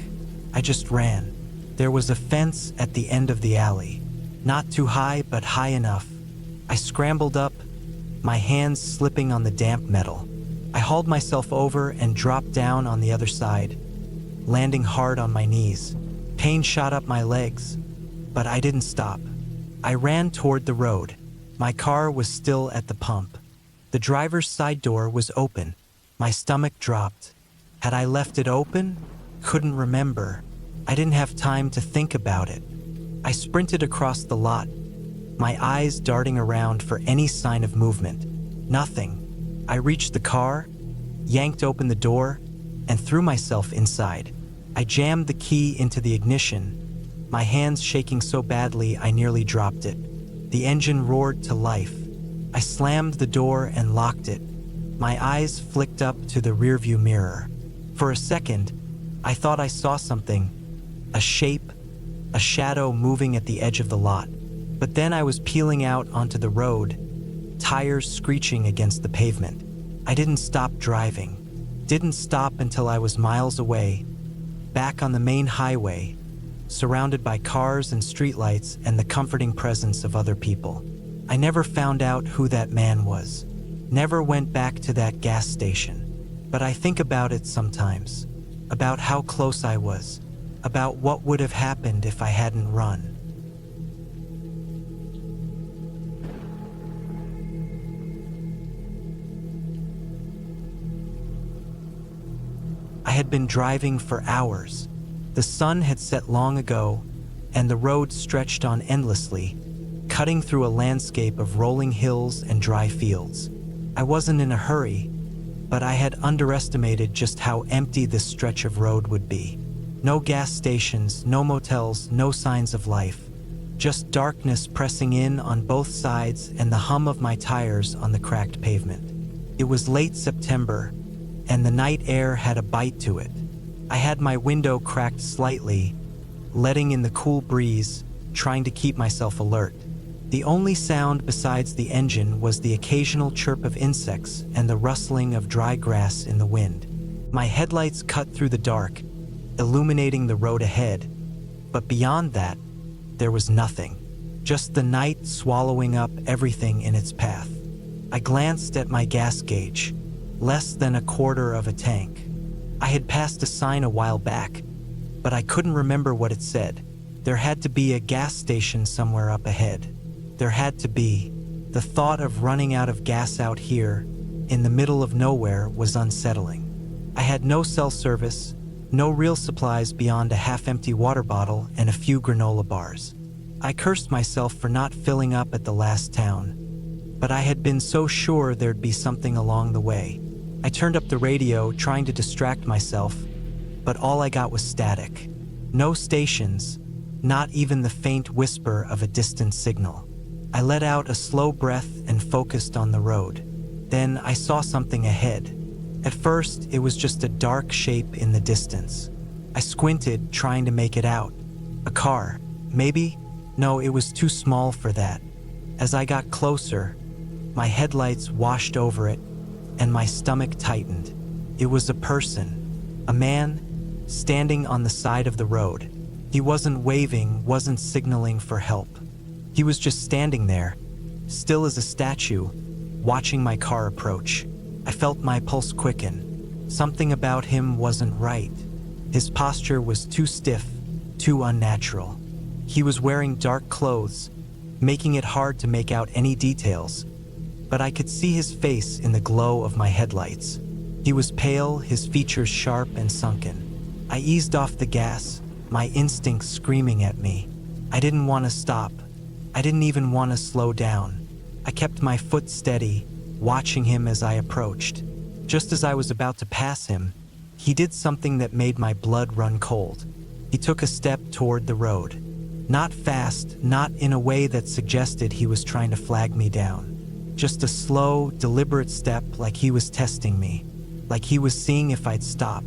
I just ran. There was a fence at the end of the alley, not too high, but high enough. I scrambled up, my hands slipping on the damp metal. I hauled myself over and dropped down on the other side, landing hard on my knees. Pain shot up my legs, but I didn't stop. I ran toward the road. My car was still at the pump. The driver's side door was open. My stomach dropped. Had I left it open? Couldn't remember. I didn't have time to think about it. I sprinted across the lot, my eyes darting around for any sign of movement. Nothing. I reached the car, yanked open the door, and threw myself inside. I jammed the key into the ignition, my hands shaking so badly I nearly dropped it. The engine roared to life. I slammed the door and locked it. My eyes flicked up to the rearview mirror. For a second, I thought I saw something, a shape, a shadow moving at the edge of the lot. But then I was peeling out onto the road, tires screeching against the pavement. I didn't stop driving. Didn't stop until I was miles away, back on the main highway, surrounded by cars and streetlights and the comforting presence of other people. I never found out who that man was. Never went back to that gas station. But I think about it sometimes, about how close I was, about what would have happened if I hadn't run. I had been driving for hours. The sun had set long ago, and the road stretched on endlessly, cutting through a landscape of rolling hills and dry fields. I wasn't in a hurry, but I had underestimated just how empty this stretch of road would be. No gas stations, no motels, no signs of life. Just darkness pressing in on both sides and the hum of my tires on the cracked pavement. It was late September, and the night air had a bite to it. I had my window cracked slightly, letting in the cool breeze, trying to keep myself alert. The only sound besides the engine was the occasional chirp of insects and the rustling of dry grass in the wind. My headlights cut through the dark, illuminating the road ahead, but beyond that, there was nothing. Just the night swallowing up everything in its path. I glanced at my gas gauge, less than a quarter of a tank. I had passed a sign a while back, but I couldn't remember what it said. There had to be a gas station somewhere up ahead. There had to be. The thought of running out of gas out here, in the middle of nowhere, was unsettling. I had no cell service, no real supplies beyond a half-empty water bottle and a few granola bars. I cursed myself for not filling up at the last town, but I had been so sure there'd be something along the way. I turned up the radio, trying to distract myself, but all I got was static. No stations, not even the faint whisper of a distant signal. I let out a slow breath and focused on the road. Then I saw something ahead. At first, it was just a dark shape in the distance. I squinted, trying to make it out. A car, maybe? No, it was too small for that. As I got closer, my headlights washed over it, and my stomach tightened. It was a person, a man, standing on the side of the road. He wasn't waving, wasn't signaling for help. He was just standing there, still as a statue, watching my car approach. I felt my pulse quicken. Something about him wasn't right. His posture was too stiff, too unnatural. He was wearing dark clothes, making it hard to make out any details, but I could see his face in the glow of my headlights. He was pale, his features sharp and sunken. I eased off the gas, my instincts screaming at me. I didn't want to stop. I didn't even want to slow down. I kept my foot steady, watching him as I approached. Just as I was about to pass him, he did something that made my blood run cold. He took a step toward the road. Not fast, not in a way that suggested he was trying to flag me down. Just a slow, deliberate step, like he was testing me, like he was seeing if I'd stop.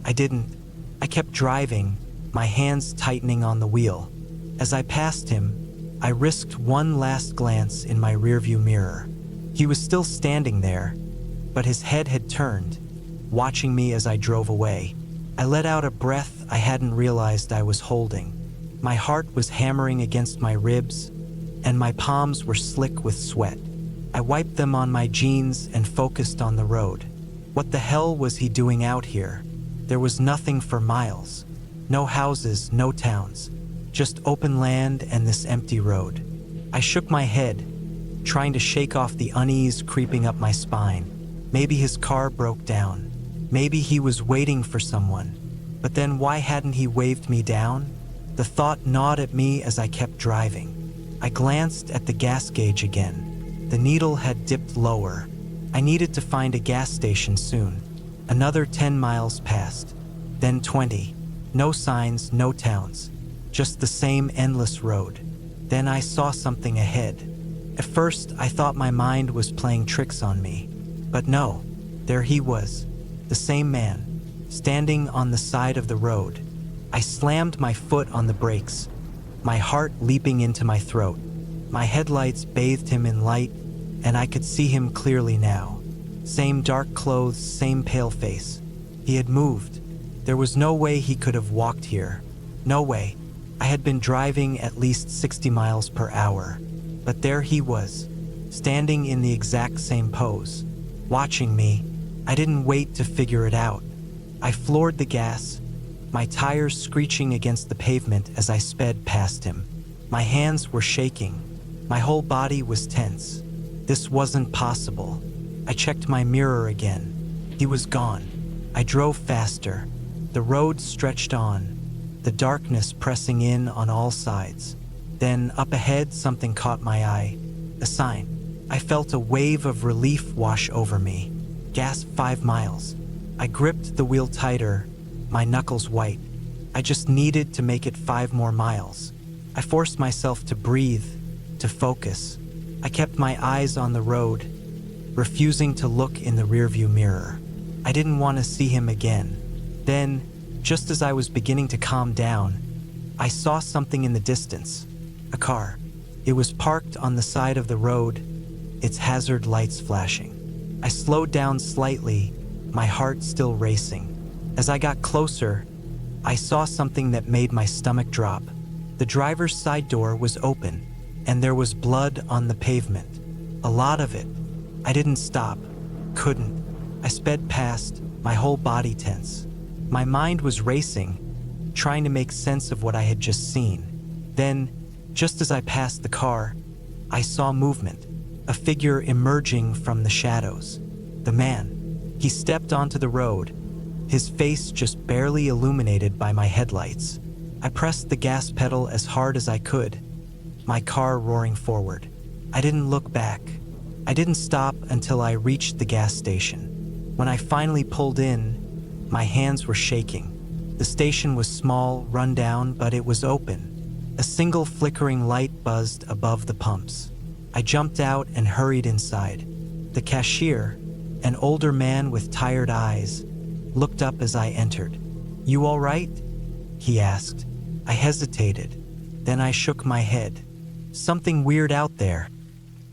I didn't. I kept driving, my hands tightening on the wheel. As I passed him, I risked one last glance in my rearview mirror. He was still standing there, but his head had turned, watching me as I drove away. I let out a breath I hadn't realized I was holding. My heart was hammering against my ribs, and my palms were slick with sweat. I wiped them on my jeans and focused on the road. What the hell was he doing out here? There was nothing for miles. No houses, no towns. Just open land and this empty road. I shook my head, trying to shake off the unease creeping up my spine. Maybe his car broke down. Maybe he was waiting for someone. But then why hadn't he waved me down? The thought gnawed at me as I kept driving. I glanced at the gas gauge again. The needle had dipped lower. I needed to find a gas station soon. Another 10 miles passed, then 20. No signs, no towns. Just the same endless road. Then I saw something ahead. At first, I thought my mind was playing tricks on me. But no, there he was, the same man, standing on the side of the road. I slammed my foot on the brakes, my heart leaping into my throat. My headlights bathed him in light, and I could see him clearly now. Same dark clothes, same pale face. He had moved. There was no way he could have walked here. No way. I had been driving at least 60 miles per hour. But there he was, standing in the exact same pose, watching me. I didn't wait to figure it out. I floored the gas, my tires screeching against the pavement as I sped past him. My hands were shaking. My whole body was tense. This wasn't possible. I checked my mirror again. He was gone. I drove faster. The road stretched on, the darkness pressing in on all sides. Then, up ahead, something caught my eye. A sign. I felt a wave of relief wash over me. Gas 5 miles. I gripped the wheel tighter, my knuckles white. I just needed to make it 5 more miles. I forced myself to breathe, to focus. I kept my eyes on the road, refusing to look in the rearview mirror. I didn't want to see him again. Then, just as I was beginning to calm down, I saw something in the distance. A car. It was parked on the side of the road, its hazard lights flashing. I slowed down slightly, my heart still racing. As I got closer, I saw something that made my stomach drop. The driver's side door was open, and there was blood on the pavement. A lot of it. I didn't stop. Couldn't. I sped past, my whole body tense. My mind was racing, trying to make sense of what I had just seen. Then, just as I passed the car, I saw movement, a figure emerging from the shadows. The man. He stepped onto the road, his face just barely illuminated by my headlights. I pressed the gas pedal as hard as I could, my car roaring forward. I didn't look back. I didn't stop until I reached the gas station. When I finally pulled in, my hands were shaking. The station was small, run down, but it was open. A single flickering light buzzed above the pumps. I jumped out and hurried inside. The cashier, an older man with tired eyes, looked up as I entered. "You all right?" he asked. I hesitated. Then I shook my head. "Something weird out there,"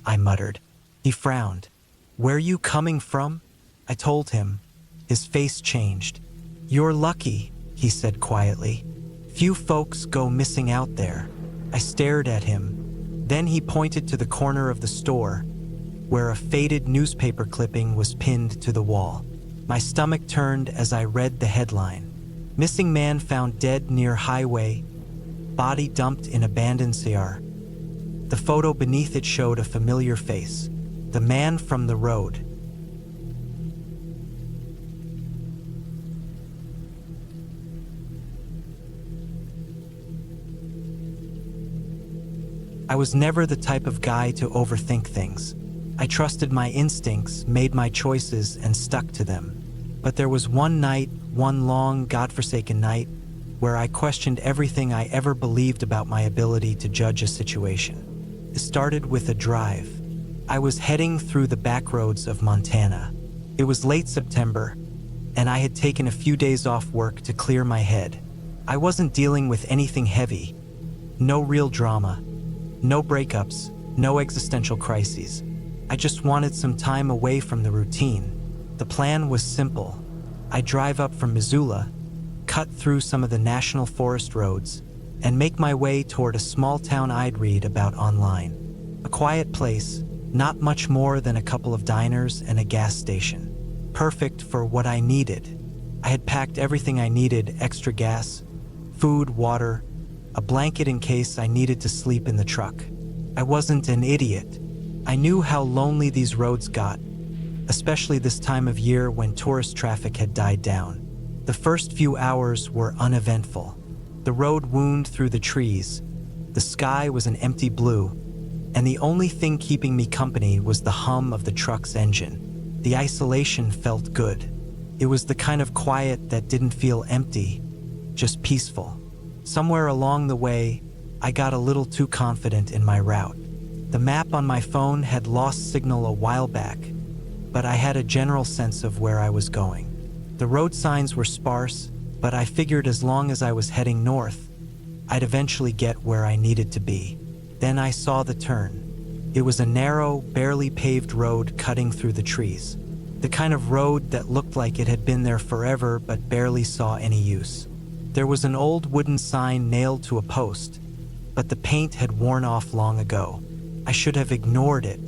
I muttered. He frowned. "Where you coming from?" I told him. His face changed. "You're lucky," he said quietly. "Few folks go missing out there." I stared at him. Then he pointed to the corner of the store, where a faded newspaper clipping was pinned to the wall. My stomach turned as I read the headline. "Missing man found dead near highway, body dumped in abandoned CR." The photo beneath it showed a familiar face. The man from the road. I was never the type of guy to overthink things. I trusted my instincts, made my choices, and stuck to them. But there was one night, one long, godforsaken night, where I questioned everything I ever believed about my ability to judge a situation. It started with a drive. I was heading through the back roads of Montana. It was late September, and I had taken a few days off work to clear my head. I wasn't dealing with anything heavy. No real drama. No breakups. No existential crises. I just wanted some time away from the routine. The plan was simple. I'd drive up from Missoula, cut through some of the national forest roads, and make my way toward a small town I'd read about online. A quiet place, not much more than a couple of diners and a gas station. Perfect for what I needed. I had packed everything I needed: extra gas, food, water, a blanket in case I needed to sleep in the truck. I wasn't an idiot. I knew how lonely these roads got, especially this time of year when tourist traffic had died down. The first few hours were uneventful. The road wound through the trees. The sky was an empty blue, and the only thing keeping me company was the hum of the truck's engine. The isolation felt good. It was the kind of quiet that didn't feel empty, just peaceful. Somewhere along the way, I got a little too confident in my route. The map on my phone had lost signal a while back, but I had a general sense of where I was going. The road signs were sparse, but I figured as long as I was heading north, I'd eventually get where I needed to be. Then I saw the turn. It was a narrow, barely paved road cutting through the trees. The kind of road that looked like it had been there forever but barely saw any use. There was an old wooden sign nailed to a post, but the paint had worn off long ago. I should have ignored it.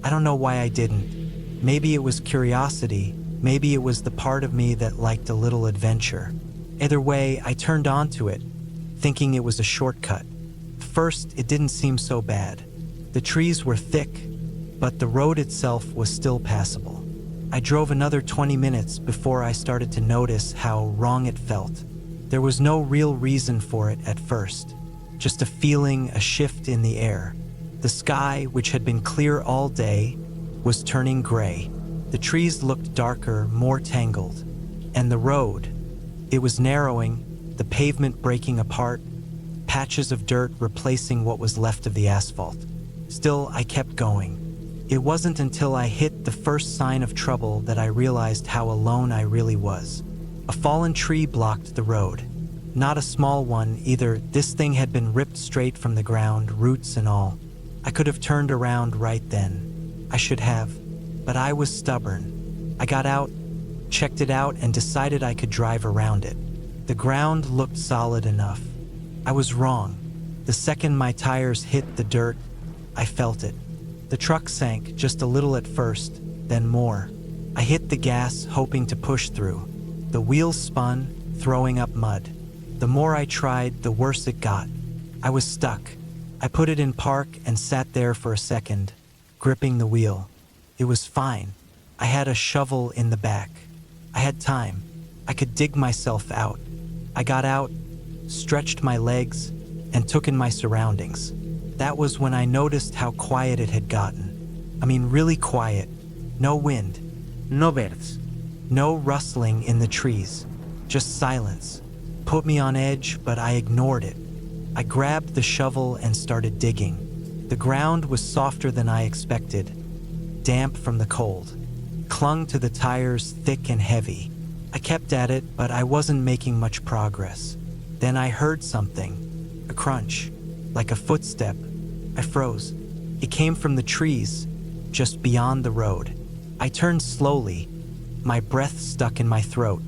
I don't know why I didn't. Maybe it was curiosity. Maybe it was the part of me that liked a little adventure. Either way, I turned onto it, thinking it was a shortcut. First, it didn't seem so bad. The trees were thick, but the road itself was still passable. I drove another 20 minutes before I started to notice how wrong it felt. There was no real reason for it at first, just a feeling, a shift in the air. The sky, which had been clear all day, was turning gray. The trees looked darker, more tangled. And the road, it was narrowing, the pavement breaking apart, patches of dirt replacing what was left of the asphalt. Still, I kept going. It wasn't until I hit the first sign of trouble that I realized how alone I really was. A fallen tree blocked the road. Not a small one either. This thing had been ripped straight from the ground, roots and all. I could have turned around right then. I should have, but I was stubborn. I got out, checked it out, and decided I could drive around it. The ground looked solid enough. I was wrong. The second my tires hit the dirt, I felt it. The truck sank just a little at first, then more. I hit the gas, hoping to push through. The wheels spun, throwing up mud. The more I tried, the worse it got. I was stuck. I put it in park and sat there for a second, gripping the wheel. It was fine. I had a shovel in the back. I had time. I could dig myself out. I got out, stretched my legs, and took in my surroundings. That was when I noticed how quiet it had gotten. I mean, really quiet. No wind.
No birds.
No rustling in the trees. Just silence. Put me on edge, but I ignored it. I grabbed the shovel and started digging. The ground was softer than I expected, damp from the cold. Clung to the tires, thick and heavy. I kept at it, but I wasn't making much progress. Then I heard something, a crunch, like a footstep. I froze. It came from the trees, just beyond the road. I turned slowly, my breath stuck in my throat.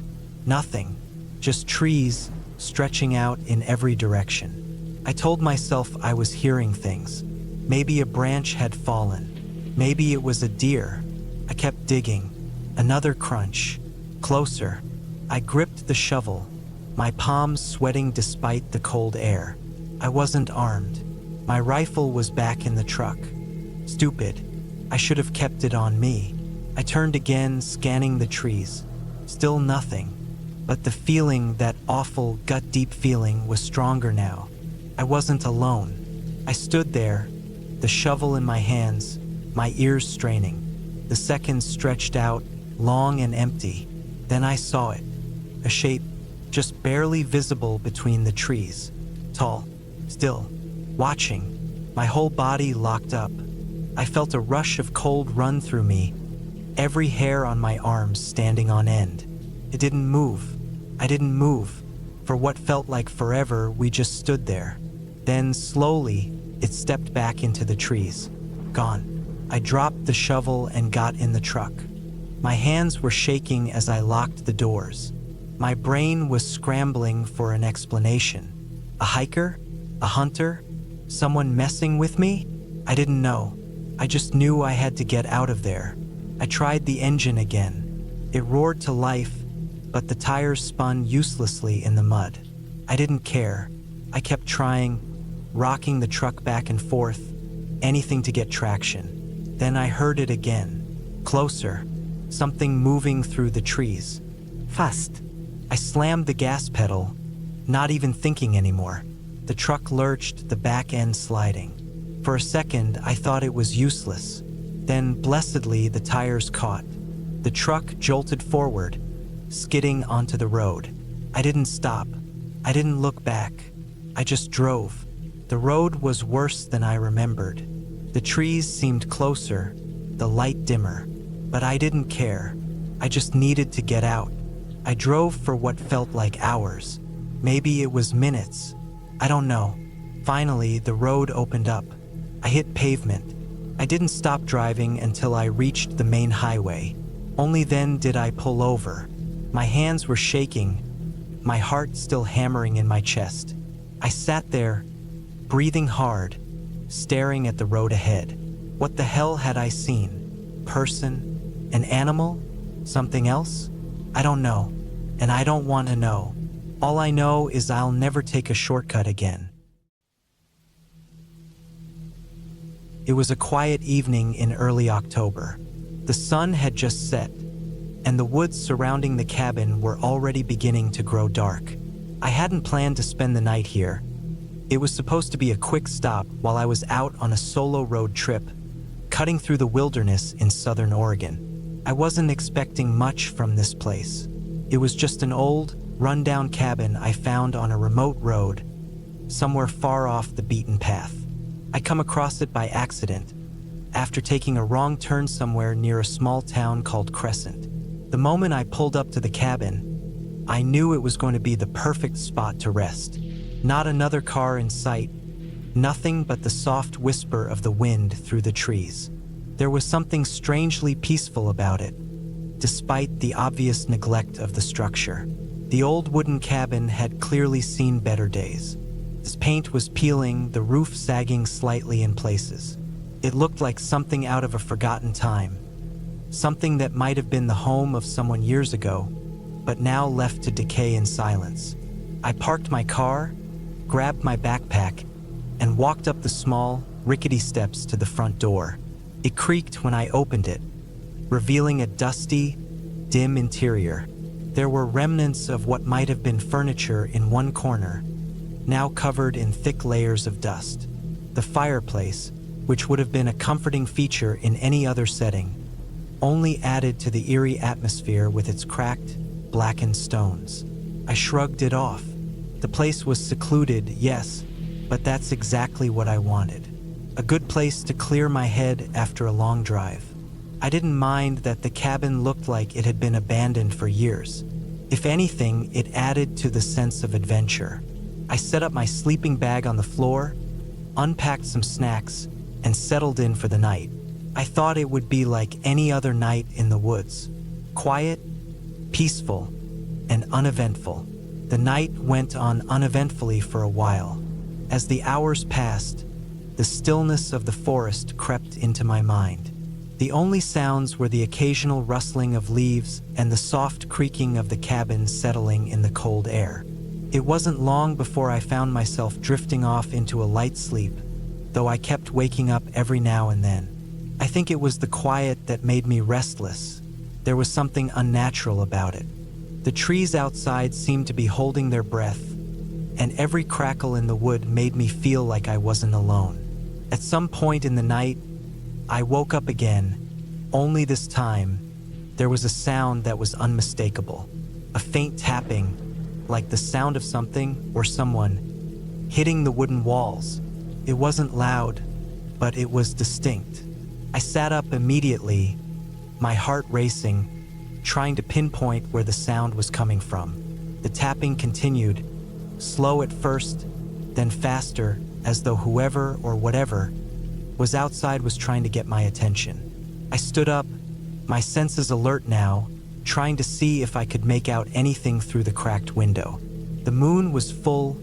Nothing, just trees stretching out in every direction. I told myself I was hearing things. Maybe a branch had fallen. Maybe it was a deer. I kept digging. Another crunch. Closer. I gripped the shovel, my palms sweating despite the cold air. I wasn't armed. My rifle was back in the truck. Stupid. I should have kept it on me. I turned again, scanning the trees. Still nothing. But the feeling, that awful, gut-deep feeling, was stronger now. I wasn't alone. I stood there, the shovel in my hands, my ears straining. The seconds stretched out, long and empty. Then I saw it. A shape, just barely visible between the trees. Tall, still, watching. My whole body locked up. I felt a rush of cold run through me, every hair on my arms standing on end. It didn't move. I didn't move. For what felt like forever, we just stood there. Then, slowly, it stepped back into the trees. Gone. I dropped the shovel and got in the truck. My hands were shaking as I locked the doors. My brain was scrambling for an explanation. A hiker? A hunter? Someone messing with me? I didn't know. I just knew I had to get out of there. I tried the engine again. It roared to life, but the tires spun uselessly in the mud. I didn't care. I kept trying, rocking the truck back and forth, anything to get traction. Then I heard it again. Closer. Something moving through the trees. Fast. I slammed the gas pedal, not even thinking anymore. The truck lurched, the back end sliding. For a second, I thought it was useless. Then, blessedly, the tires caught. The truck jolted forward, skidding onto the road. I didn't stop. I didn't look back. I just drove. The road was worse than I remembered. The trees seemed closer, the light dimmer. But I didn't care. I just needed to get out. I drove for what felt like hours. Maybe it was minutes. I don't know. Finally, the road opened up. I hit pavement. I didn't stop driving until I reached the main highway. Only then did I pull over. My hands were shaking, my heart still hammering in my chest. I sat there, breathing hard, staring at the road ahead. What the hell had I seen? Person? An animal? Something else? I don't know, and I don't want to know. All I know is I'll never take a shortcut again. It was a quiet evening in early October. The sun had just set, and the woods surrounding the cabin were already beginning to grow dark. I hadn't planned to spend the night here. It was supposed to be a quick stop while I was out on a solo road trip, cutting through the wilderness in southern Oregon. I wasn't expecting much from this place. It was just an old, run-down cabin I found on a remote road, somewhere far off the beaten path. I come across it by accident, after taking a wrong turn somewhere near a small town called Crescent. The moment I pulled up to the cabin, I knew it was going to be the perfect spot to rest. Not another car in sight, nothing but the soft whisper of the wind through the trees. There was something strangely peaceful about it, despite the obvious neglect of the structure. The old wooden cabin had clearly seen better days. Its paint was peeling, the roof sagging slightly in places. It looked like something out of a forgotten time, something that might have been the home of someone years ago, but now left to decay in silence. I parked my car, grabbed my backpack, and walked up the small, rickety steps to the front door. It creaked when I opened it, revealing a dusty, dim interior. There were remnants of what might have been furniture in one corner, now covered in thick layers of dust. The fireplace, which would have been a comforting feature in any other setting, only added to the eerie atmosphere with its cracked, blackened stones. I shrugged it off. The place was secluded, yes, but that's exactly what I wanted. A good place to clear my head after a long drive. I didn't mind that the cabin looked like it had been abandoned for years. If anything, it added to the sense of adventure. I set up my sleeping bag on the floor, unpacked some snacks, and settled in for the night. I thought it would be like any other night in the woods. Quiet, peaceful and uneventful. The night went on uneventfully for a while. As the hours passed, the stillness of the forest crept into my mind. The only sounds were the occasional rustling of leaves and the soft creaking of the cabin settling in the cold air. It wasn't long before I found myself drifting off into a light sleep, though I kept waking up every now and then. I think it was the quiet that made me restless. There was something unnatural about it. The trees outside seemed to be holding their breath, and every crackle in the wood made me feel like I wasn't alone. At some point in the night, I woke up again, only this time, there was a sound that was unmistakable. A faint tapping, like the sound of something or someone hitting the wooden walls. It wasn't loud, but it was distinct. I sat up immediately, my heart racing, trying to pinpoint where the sound was coming from. The tapping continued, slow at first, then faster, as though whoever or whatever was outside was trying to get my attention. I stood up, my senses alert now, trying to see if I could make out anything through the cracked window. The moon was full,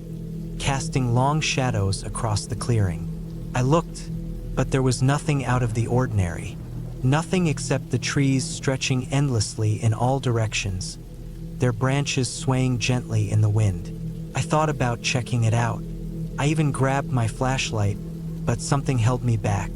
casting long shadows across the clearing. I looked, but there was nothing out of the ordinary. Nothing except the trees stretching endlessly in all directions, their branches swaying gently in the wind. I thought about checking it out. I even grabbed my flashlight, but something held me back.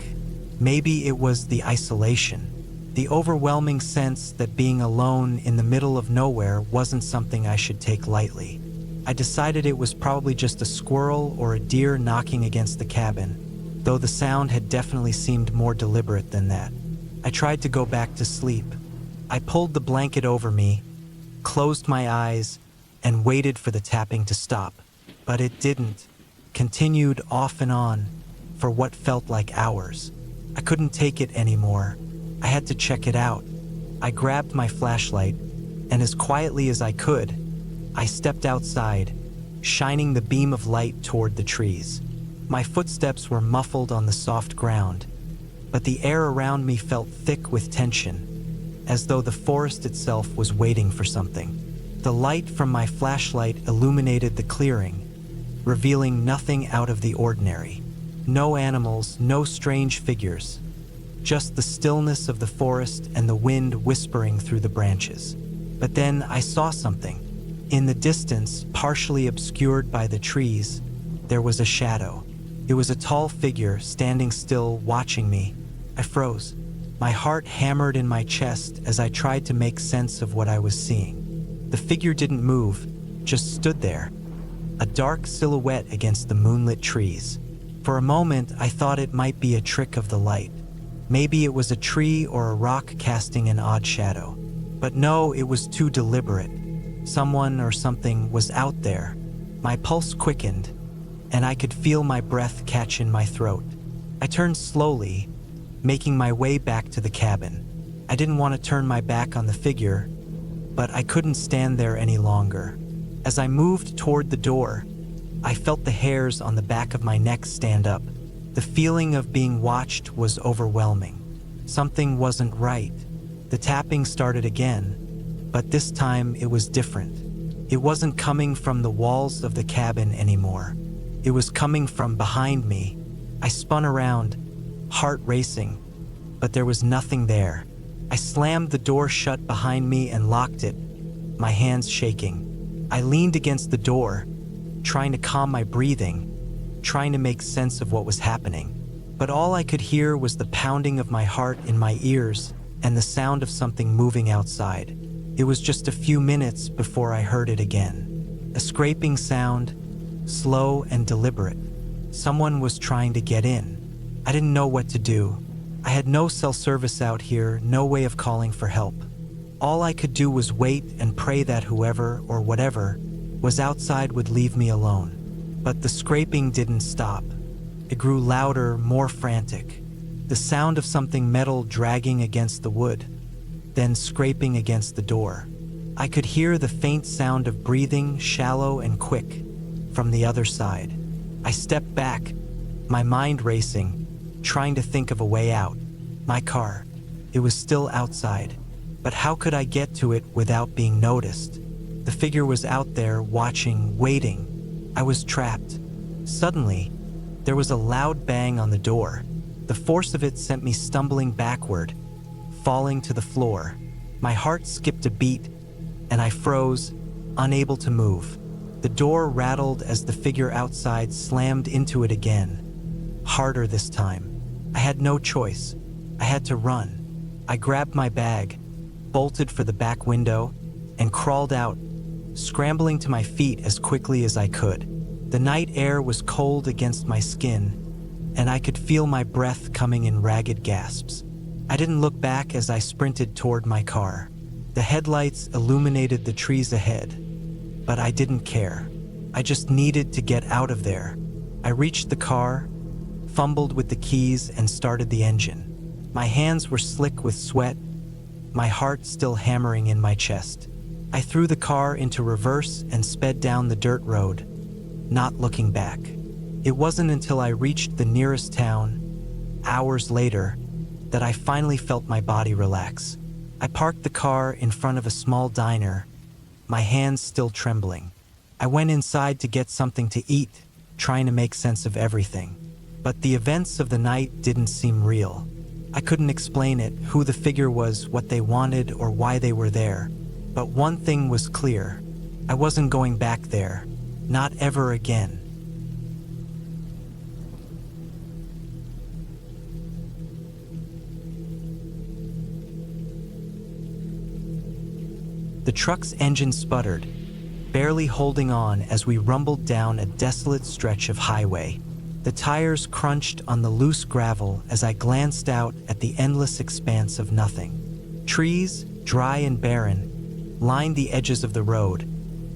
Maybe it was the isolation, the overwhelming sense that being alone in the middle of nowhere wasn't something I should take lightly. I decided it was probably just a squirrel or a deer knocking against the cabin, though the sound had definitely seemed more deliberate than that. I tried to go back to sleep. I pulled the blanket over me, closed my eyes, and waited for the tapping to stop. But it didn't. Continued off and on for what felt like hours. I couldn't take it anymore. I had to check it out. I grabbed my flashlight, and as quietly as I could, I stepped outside, shining the beam of light toward the trees. My footsteps were muffled on the soft ground, but the air around me felt thick with tension, as though the forest itself was waiting for something. The light from my flashlight illuminated the clearing, revealing nothing out of the ordinary. No animals, no strange figures, just the stillness of the forest and the wind whispering through the branches. But then I saw something. In the distance, partially obscured by the trees, there was a shadow. It was a tall figure standing still, watching me. I froze. My heart hammered in my chest as I tried to make sense of what I was seeing. The figure didn't move, just stood there, a dark silhouette against the moonlit trees. For a moment, I thought it might be a trick of the light. Maybe it was a tree or a rock casting an odd shadow. But no, it was too deliberate. Someone or something was out there. My pulse quickened, and I could feel my breath catch in my throat. I turned slowly, making my way back to the cabin. I didn't want to turn my back on the figure, but I couldn't stand there any longer. As I moved toward the door, I felt the hairs on the back of my neck stand up. The feeling of being watched was overwhelming. Something wasn't right. The tapping started again, but this time it was different. It wasn't coming from the walls of the cabin anymore. It was coming from behind me. I spun around, heart racing, but there was nothing there. I slammed the door shut behind me and locked it, my hands shaking. I leaned against the door, trying to calm my breathing, trying to make sense of what was happening. But all I could hear was the pounding of my heart in my ears and the sound of something moving outside. It was just a few minutes before I heard it again. A scraping sound, slow and deliberate. Someone was trying to get in. I didn't know what to do. I had no cell service out here, no way of calling for help. All I could do was wait and pray that whoever or whatever was outside would leave me alone. But the scraping didn't stop. It grew louder, more frantic. The sound of something metal dragging against the wood, then scraping against the door. I could hear the faint sound of breathing, shallow and quick, from the other side. I stepped back, my mind racing, trying to think of a way out. My car. It was still outside. But how could I get to it without being noticed? The figure was out there, watching, waiting. I was trapped. Suddenly, there was a loud bang on the door. The force of it sent me stumbling backward, falling to the floor. My heart skipped a beat, and I froze, unable to move. The door rattled as the figure outside slammed into it again. Harder this time. I had no choice. I had to run. I grabbed my bag, bolted for the back window, and crawled out, scrambling to my feet as quickly as I could. The night air was cold against my skin, and I could feel my breath coming in ragged gasps. I didn't look back as I sprinted toward my car. The headlights illuminated the trees ahead, but I didn't care. I just needed to get out of there. I reached the car, fumbled with the keys, and started the engine. My hands were slick with sweat, my heart still hammering in my chest. I threw the car into reverse and sped down the dirt road, not looking back. It wasn't until I reached the nearest town, hours later, that I finally felt my body relax. I parked the car in front of a small diner, my hands still trembling. I went inside to get something to eat, trying to make sense of everything. But the events of the night didn't seem real. I couldn't explain it, who the figure was, what they wanted, or why they were there. But one thing was clear. I wasn't going back there. Not ever again. The truck's engine sputtered, barely holding on as we rumbled down a desolate stretch of highway. The tires crunched on the loose gravel as I glanced out at the endless expanse of nothing. Trees, dry and barren, lined the edges of the road,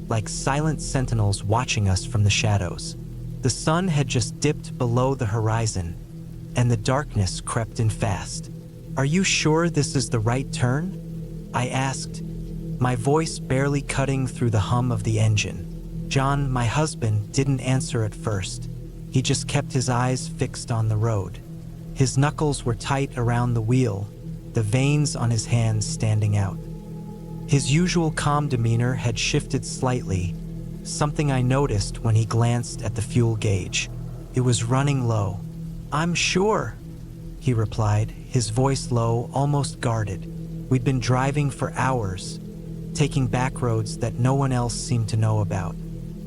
like silent sentinels watching us from the shadows. The sun had just dipped below the horizon, and the darkness crept in fast. "Are you sure this is the right turn?" I asked, my voice barely cutting through the hum of the engine. John, my husband, didn't answer at first. He just kept his eyes fixed on the road. His knuckles were tight around the wheel, the veins on his hands standing out. His usual calm demeanor had shifted slightly, something I noticed when he glanced at the fuel gauge. It was running low. "I'm sure," he replied, his voice low, almost guarded. We'd been driving for hours, taking back roads that no one else seemed to know about.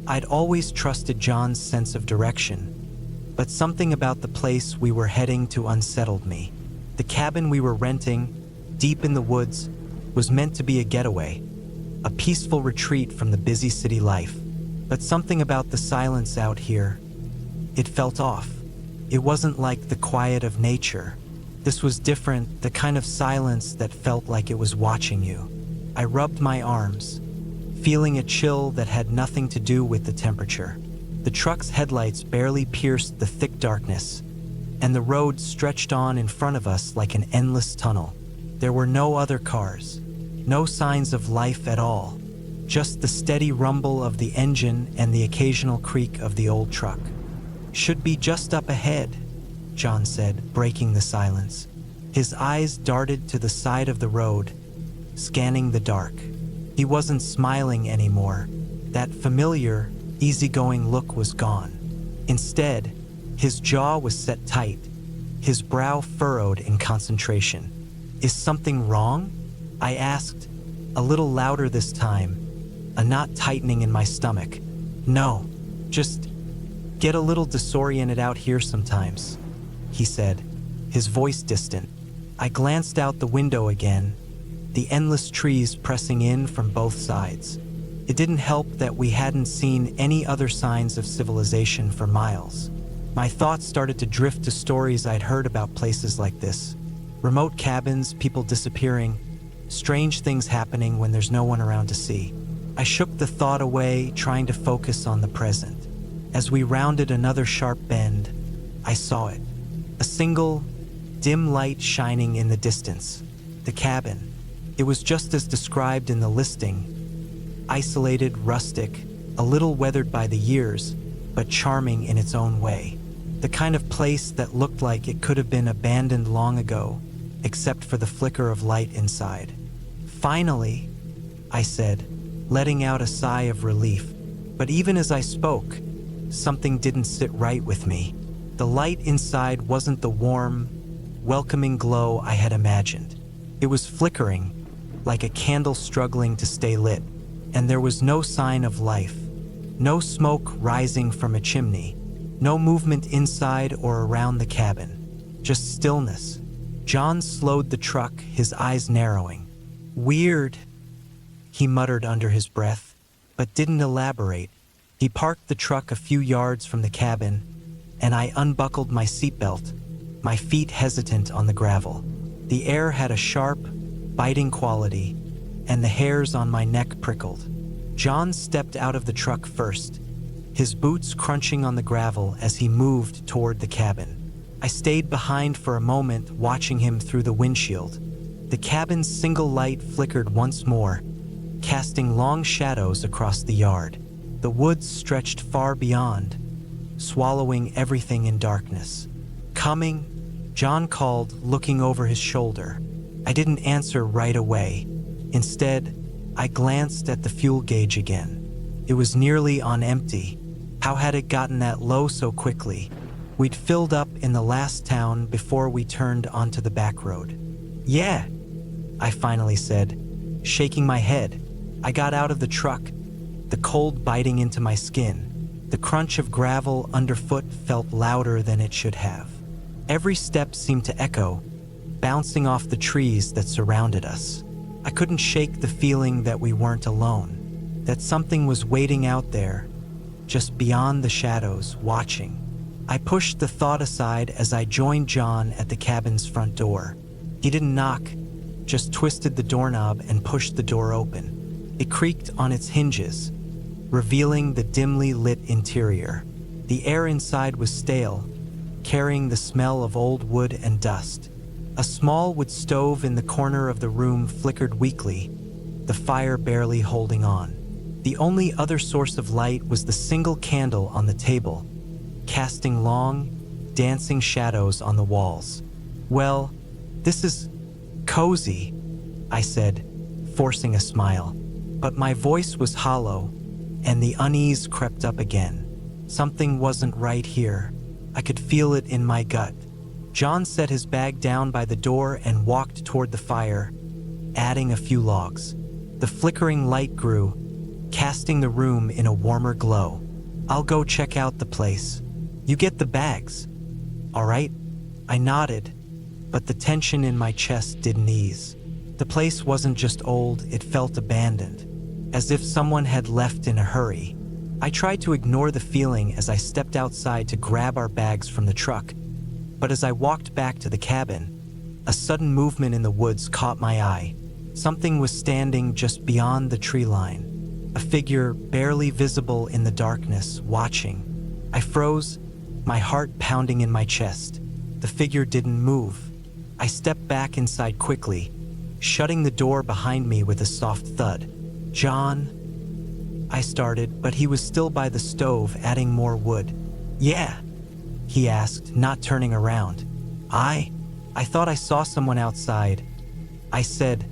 I'd always trusted John's sense of direction, but something about the place we were heading to unsettled me. The cabin we were renting, deep in the woods, was meant to be a getaway, a peaceful retreat from the busy city life. But something about the silence out here, it felt off. It wasn't like the quiet of nature. This was different, the kind of silence that felt like it was watching you. I rubbed my arms, feeling a chill that had nothing to do with the temperature. The truck's headlights barely pierced the thick darkness, and the road stretched on in front of us like an endless tunnel. There were no other cars, no signs of life at all, just the steady rumble of the engine and the occasional creak of the old truck. "Should be just up ahead," John said, breaking the silence. His eyes darted to the side of the road, scanning the dark. He wasn't smiling anymore. That familiar, easygoing look was gone. Instead, his jaw was set tight, his brow furrowed in concentration. "Is something wrong?" I asked, a little louder this time, a knot tightening in my stomach. "No, just get a little disoriented out here sometimes," he said, his voice distant. I glanced out the window again, the endless trees pressing in from both sides. It didn't help that we hadn't seen any other signs of civilization for miles. My thoughts started to drift to stories I'd heard about places like this. Remote cabins, people disappearing, strange things happening when there's no one around to see. I shook the thought away, trying to focus on the present. As we rounded another sharp bend, I saw it. A single, dim light shining in the distance. The cabin. It was just as described in the listing. Isolated, rustic, a little weathered by the years, but charming in its own way. The kind of place that looked like it could have been abandoned long ago, except for the flicker of light inside. "Finally," I said, letting out a sigh of relief. But even as I spoke, something didn't sit right with me. The light inside wasn't the warm, welcoming glow I had imagined. It was flickering, like a candle struggling to stay lit, and there was no sign of life. No smoke rising from a chimney, no movement inside or around the cabin, just stillness. John slowed the truck, his eyes narrowing. "Weird," he muttered under his breath, but didn't elaborate. He parked the truck a few yards from the cabin, and I unbuckled my seatbelt, my feet hesitant on the gravel. The air had a sharp, biting quality, and the hairs on my neck prickled. John stepped out of the truck first, his boots crunching on the gravel as he moved toward the cabin. I stayed behind for a moment, watching him through the windshield. The cabin's single light flickered once more, casting long shadows across the yard. The woods stretched far beyond, swallowing everything in darkness. "Coming?" John called, looking over his shoulder. I didn't answer right away. Instead, I glanced at the fuel gauge again. It was nearly on empty. How had it gotten that low so quickly? We'd filled up in the last town before we turned onto the back road. "Yeah," I finally said, shaking my head. I got out of the truck, the cold biting into my skin. The crunch of gravel underfoot felt louder than it should have. Every step seemed to echo, bouncing off the trees that surrounded us. I couldn't shake the feeling that we weren't alone, that something was waiting out there, just beyond the shadows, watching. I pushed the thought aside as I joined John at the cabin's front door. He didn't knock, just twisted the doorknob and pushed the door open. It creaked on its hinges, revealing the dimly lit interior. The air inside was stale, carrying the smell of old wood and dust. A small wood stove in the corner of the room flickered weakly, the fire barely holding on. The only other source of light was the single candle on the table, casting long, dancing shadows on the walls. "Well, this is cozy," I said, forcing a smile. But my voice was hollow, and the unease crept up again. Something wasn't right here. I could feel it in my gut. John set his bag down by the door and walked toward the fire, adding a few logs. The flickering light grew, casting the room in a warmer glow. "I'll go check out the place. You get the bags, all right?" I nodded, but the tension in my chest didn't ease. The place wasn't just old, it felt abandoned, as if someone had left in a hurry. I tried to ignore the feeling as I stepped outside to grab our bags from the truck, but as I walked back to the cabin, a sudden movement in the woods caught my eye. Something was standing just beyond the tree line, a figure barely visible in the darkness, watching. I froze, my heart pounding in my chest. The figure didn't move. I stepped back inside quickly, shutting the door behind me with a soft thud. "John," I started, but he was still by the stove, adding more wood. "Yeah?" he asked, not turning around. I thought I saw someone outside," I said,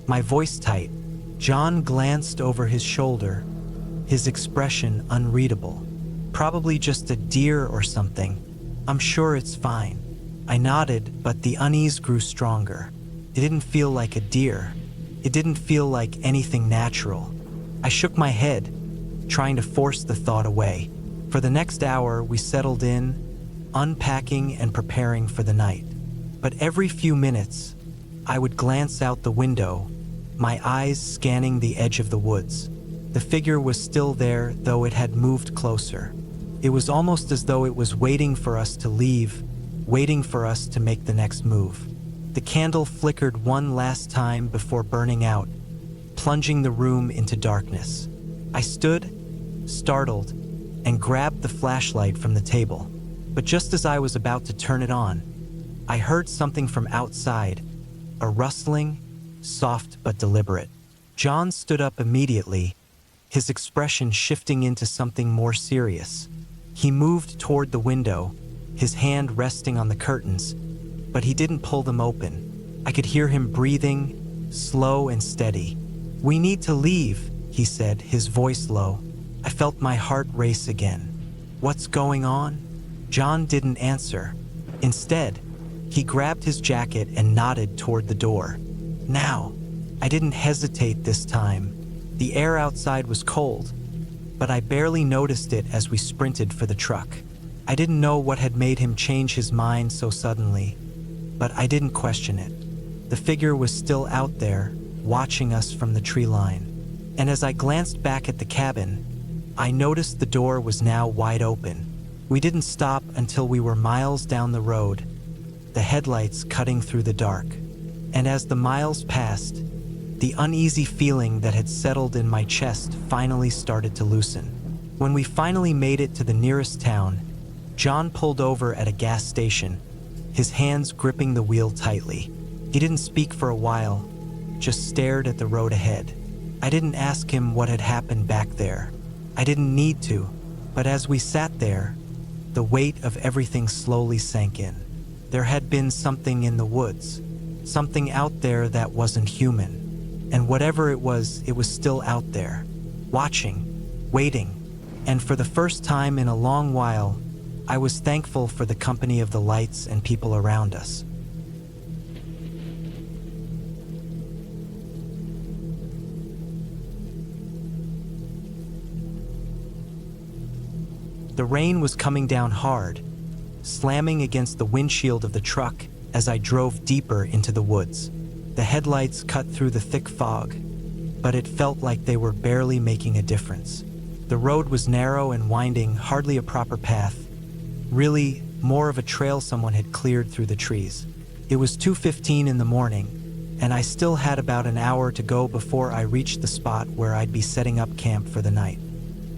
my voice tight. John glanced over his shoulder, his expression unreadable. "Probably just a deer or something. I'm sure it's fine." I nodded, but the unease grew stronger. It didn't feel like a deer. It didn't feel like anything natural. I shook my head, trying to force the thought away. For the next hour, we settled in, unpacking and preparing for the night. But every few minutes, I would glance out the window, my eyes scanning the edge of the woods. The figure was still there, though it had moved closer. It was almost as though it was waiting for us to leave, waiting for us to make the next move. The candle flickered one last time before burning out, plunging the room into darkness. I stood, startled, and grabbed the flashlight from the table. But just as I was about to turn it on, I heard something from outside, a rustling, soft but deliberate. John stood up immediately, his expression shifting into something more serious. He moved toward the window, his hand resting on the curtains, but he didn't pull them open. I could hear him breathing, slow and steady. "We need to leave," he said, his voice low. I felt my heart race again. "What's going on?" John didn't answer. Instead, he grabbed his jacket and nodded toward the door. "Now." I didn't hesitate this time. The air outside was cold, but I barely noticed it as we sprinted for the truck. I didn't know what had made him change his mind so suddenly, but I didn't question it. The figure was still out there, watching us from the tree line. And as I glanced back at the cabin, I noticed the door was now wide open. We didn't stop until we were miles down the road, the headlights cutting through the dark. And as the miles passed, the uneasy feeling that had settled in my chest finally started to loosen. When we finally made it to the nearest town, John pulled over at a gas station, his hands gripping the wheel tightly. He didn't speak for a while, just stared at the road ahead. I didn't ask him what had happened back there. I didn't need to, but as we sat there, the weight of everything slowly sank in. There had been something in the woods, something out there that wasn't human. And whatever it was still out there, watching, waiting. And for the first time in a long while, I was thankful for the company of the lights and people around us. The rain was coming down hard, slamming against the windshield of the truck as I drove deeper into the woods. The headlights cut through the thick fog, but it felt like they were barely making a difference. The road was narrow and winding, hardly a proper path. Really, more of a trail someone had cleared through the trees. It was 2:15 in the morning, and I still had about an hour to go before I reached the spot where I'd be setting up camp for the night.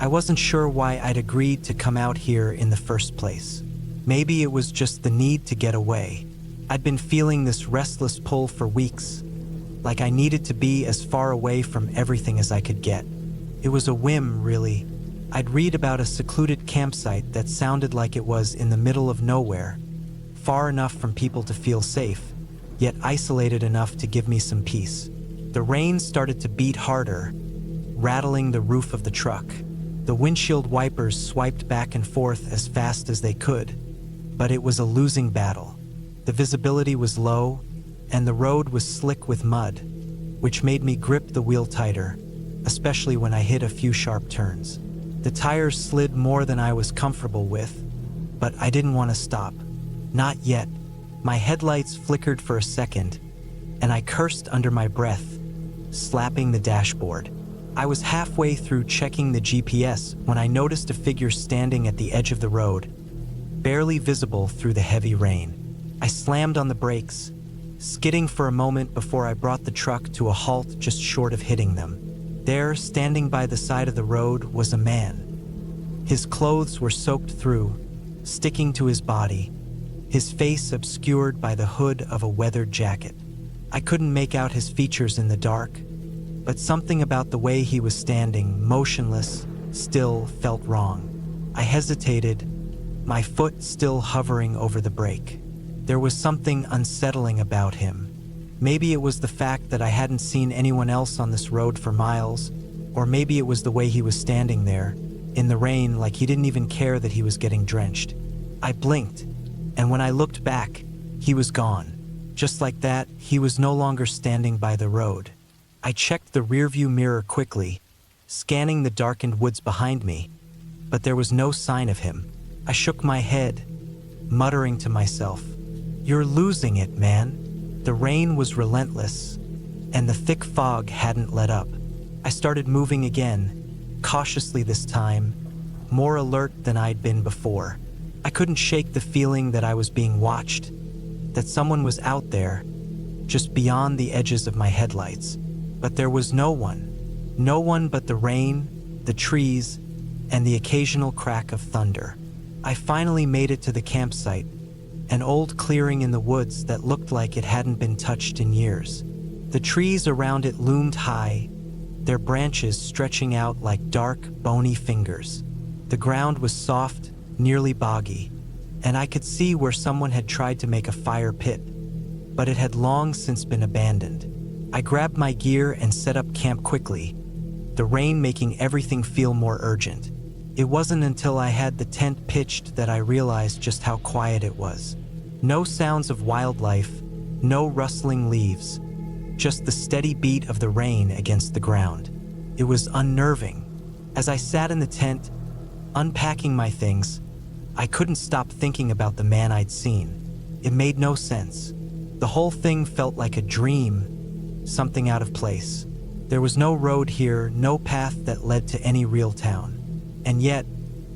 I wasn't sure why I'd agreed to come out here in the first place. Maybe it was just the need to get away. I'd been feeling this restless pull for weeks, like I needed to be as far away from everything as I could get. It was a whim, really. I'd read about a secluded campsite that sounded like it was in the middle of nowhere, far enough from people to feel safe, yet isolated enough to give me some peace. The rain started to beat harder, rattling the roof of the truck. The windshield wipers swiped back and forth as fast as they could, but it was a losing battle. The visibility was low, and the road was slick with mud, which made me grip the wheel tighter, especially when I hit a few sharp turns. The tires slid more than I was comfortable with, but I didn't want to stop. Not yet. My headlights flickered for a second, and I cursed under my breath, slapping the dashboard. I was halfway through checking the GPS when I noticed a figure standing at the edge of the road, barely visible through the heavy rain. I slammed on the brakes, skidding for a moment before I brought the truck to a halt just short of hitting them. There, standing by the side of the road, was a man. His clothes were soaked through, sticking to his body, his face obscured by the hood of a weathered jacket. I couldn't make out his features in the dark, but something about the way he was standing, motionless, still, felt wrong. I hesitated, my foot still hovering over the brake. There was something unsettling about him. Maybe it was the fact that I hadn't seen anyone else on this road for miles, or maybe it was the way he was standing there, in the rain, like he didn't even care that he was getting drenched. I blinked, and when I looked back, he was gone. Just like that, he was no longer standing by the road. I checked the rearview mirror quickly, scanning the darkened woods behind me, but there was no sign of him. I shook my head, muttering to myself, "You're losing it, man." The rain was relentless, and the thick fog hadn't let up. I started moving again, cautiously this time, more alert than I'd been before. I couldn't shake the feeling that I was being watched, that someone was out there, just beyond the edges of my headlights. But there was no one. No one but the rain, the trees, and the occasional crack of thunder. I finally made it to the campsite, an old clearing in the woods that looked like it hadn't been touched in years. The trees around it loomed high, their branches stretching out like dark, bony fingers. The ground was soft, nearly boggy, and I could see where someone had tried to make a fire pit, but it had long since been abandoned. I grabbed my gear and set up camp quickly, the rain making everything feel more urgent. It wasn't until I had the tent pitched that I realized just how quiet it was. No sounds of wildlife, no rustling leaves, just the steady beat of the rain against the ground. It was unnerving. As I sat in the tent, unpacking my things, I couldn't stop thinking about the man I'd seen. It made no sense. The whole thing felt like a dream, something out of place. There was no road here, no path that led to any real town. And yet,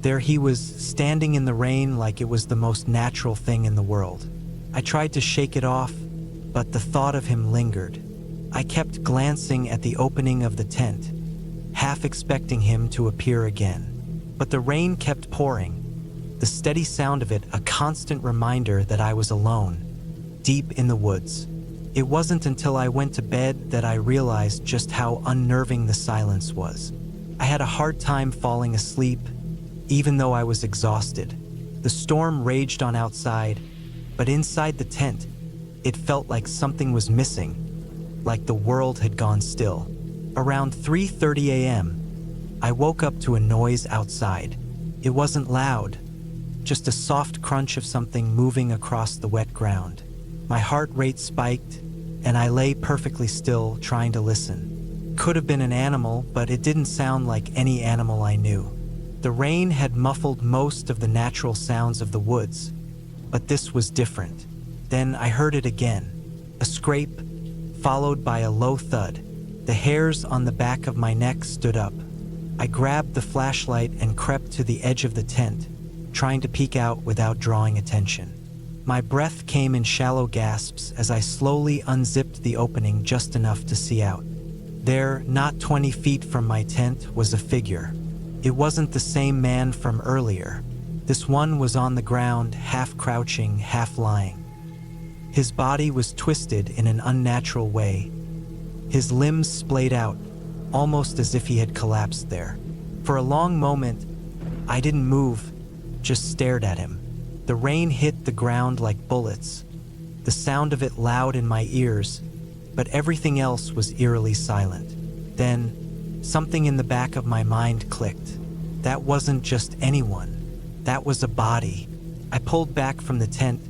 there he was, standing in the rain like it was the most natural thing in the world. I tried to shake it off, but the thought of him lingered. I kept glancing at the opening of the tent, half expecting him to appear again. But the rain kept pouring, the steady sound of it a constant reminder that I was alone, deep in the woods. It wasn't until I went to bed that I realized just how unnerving the silence was. I had a hard time falling asleep, even though I was exhausted. The storm raged on outside, but inside the tent, it felt like something was missing, like the world had gone still. Around 3:30 a.m., I woke up to a noise outside. It wasn't loud, just a soft crunch of something moving across the wet ground. My heart rate spiked, and I lay perfectly still, trying to listen. Could have been an animal, but it didn't sound like any animal I knew. The rain had muffled most of the natural sounds of the woods, but this was different. Then I heard it again, a scrape, followed by a low thud. The hairs on the back of my neck stood up. I grabbed the flashlight and crept to the edge of the tent, trying to peek out without drawing attention. My breath came in shallow gasps as I slowly unzipped the opening just enough to see out. There, not 20 feet from my tent, was a figure. It wasn't the same man from earlier. This one was on the ground, half crouching, half lying. His body was twisted in an unnatural way. His limbs splayed out, almost as if he had collapsed there. For a long moment, I didn't move, just stared at him. The rain hit the ground like bullets, the sound of it loud in my ears, but everything else was eerily silent. Then, something in the back of my mind clicked. That wasn't just anyone. That was a body. I pulled back from the tent,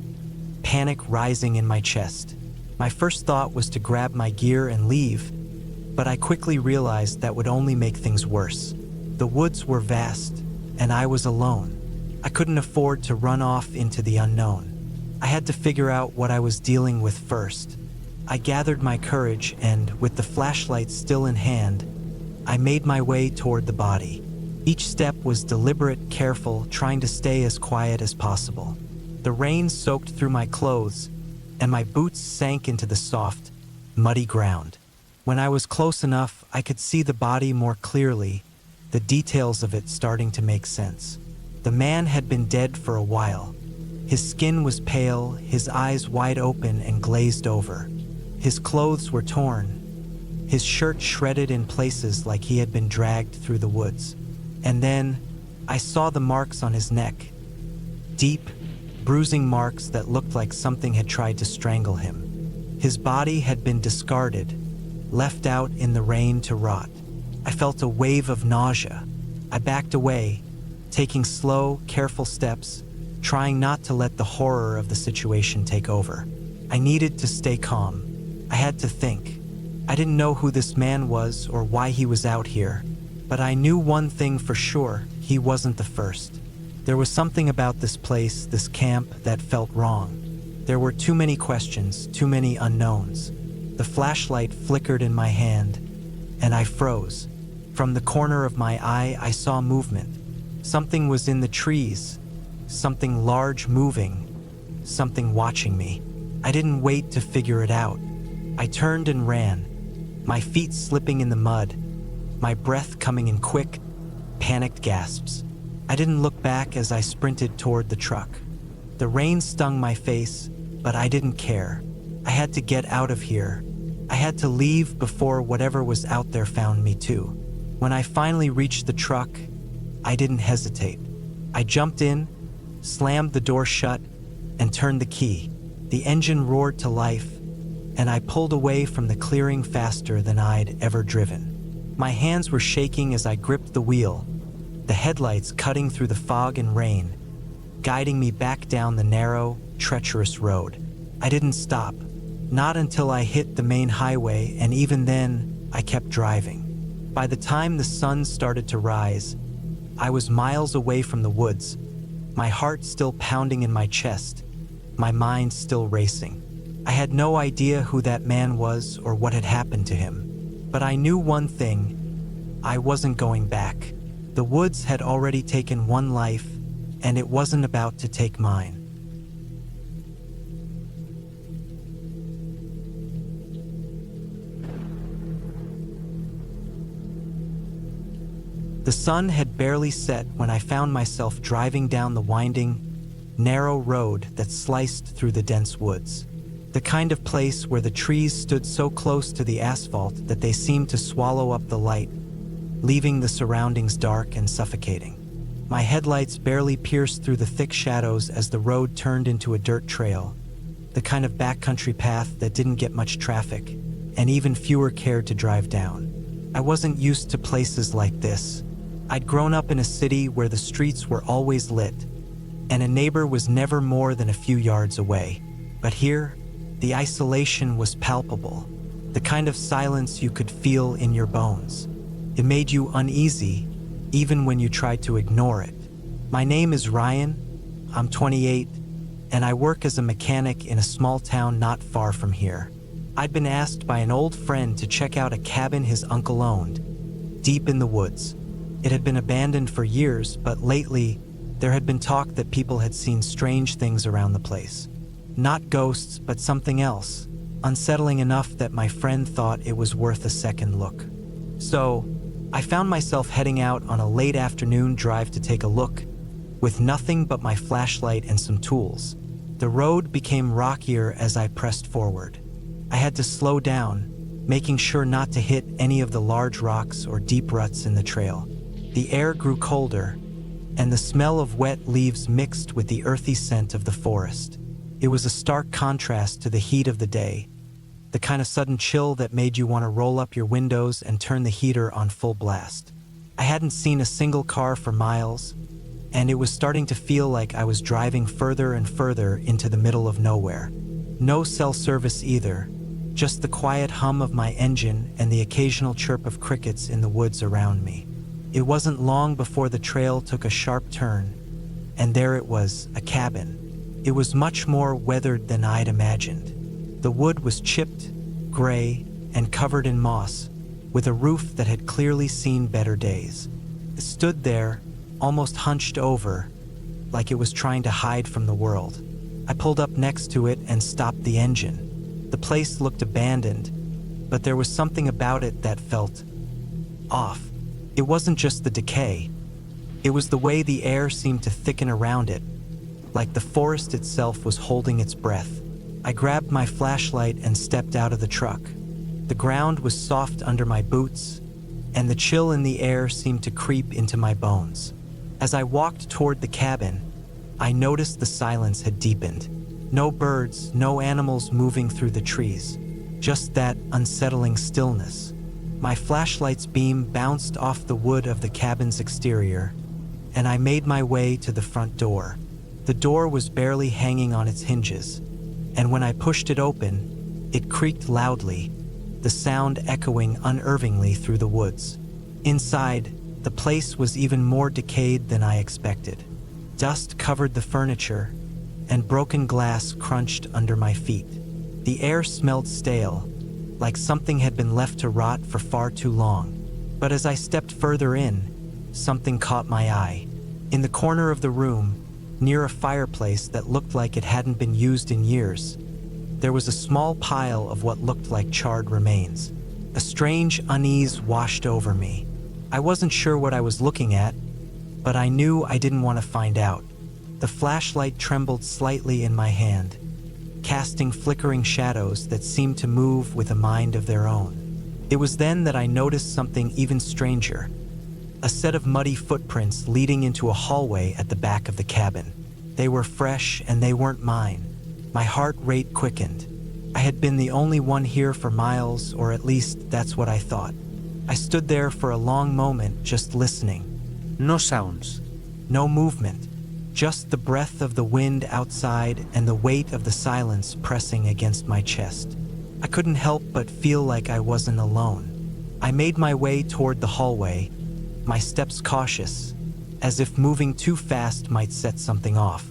panic rising in my chest. My first thought was to grab my gear and leave, but I quickly realized that would only make things worse. The woods were vast, and I was alone. I couldn't afford to run off into the unknown. I had to figure out what I was dealing with first. I gathered my courage and, with the flashlight still in hand, I made my way toward the body. Each step was deliberate, careful, trying to stay as quiet as possible. The rain soaked through my clothes, and my boots sank into the soft, muddy ground. When I was close enough, I could see the body more clearly, the details of it starting to make sense. The man had been dead for a while. His skin was pale, his eyes wide open and glazed over. His clothes were torn, his shirt shredded in places like he had been dragged through the woods. And then, I saw the marks on his neck. Deep, bruising marks that looked like something had tried to strangle him. His body had been discarded, left out in the rain to rot. I felt a wave of nausea. I backed away, taking slow, careful steps, trying not to let the horror of the situation take over. I needed to stay calm. I had to think. I didn't know who this man was or why he was out here, but I knew one thing for sure: he wasn't the first. There was something about this place, this camp, that felt wrong. There were too many questions, too many unknowns. The flashlight flickered in my hand, and I froze. From the corner of my eye, I saw movement. Something was in the trees, something large moving, something watching me. I didn't wait to figure it out. I turned and ran, my feet slipping in the mud, my breath coming in quick, panicked gasps. I didn't look back as I sprinted toward the truck. The rain stung my face, but I didn't care. I had to get out of here. I had to leave before whatever was out there found me too. When I finally reached the truck, I didn't hesitate. I jumped in, slammed the door shut, and turned the key. The engine roared to life, and I pulled away from the clearing faster than I'd ever driven. My hands were shaking as I gripped the wheel, the headlights cutting through the fog and rain, guiding me back down the narrow, treacherous road. I didn't stop, not until I hit the main highway, and even then, I kept driving. By the time the sun started to rise, I was miles away from the woods, my heart still pounding in my chest, my mind still racing. I had no idea who that man was or what had happened to him, but I knew one thing: I wasn't going back. The woods had already taken one life, and it wasn't about to take mine. The sun had barely set when I found myself driving down the winding, narrow road that sliced through the dense woods. The kind of place where the trees stood so close to the asphalt that they seemed to swallow up the light, leaving the surroundings dark and suffocating. My headlights barely pierced through the thick shadows as the road turned into a dirt trail, the kind of backcountry path that didn't get much traffic, and even fewer cared to drive down. I wasn't used to places like this. I'd grown up in a city where the streets were always lit, and a neighbor was never more than a few yards away. But here, the isolation was palpable, the kind of silence you could feel in your bones. It made you uneasy, even when you tried to ignore it. My name is Ryan, I'm 28, and I work as a mechanic in a small town not far from here. I'd been asked by an old friend to check out a cabin his uncle owned, deep in the woods. It had been abandoned for years, but lately, there had been talk that people had seen strange things around the place. Not ghosts, but something else, unsettling enough that my friend thought it was worth a second look. So, I found myself heading out on a late afternoon drive to take a look, with nothing but my flashlight and some tools. The road became rockier as I pressed forward. I had to slow down, making sure not to hit any of the large rocks or deep ruts in the trail. The air grew colder, and the smell of wet leaves mixed with the earthy scent of the forest. It was a stark contrast to the heat of the day, the kind of sudden chill that made you want to roll up your windows and turn the heater on full blast. I hadn't seen a single car for miles, and it was starting to feel like I was driving further and further into the middle of nowhere. No cell service either, just the quiet hum of my engine and the occasional chirp of crickets in the woods around me. It wasn't long before the trail took a sharp turn, and there it was, a cabin. It was much more weathered than I'd imagined. The wood was chipped, gray, and covered in moss, with a roof that had clearly seen better days. It stood there, almost hunched over, like it was trying to hide from the world. I pulled up next to it and stopped the engine. The place looked abandoned, but there was something about it that felt off. It wasn't just the decay. It was the way the air seemed to thicken around it, like the forest itself was holding its breath. I grabbed my flashlight and stepped out of the truck. The ground was soft under my boots, and the chill in the air seemed to creep into my bones. As I walked toward the cabin, I noticed the silence had deepened. No birds, no animals moving through the trees, just that unsettling stillness. My flashlight's beam bounced off the wood of the cabin's exterior, and I made my way to the front door. The door was barely hanging on its hinges, and when I pushed it open, it creaked loudly, the sound echoing unnervingly through the woods. Inside, the place was even more decayed than I expected. Dust covered the furniture, and broken glass crunched under my feet. The air smelled stale, like something had been left to rot for far too long. But as I stepped further in, something caught my eye. In the corner of the room, near a fireplace that looked like it hadn't been used in years, there was a small pile of what looked like charred remains. A strange unease washed over me. I wasn't sure what I was looking at, but I knew I didn't want to find out. The flashlight trembled slightly in my hand, casting flickering shadows that seemed to move with a mind of their own. It was then that I noticed something even stranger. A set of muddy footprints leading into a hallway at the back of the cabin. They were fresh and they weren't mine. My heart rate quickened. I had been the only one here for miles, or at least that's what I thought. I stood there for a long moment, just listening.
No sounds.
No movement, just the breath of the wind outside and the weight of the silence pressing against my chest. I couldn't help but feel like I wasn't alone. I made my way toward the hallway, my steps cautious, as if moving too fast might set something off.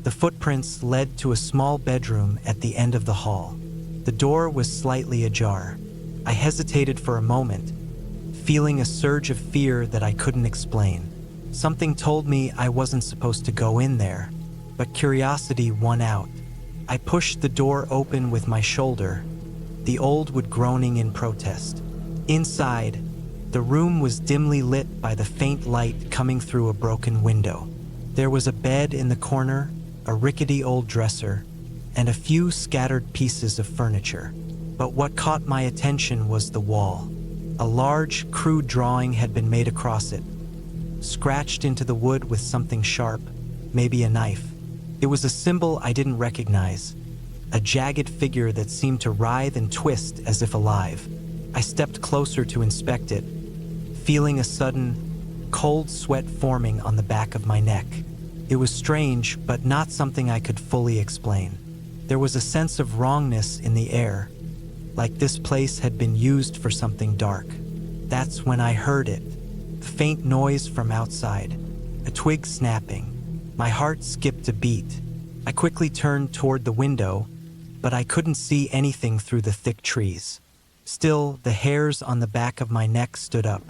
The footprints led to a small bedroom at the end of the hall. The door was slightly ajar. I hesitated for a moment, feeling a surge of fear that I couldn't explain. Something told me I wasn't supposed to go in there, but curiosity won out. I pushed the door open with my shoulder, the old wood groaning in protest. Inside, the room was dimly lit by the faint light coming through a broken window. There was a bed in the corner, a rickety old dresser, and a few scattered pieces of furniture. But what caught my attention was the wall. A large, crude drawing had been made across it, scratched into the wood with something sharp, maybe a knife. It was a symbol I didn't recognize, a jagged figure that seemed to writhe and twist as if alive. I stepped closer to inspect it, feeling a sudden, cold sweat forming on the back of my neck. It was strange, but not something I could fully explain. There was a sense of wrongness in the air, like this place had been used for something dark. That's when I heard it, the faint noise from outside, a twig snapping. My heart skipped a beat. I quickly turned toward the window, but I couldn't see anything through the thick trees. Still, the hairs on the back of my neck stood up.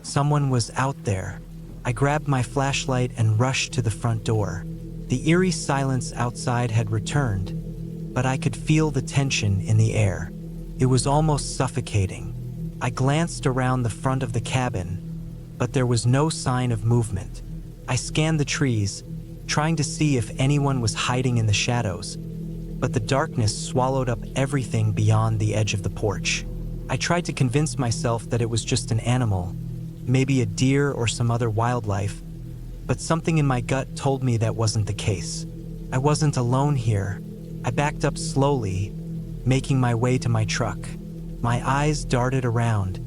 Someone was out there. I grabbed my flashlight and rushed to the front door. The eerie silence outside had returned, but I could feel the tension in the air. It was almost suffocating. I glanced around the front of the cabin, but there was no sign of movement. I scanned the trees, trying to see if anyone was hiding in the shadows, but the darkness swallowed up everything beyond the edge of the porch. I tried to convince myself that it was just an animal, maybe a deer or some other wildlife, but something in my gut told me that wasn't the case. I wasn't alone here. I backed up slowly, making my way to my truck. My eyes darted around,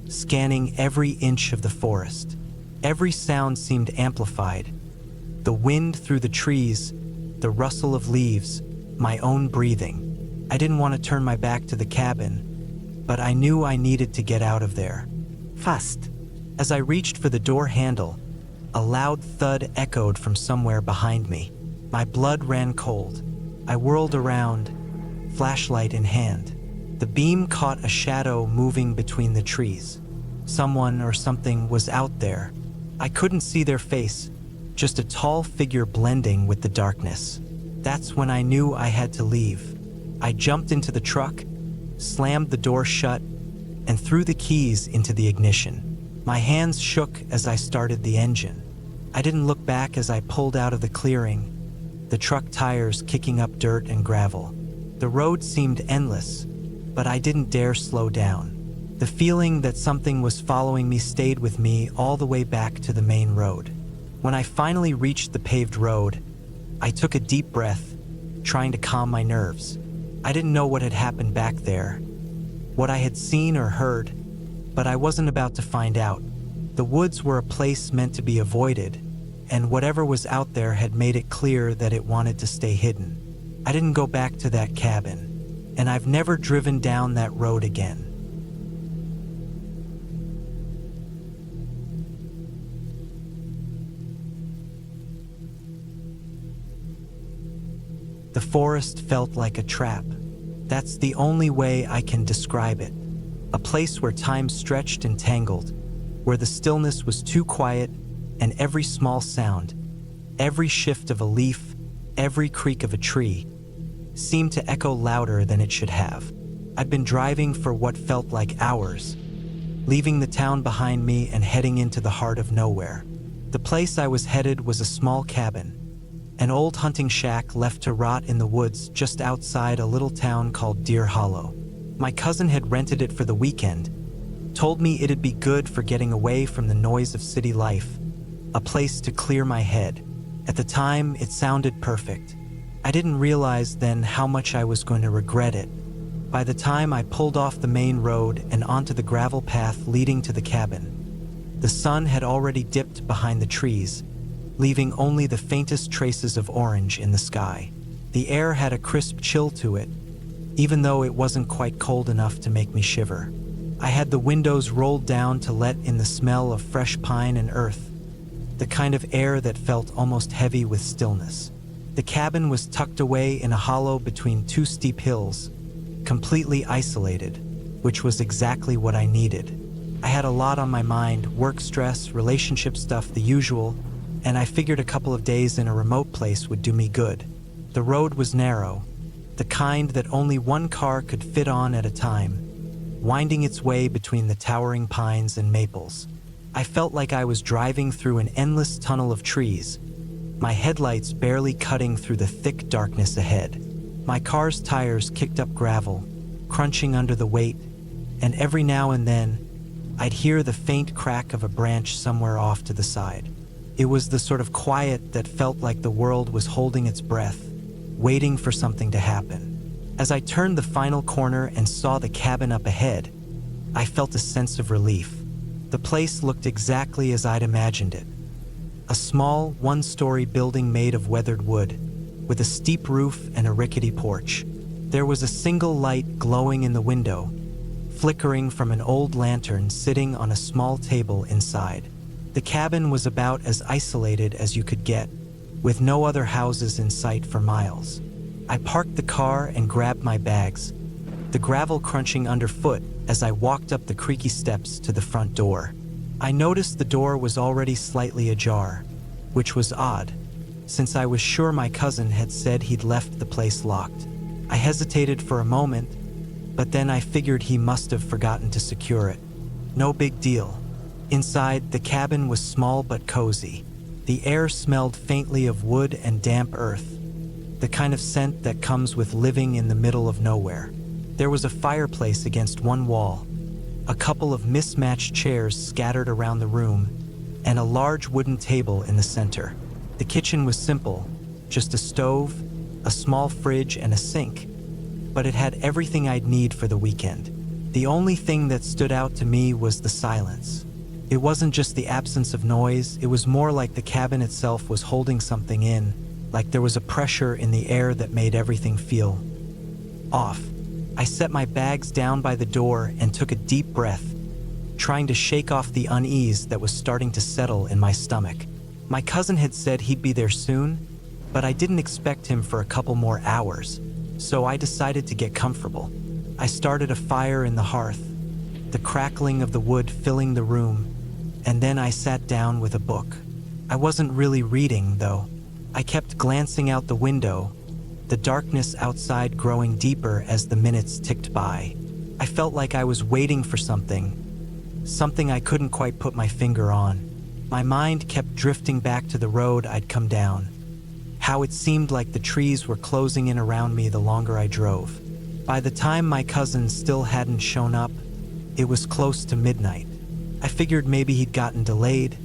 scanning every inch of the forest. Every sound seemed amplified. The wind through the trees, the rustle of leaves, my own breathing. I didn't want to turn my back to the cabin, but I knew I needed to get out of there. Fast. As I reached for the door handle, a loud thud echoed from somewhere behind me. My blood ran cold. I whirled around, flashlight in hand. The beam caught a shadow moving between the trees. Someone or something was out there. I couldn't see their face, just a tall figure blending with the darkness. That's when I knew I had to leave. I jumped into the truck, slammed the door shut, and threw the keys into the ignition. My hands shook as I started the engine. I didn't look back as I pulled out of the clearing, the truck tires kicking up dirt and gravel. The road seemed endless, but I didn't dare slow down. The feeling that something was following me stayed with me all the way back to the main road. When I finally reached the paved road, I took a deep breath, trying to calm my nerves. I didn't know what had happened back there, what I had seen or heard, but I wasn't about to find out. The woods were a place meant to be avoided, and whatever was out there had made it clear that it wanted to stay hidden. I didn't go back to that cabin, and I've never driven down that road again. The forest felt like a trap. That's the only way I can describe it. A place where time stretched and tangled, where the stillness was too quiet, and every small sound, every shift of a leaf, every creak of a tree, seemed to echo louder than it should have. I'd been driving for what felt like hours, leaving the town behind me and heading into the heart of nowhere. The place I was headed was a small cabin, an old hunting shack left to rot in the woods just outside a little town called Deer Hollow. My cousin had rented it for the weekend, told me it'd be good for getting away from the noise of city life, a place to clear my head. At the time, it sounded perfect. I didn't realize then how much I was going to regret it. By the time I pulled off the main road and onto the gravel path leading to the cabin, the sun had already dipped behind the trees, leaving only the faintest traces of orange in the sky. The air had a crisp chill to it, even though it wasn't quite cold enough to make me shiver. I had the windows rolled down to let in the smell of fresh pine and earth, the kind of air that felt almost heavy with stillness. The cabin was tucked away in a hollow between two steep hills, completely isolated, which was exactly what I needed. I had a lot on my mind: work stress, relationship stuff, the usual, and I figured a couple of days in a remote place would do me good. The road was narrow, the kind that only one car could fit on at a time, winding its way between the towering pines and maples. I felt like I was driving through an endless tunnel of trees, my headlights barely cutting through the thick darkness ahead. My car's tires kicked up gravel, crunching under the weight, and every now and then, I'd hear the faint crack of a branch somewhere off to the side. It was the sort of quiet that felt like the world was holding its breath, waiting for something to happen. As I turned the final corner and saw the cabin up ahead, I felt a sense of relief. The place looked exactly as I'd imagined it. A small, one-story building made of weathered wood, with a steep roof and a rickety porch. There was a single light glowing in the window, flickering from an old lantern sitting on a small table inside. The cabin was about as isolated as you could get, with no other houses in sight for miles. I parked the car and grabbed my bags, the gravel crunching underfoot as I walked up the creaky steps to the front door. I noticed the door was already slightly ajar, which was odd, since I was sure my cousin had said he'd left the place locked. I hesitated for a moment, but then I figured he must have forgotten to secure it. No big deal. Inside, the cabin was small but cozy. The air smelled faintly of wood and damp earth, the kind of scent that comes with living in the middle of nowhere. There was a fireplace against one wall, a couple of mismatched chairs scattered around the room, and a large wooden table in the center. The kitchen was simple, just a stove, a small fridge, and a sink, but it had everything I'd need for the weekend. The only thing that stood out to me was the silence. It wasn't just the absence of noise, it was more like the cabin itself was holding something in, like there was a pressure in the air that made everything feel off. I set my bags down by the door and took a deep breath, trying to shake off the unease that was starting to settle in my stomach. My cousin had said he'd be there soon, but I didn't expect him for a couple more hours, so I decided to get comfortable. I started a fire in the hearth, the crackling of the wood filling the room, and then I sat down with a book. I wasn't really reading, though. I kept glancing out the window, the darkness outside growing deeper as the minutes ticked by. I felt like I was waiting for something I couldn't quite put my finger on. My mind kept drifting back to the road I'd come down, how it seemed like the trees were closing in around me the longer I drove. By the time my cousin still hadn't shown up, it was close to midnight. I figured maybe he'd gotten delayed,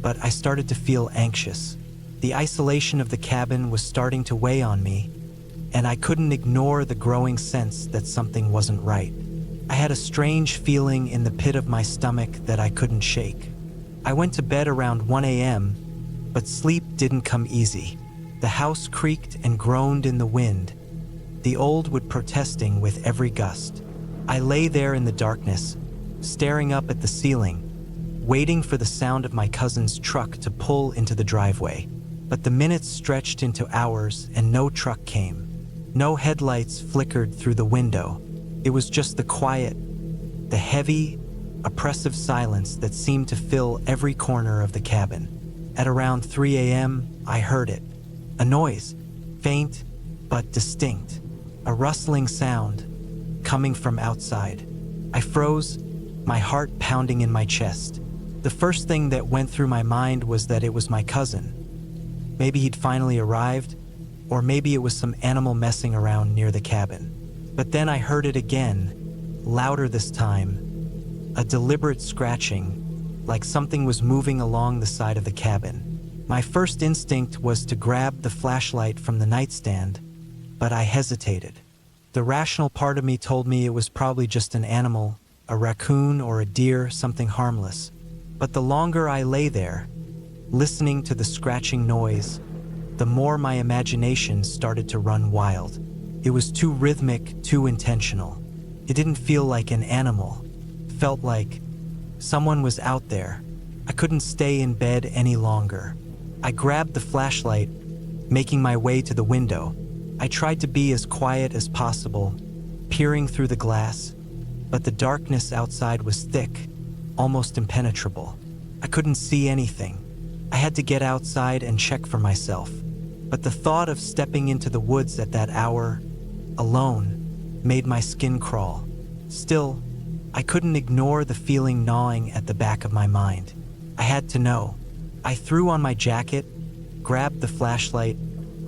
but I started to feel anxious. The isolation of the cabin was starting to weigh on me, and I couldn't ignore the growing sense that something wasn't right. I had a strange feeling in the pit of my stomach that I couldn't shake. I went to bed around 1 a.m., but sleep didn't come easy. The house creaked and groaned in the wind, the old wood protesting with every gust. I lay there in the darkness, staring up at the ceiling, waiting for the sound of my cousin's truck to pull into the driveway. But the minutes stretched into hours and no truck came. No headlights flickered through the window. It was just the quiet, the heavy, oppressive silence that seemed to fill every corner of the cabin. At around 3 a.m., I heard it. A noise, faint but distinct. A rustling sound, coming from outside. I froze, my heart pounding in my chest. The first thing that went through my mind was that it was my cousin. Maybe he'd finally arrived, or maybe it was some animal messing around near the cabin. But then I heard it again, louder this time, a deliberate scratching, like something was moving along the side of the cabin. My first instinct was to grab the flashlight from the nightstand, but I hesitated. The rational part of me told me it was probably just an animal, a raccoon or a deer, something harmless. But the longer I lay there, listening to the scratching noise, the more my imagination started to run wild. It was too rhythmic, too intentional. It didn't feel like an animal. It felt like someone was out there. I couldn't stay in bed any longer. I grabbed the flashlight, making my way to the window. I tried to be as quiet as possible, peering through the glass, but the darkness outside was thick, almost impenetrable. I couldn't see anything. I had to get outside and check for myself. But the thought of stepping into the woods at that hour, alone, made my skin crawl. Still, I couldn't ignore the feeling gnawing at the back of my mind. I had to know. I threw on my jacket, grabbed the flashlight,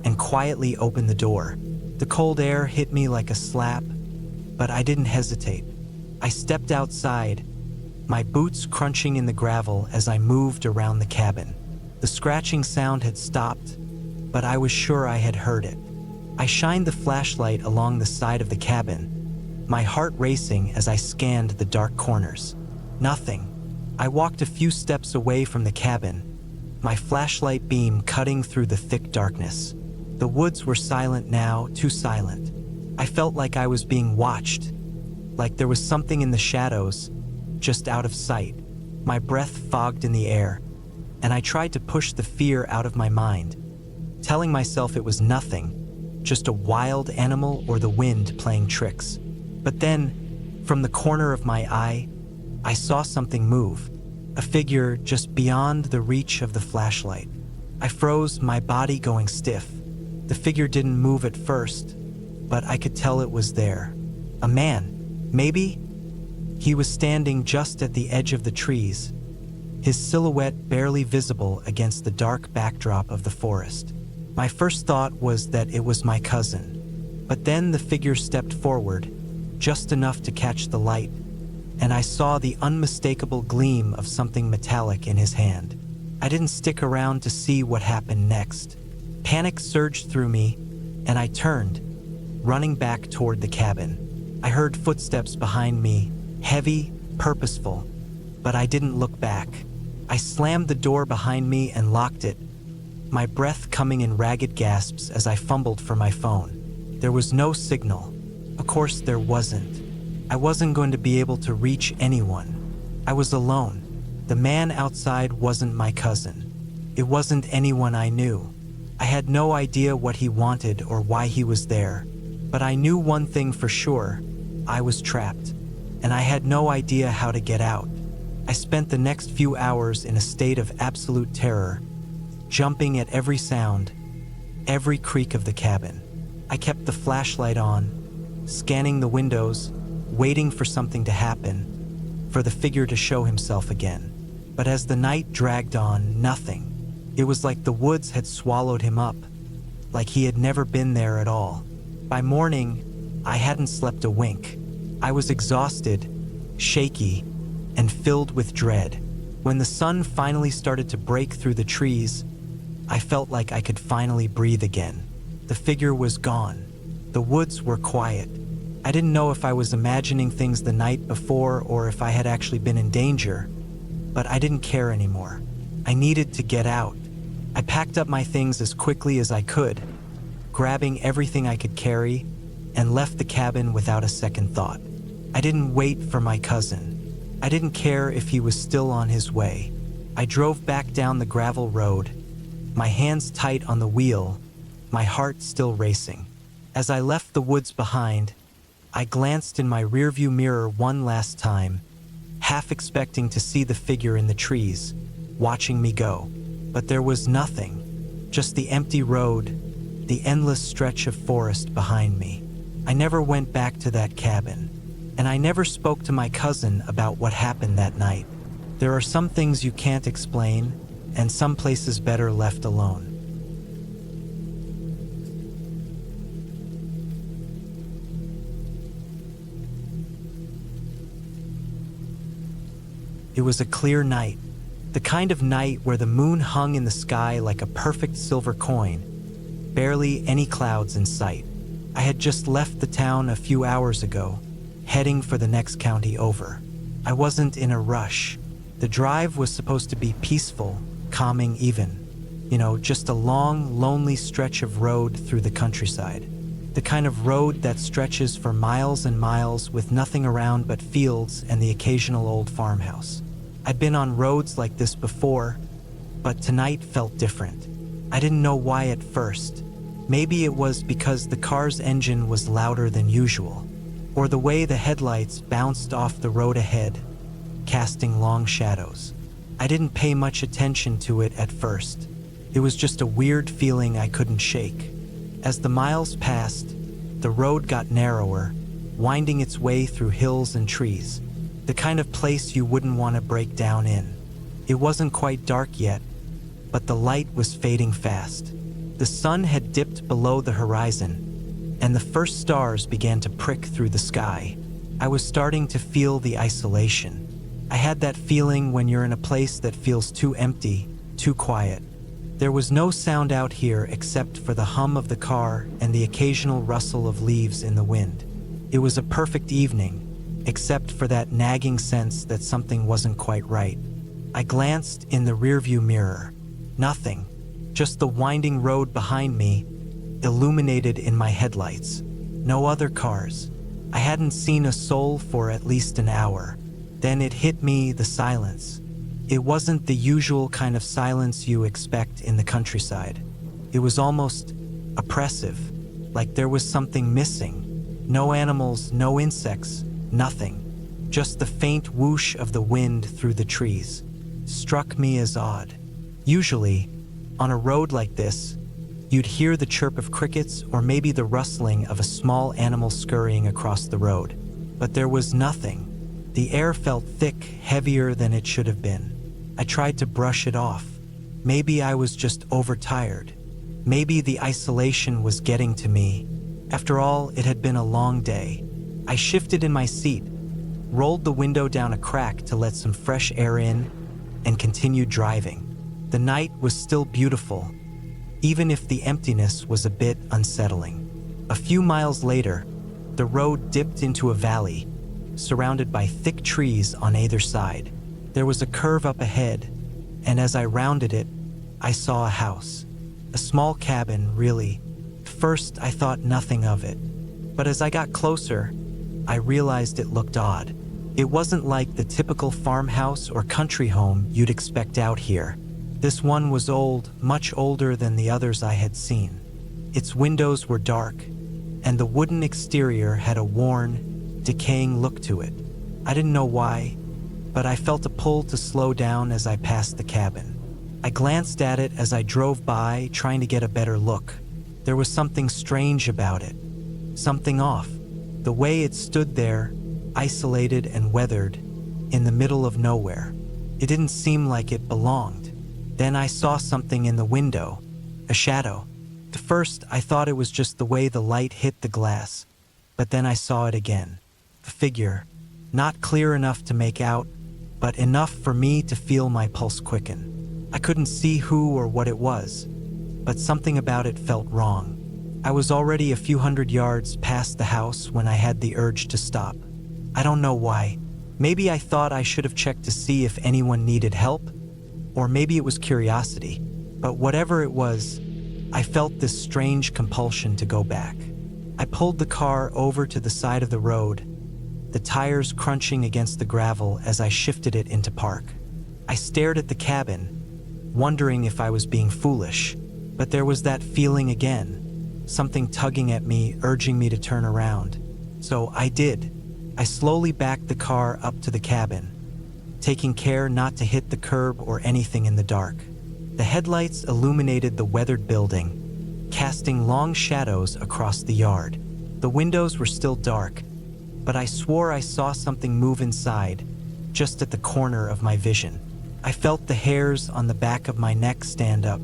and quietly opened the door. The cold air hit me like a slap, but I didn't hesitate. I stepped outside, my boots crunching in the gravel as I moved around the cabin. The scratching sound had stopped, but I was sure I had heard it. I shined the flashlight along the side of the cabin, my heart racing as I scanned the dark corners. Nothing. I walked a few steps away from the cabin, my flashlight beam cutting through the thick darkness. The woods were silent now, too silent. I felt like I was being watched, like there was something in the shadows, just out of sight. My breath fogged in the air, and I tried to push the fear out of my mind, telling myself it was nothing, just a wild animal or the wind playing tricks. But then, from the corner of my eye, I saw something move, a figure just beyond the reach of the flashlight. I froze, my body going stiff. The figure didn't move at first, but I could tell it was there. A man, maybe? He was standing just at the edge of the trees, his silhouette barely visible against the dark backdrop of the forest. My first thought was that it was my cousin, but then the figure stepped forward, just enough to catch the light, and I saw the unmistakable gleam of something metallic in his hand. I didn't stick around to see what happened next. Panic surged through me, and I turned, running back toward the cabin. I heard footsteps behind me, heavy, purposeful, but I didn't look back. I slammed the door behind me and locked it, my breath coming in ragged gasps as I fumbled for my phone. There was no signal. Of course there wasn't. I wasn't going to be able to reach anyone. I was alone. The man outside wasn't my cousin. It wasn't anyone I knew. I had no idea what he wanted or why he was there, but I knew one thing for sure: I was trapped, and I had no idea how to get out. I spent the next few hours in a state of absolute terror, jumping at every sound, every creak of the cabin. I kept the flashlight on, scanning the windows, waiting for something to happen, for the figure to show himself again. But as the night dragged on, nothing. It was like the woods had swallowed him up, like he had never been there at all. By morning, I hadn't slept a wink. I was exhausted, shaky, and filled with dread. When the sun finally started to break through the trees, I felt like I could finally breathe again. The figure was gone. The woods were quiet. I didn't know if I was imagining things the night before or if I had actually been in danger, but I didn't care anymore. I needed to get out. I packed up my things as quickly as I could, grabbing everything I could carry, and left the cabin without a second thought. I didn't wait for my cousin. I didn't care if he was still on his way. I drove back down the gravel road, my hands tight on the wheel, my heart still racing. As I left the woods behind, I glanced in my rearview mirror one last time, half expecting to see the figure in the trees, watching me go. But there was nothing, just the empty road, the endless stretch of forest behind me. I never went back to that cabin, and I never spoke to my cousin about what happened that night. There are some things you can't explain, and some places better left alone. It was a clear night, the kind of night where the moon hung in the sky like a perfect silver coin, barely any clouds in sight. I had just left the town a few hours ago, heading for the next county over. I wasn't in a rush. The drive was supposed to be peaceful, calming even. Just a long, lonely stretch of road through the countryside. The kind of road that stretches for miles and miles with nothing around but fields and the occasional old farmhouse. I'd been on roads like this before, but tonight felt different. I didn't know why at first. Maybe it was because the car's engine was louder than usual, or the way the headlights bounced off the road ahead, casting long shadows. I didn't pay much attention to it at first. It was just a weird feeling I couldn't shake. As the miles passed, the road got narrower, winding its way through hills and trees, the kind of place you wouldn't want to break down in. It wasn't quite dark yet, but the light was fading fast. The sun had dipped below the horizon, and the first stars began to prick through the sky. I was starting to feel the isolation. I had that feeling when you're in a place that feels too empty, too quiet. There was no sound out here except for the hum of the car and the occasional rustle of leaves in the wind. It was a perfect evening, except for that nagging sense that something wasn't quite right. I glanced in the rearview mirror. Nothing, just the winding road behind me, illuminated in my headlights. No other cars. I hadn't seen a soul for at least an hour. Then it hit me, the silence. It wasn't the usual kind of silence you expect in the countryside. It was almost oppressive, like there was something missing. No animals, no insects, nothing. Just the faint whoosh of the wind through the trees. Struck me as odd. Usually, on a road like this, you'd hear the chirp of crickets or maybe the rustling of a small animal scurrying across the road. But there was nothing. The air felt thick, heavier than it should have been. I tried to brush it off. Maybe I was just overtired. Maybe the isolation was getting to me. After all, it had been a long day. I shifted in my seat, rolled the window down a crack to let some fresh air in, and continued driving. The night was still beautiful, even if the emptiness was a bit unsettling. A few miles later, the road dipped into a valley, surrounded by thick trees on either side. There was a curve up ahead, and as I rounded it, I saw a house. A small cabin, really. First, I thought nothing of it. But as I got closer, I realized it looked odd. It wasn't like the typical farmhouse or country home you'd expect out here. This one was old, much older than the others I had seen. Its windows were dark, and the wooden exterior had a worn, decaying look to it. I didn't know why, but I felt a pull to slow down as I passed the cabin. I glanced at it as I drove by, trying to get a better look. There was something strange about it, something off. The way it stood there, isolated and weathered, in the middle of nowhere. It didn't seem like it belonged. Then I saw something in the window, a shadow. At first, I thought it was just the way the light hit the glass, but then I saw it again. A figure, not clear enough to make out, but enough for me to feel my pulse quicken. I couldn't see who or what it was, but something about it felt wrong. I was already a few hundred yards past the house when I had the urge to stop. I don't know why. Maybe I thought I should have checked to see if anyone needed help, or maybe it was curiosity. But whatever it was, I felt this strange compulsion to go back. I pulled the car over to the side of the road, the tires crunching against the gravel as I shifted it into park. I stared at the cabin, wondering if I was being foolish, but there was that feeling again, something tugging at me, urging me to turn around. So I did. I slowly backed the car up to the cabin, taking care not to hit the curb or anything in the dark. The headlights illuminated the weathered building, casting long shadows across the yard. The windows were still dark, but I swore I saw something move inside, just at the corner of my vision. I felt the hairs on the back of my neck stand up.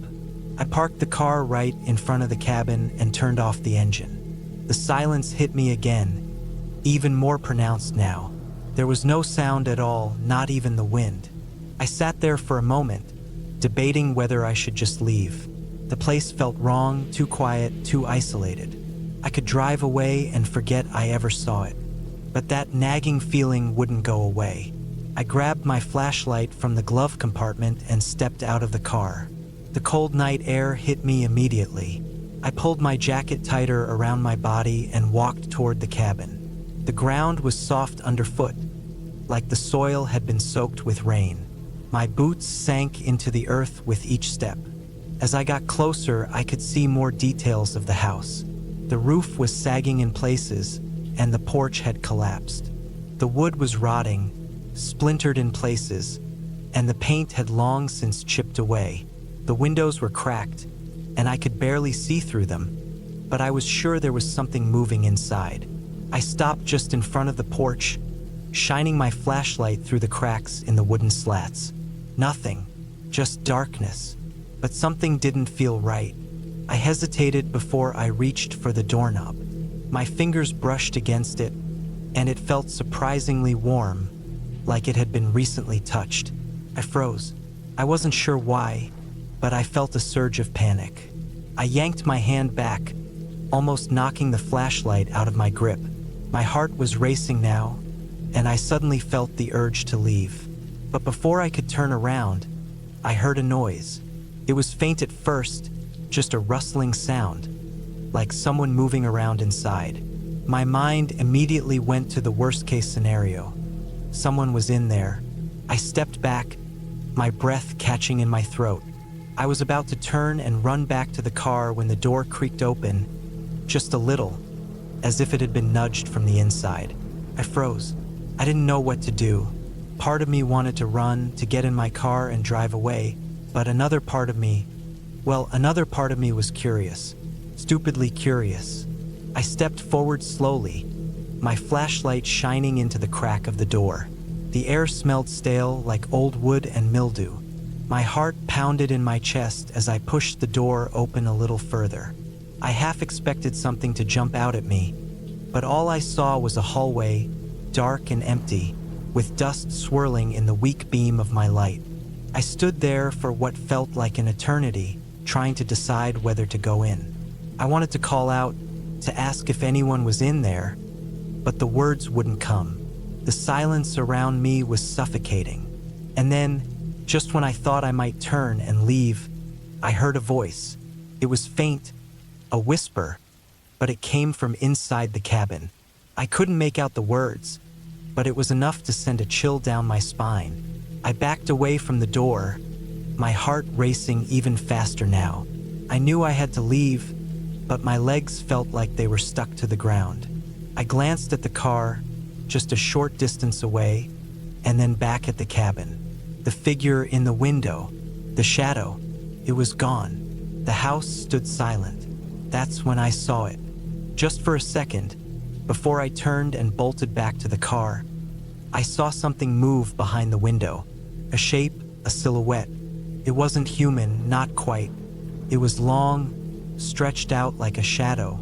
I parked the car right in front of the cabin and turned off the engine. The silence hit me again, even more pronounced now. There was no sound at all, not even the wind. I sat there for a moment, debating whether I should just leave. The place felt wrong, too quiet, too isolated. I could drive away and forget I ever saw it. But that nagging feeling wouldn't go away. I grabbed my flashlight from the glove compartment and stepped out of the car. The cold night air hit me immediately. I pulled my jacket tighter around my body and walked toward the cabin. The ground was soft underfoot, like the soil had been soaked with rain. My boots sank into the earth with each step. As I got closer, I could see more details of the house. The roof was sagging in places, and the porch had collapsed. The wood was rotting, splintered in places, and the paint had long since chipped away. The windows were cracked, and I could barely see through them, but I was sure there was something moving inside. I stopped just in front of the porch, shining my flashlight through the cracks in the wooden slats. Nothing, just darkness, but something didn't feel right. I hesitated before I reached for the doorknob. My fingers brushed against it, and it felt surprisingly warm, like it had been recently touched. I froze. I wasn't sure why, but I felt a surge of panic. I yanked my hand back, almost knocking the flashlight out of my grip. My heart was racing now, and I suddenly felt the urge to leave. But before I could turn around, I heard a noise. It was faint at first, just a rustling sound, like someone moving around inside. My mind immediately went to the worst-case scenario. Someone was in there. I stepped back, my breath catching in my throat. I was about to turn and run back to the car when the door creaked open, just a little, as if it had been nudged from the inside. I froze. I didn't know what to do. Part of me wanted to run, to get in my car and drive away, but another part of me was curious, stupidly curious. I stepped forward slowly, my flashlight shining into the crack of the door. The air smelled stale, like old wood and mildew. My heart pounded in my chest as I pushed the door open a little further. I half expected something to jump out at me, but all I saw was a hallway, dark and empty, with dust swirling in the weak beam of my light. I stood there for what felt like an eternity, trying to decide whether to go in. I wanted to call out, to ask if anyone was in there, but the words wouldn't come. The silence around me was suffocating. And then, just when I thought I might turn and leave, I heard a voice. It was faint, a whisper, but it came from inside the cabin. I couldn't make out the words, but it was enough to send a chill down my spine. I backed away from the door, my heart racing even faster now. I knew I had to leave, but my legs felt like they were stuck to the ground. I glanced at the car, just a short distance away, and then back at the cabin. The figure in the window, the shadow, it was gone. The house stood silent. That's when I saw it. Just for a second, before I turned and bolted back to the car, I saw something move behind the window. A shape, a silhouette. It wasn't human, not quite. It was long, stretched out like a shadow,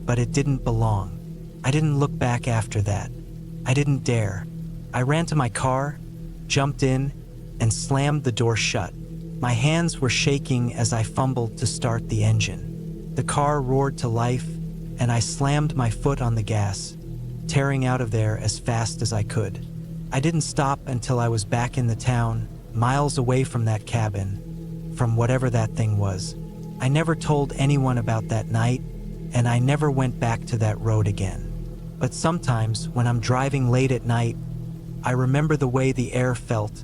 but it didn't belong. I didn't look back after that. I didn't dare. I ran to my car, jumped in, and slammed the door shut. My hands were shaking as I fumbled to start the engine. The car roared to life, and I slammed my foot on the gas, tearing out of there as fast as I could. I didn't stop until I was back in the town, miles away from that cabin, from whatever that thing was. I never told anyone about that night, and I never went back to that road again. But sometimes, when I'm driving late at night, I remember the way the air felt,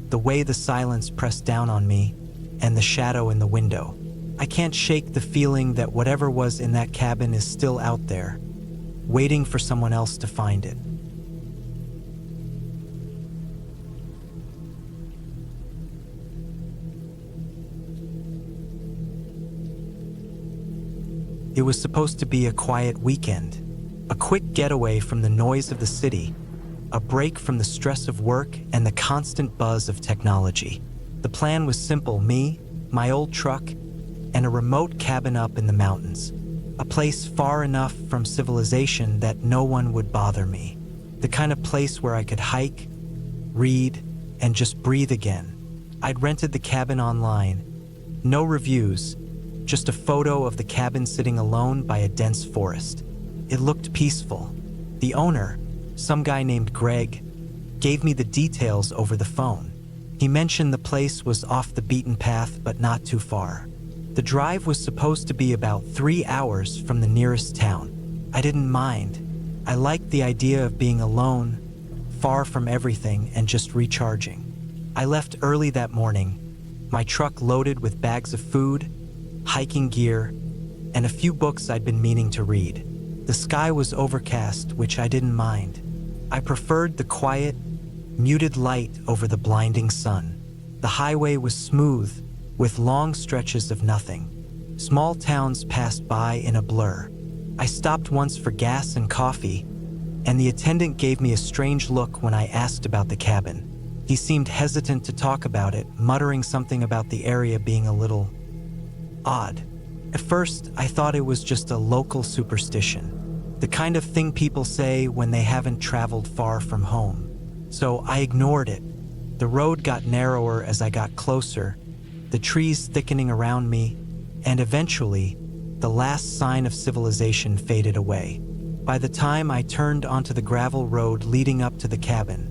the way the silence pressed down on me, and the shadow in the window. I can't shake the feeling that whatever was in that cabin is still out there, waiting for someone else to find it. It was supposed to be a quiet weekend, a quick getaway from the noise of the city, a break from the stress of work and the constant buzz of technology. The plan was simple: me, my old truck, and a remote cabin up in the mountains. A place far enough from civilization that no one would bother me. The kind of place where I could hike, read, and just breathe again. I'd rented the cabin online. No reviews, just a photo of the cabin sitting alone by a dense forest. It looked peaceful. The owner, some guy named Greg, gave me the details over the phone. He mentioned the place was off the beaten path but not too far. The drive was supposed to be about 3 hours from the nearest town. I didn't mind. I liked the idea of being alone, far from everything, and just recharging. I left early that morning, my truck loaded with bags of food, hiking gear, and a few books I'd been meaning to read. The sky was overcast, which I didn't mind. I preferred the quiet, muted light over the blinding sun. The highway was smooth, with long stretches of nothing. Small towns passed by in a blur. I stopped once for gas and coffee, and the attendant gave me a strange look when I asked about the cabin. He seemed hesitant to talk about it, muttering something about the area being a little odd. At first, I thought it was just a local superstition, the kind of thing people say when they haven't traveled far from home. So I ignored it. The road got narrower as I got closer, the trees thickening around me, and eventually, the last sign of civilization faded away. By the time I turned onto the gravel road leading up to the cabin,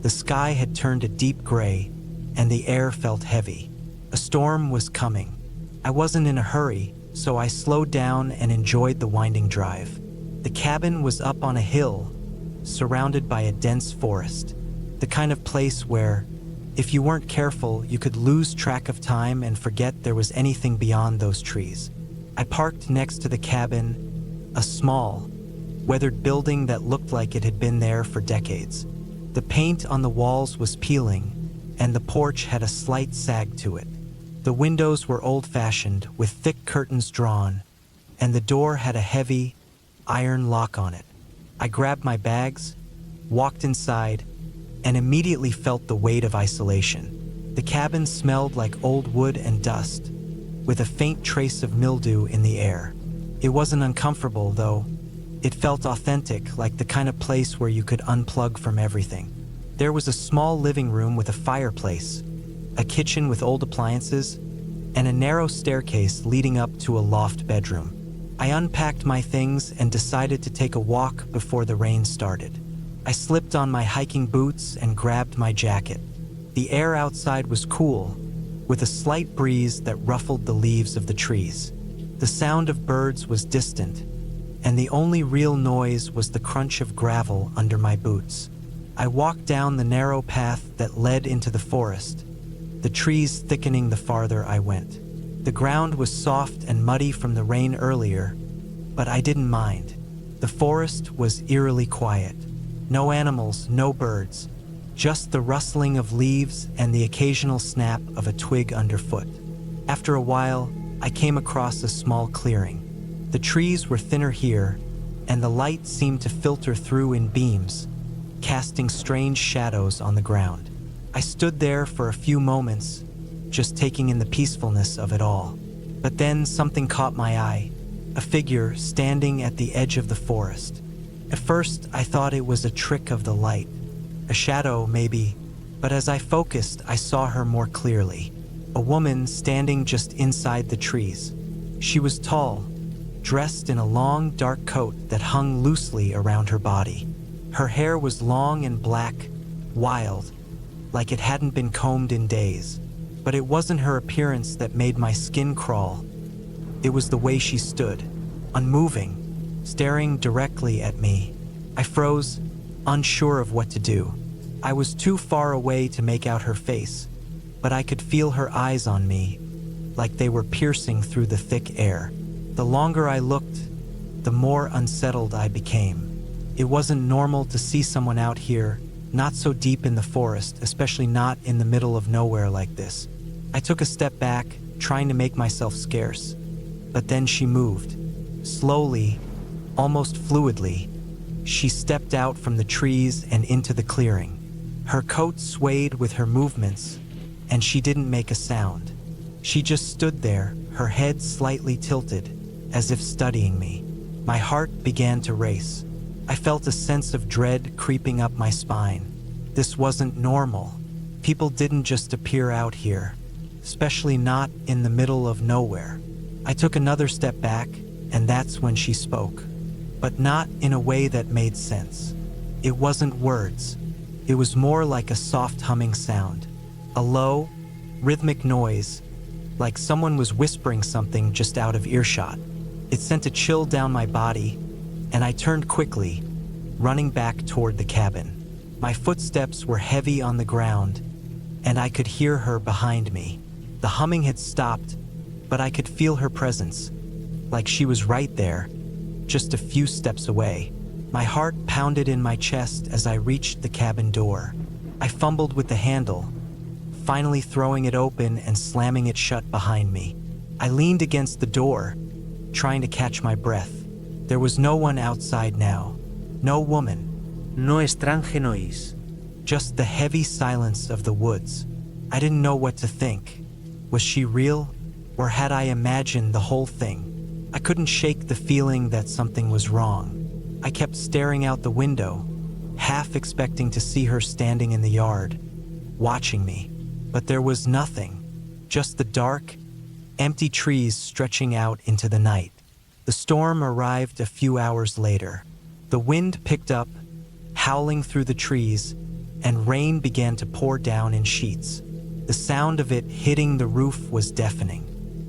the sky had turned a deep gray, and the air felt heavy. A storm was coming. I wasn't in a hurry, so I slowed down and enjoyed the winding drive. The cabin was up on a hill, surrounded by a dense forest, the kind of place where, if you weren't careful, you could lose track of time and forget there was anything beyond those trees. I parked next to the cabin, a small, weathered building that looked like it had been there for decades. The paint on the walls was peeling, and the porch had a slight sag to it. The windows were old-fashioned, with thick curtains drawn, and the door had a heavy, iron lock on it. I grabbed my bags, walked inside, and immediately felt the weight of isolation. The cabin smelled like old wood and dust, with a faint trace of mildew in the air. It wasn't uncomfortable, though. It felt authentic, like the kind of place where you could unplug from everything. There was a small living room with a fireplace, a kitchen with old appliances, and a narrow staircase leading up to a loft bedroom. I unpacked my things and decided to take a walk before the rain started. I slipped on my hiking boots and grabbed my jacket. The air outside was cool, with a slight breeze that ruffled the leaves of the trees. The sound of birds was distant, and the only real noise was the crunch of gravel under my boots. I walked down the narrow path that led into the forest, the trees thickening the farther I went. The ground was soft and muddy from the rain earlier, but I didn't mind. The forest was eerily quiet. No animals, no birds, just the rustling of leaves and the occasional snap of a twig underfoot. After a while, I came across a small clearing. The trees were thinner here, and the light seemed to filter through in beams, casting strange shadows on the ground. I stood there for a few moments, just taking in the peacefulness of it all. But then something caught my eye, a figure standing at the edge of the forest. At first, I thought it was a trick of the light, a shadow maybe, but as I focused, I saw her more clearly. A woman standing just inside the trees. She was tall, dressed in a long, dark coat that hung loosely around her body. Her hair was long and black, wild, like it hadn't been combed in days. But it wasn't her appearance that made my skin crawl. It was the way she stood, unmoving, staring directly at me. I froze, unsure of what to do. I was too far away to make out her face, but I could feel her eyes on me, like they were piercing through the thick air. The longer I looked, the more unsettled I became. It wasn't normal to see someone out here, not so deep in the forest, especially not in the middle of nowhere like this. I took a step back, trying to make myself scarce. But then she moved. Slowly, almost fluidly, she stepped out from the trees and into the clearing. Her coat swayed with her movements, and she didn't make a sound. She just stood there, her head slightly tilted, as if studying me. My heart began to race. I felt a sense of dread creeping up my spine. This wasn't normal. People didn't just appear out here, especially not in the middle of nowhere. I took another step back, and that's when she spoke. But not in a way that made sense. It wasn't words. It was more like a soft humming sound. A low, rhythmic noise, like someone was whispering something just out of earshot. It sent a chill down my body, and I turned quickly, running back toward the cabin. My footsteps were heavy on the ground, and I could hear her behind me. The humming had stopped, but I could feel her presence, like she was right there, just a few steps away. My heart pounded in my chest as I reached the cabin door. I fumbled with the handle, finally throwing it open and slamming it shut behind me. I leaned against the door, trying to catch my breath. There was no one outside now. No woman.
No estrange noise.
Just the heavy silence of the woods. I didn't know what to think. Was she real, or had I imagined the whole thing? I couldn't shake the feeling that something was wrong. I kept staring out the window, half expecting to see her standing in the yard, watching me. But there was nothing, just the dark, empty trees stretching out into the night. The storm arrived a few hours later. The wind picked up, howling through the trees, and rain began to pour down in sheets. The sound of it hitting the roof was deafening.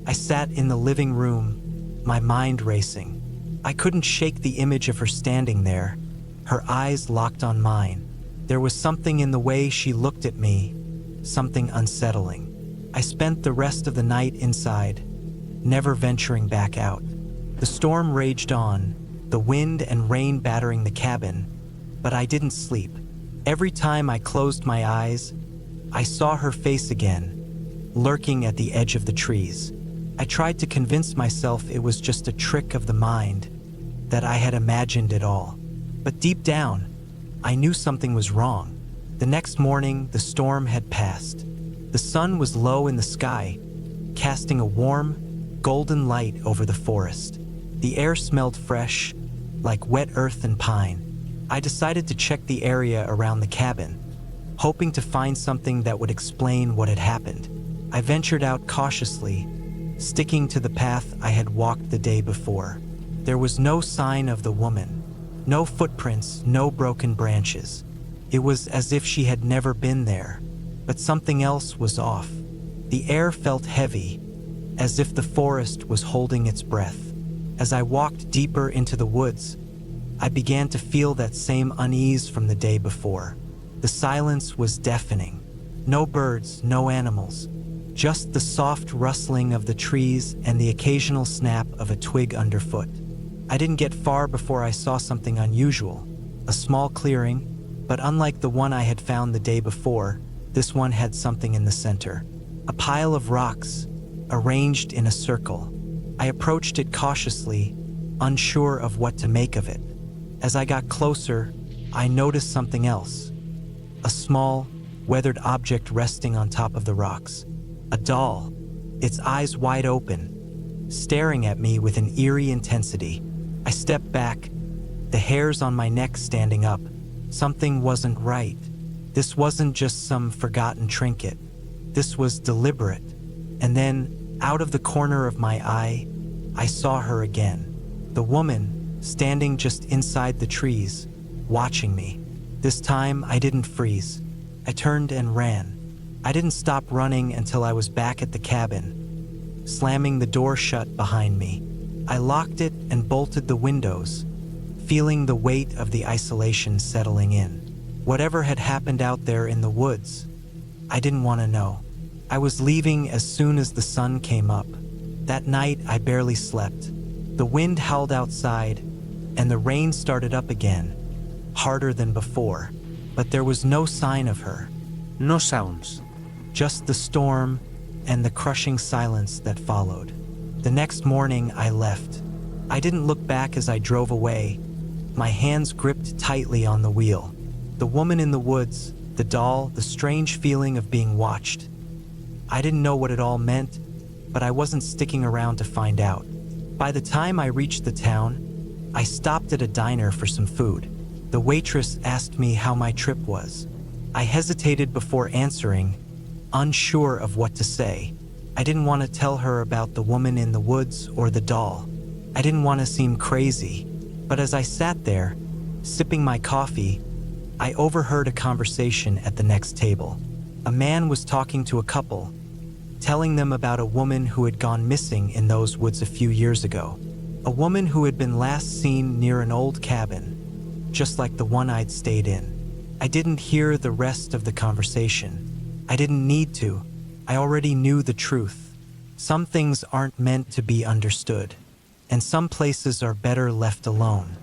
I sat in the living room, my mind racing. I couldn't shake the image of her standing there, her eyes locked on mine. There was something in the way she looked at me, something unsettling. I spent the rest of the night inside, never venturing back out. The storm raged on, the wind and rain battering the cabin, but I didn't sleep. Every time I closed my eyes, I saw her face again, lurking at the edge of the trees. I tried to convince myself it was just a trick of the mind, that I had imagined it all. But deep down, I knew something was wrong. The next morning, the storm had passed. The sun was low in the sky, casting a warm, golden light over the forest. The air smelled fresh, like wet earth and pine. I decided to check the area around the cabin, hoping to find something that would explain what had happened. I ventured out cautiously, sticking to the path I had walked the day before. There was no sign of the woman, no footprints, no broken branches. It was as if she had never been there, but something else was off. The air felt heavy, as if the forest was holding its breath. As I walked deeper into the woods, I began to feel that same unease from the day before. The silence was deafening. No birds, no animals, just the soft rustling of the trees and the occasional snap of a twig underfoot. I didn't get far before I saw something unusual. A small clearing, but unlike the one I had found the day before, this one had something in the center. A pile of rocks, arranged in a circle. I approached it cautiously, unsure of what to make of it. As I got closer, I noticed something else. A small, weathered object resting on top of the rocks. A doll, its eyes wide open, staring at me with an eerie intensity. I stepped back, the hairs on my neck standing up. Something wasn't right. This wasn't just some forgotten trinket. This was deliberate. And then, out of the corner of my eye, I saw her again. The woman, standing just inside the trees, watching me. This time, I didn't freeze. I turned and ran. I didn't stop running until I was back at the cabin, slamming the door shut behind me. I locked it and bolted the windows, feeling the weight of the isolation settling in. Whatever had happened out there in the woods, I didn't want to know. I was leaving as soon as the sun came up. That night, I barely slept. The wind howled outside, and the rain started up again, harder than before. But there was no sign of her.
No sounds.
Just the storm and the crushing silence that followed. The next morning, I left. I didn't look back as I drove away, my hands gripped tightly on the wheel. The woman in the woods, the doll, the strange feeling of being watched. I didn't know what it all meant, but I wasn't sticking around to find out. By the time I reached the town, I stopped at a diner for some food. The waitress asked me how my trip was. I hesitated before answering, unsure of what to say. I didn't want to tell her about the woman in the woods or the doll. I didn't want to seem crazy. But as I sat there, sipping my coffee, I overheard a conversation at the next table. A man was talking to a couple, telling them about a woman who had gone missing in those woods a few years ago. A woman who had been last seen near an old cabin, just like the one I'd stayed in. I didn't hear the rest of the conversation. I didn't need to. I already knew the truth. Some things aren't meant to be understood, and some places are better left alone.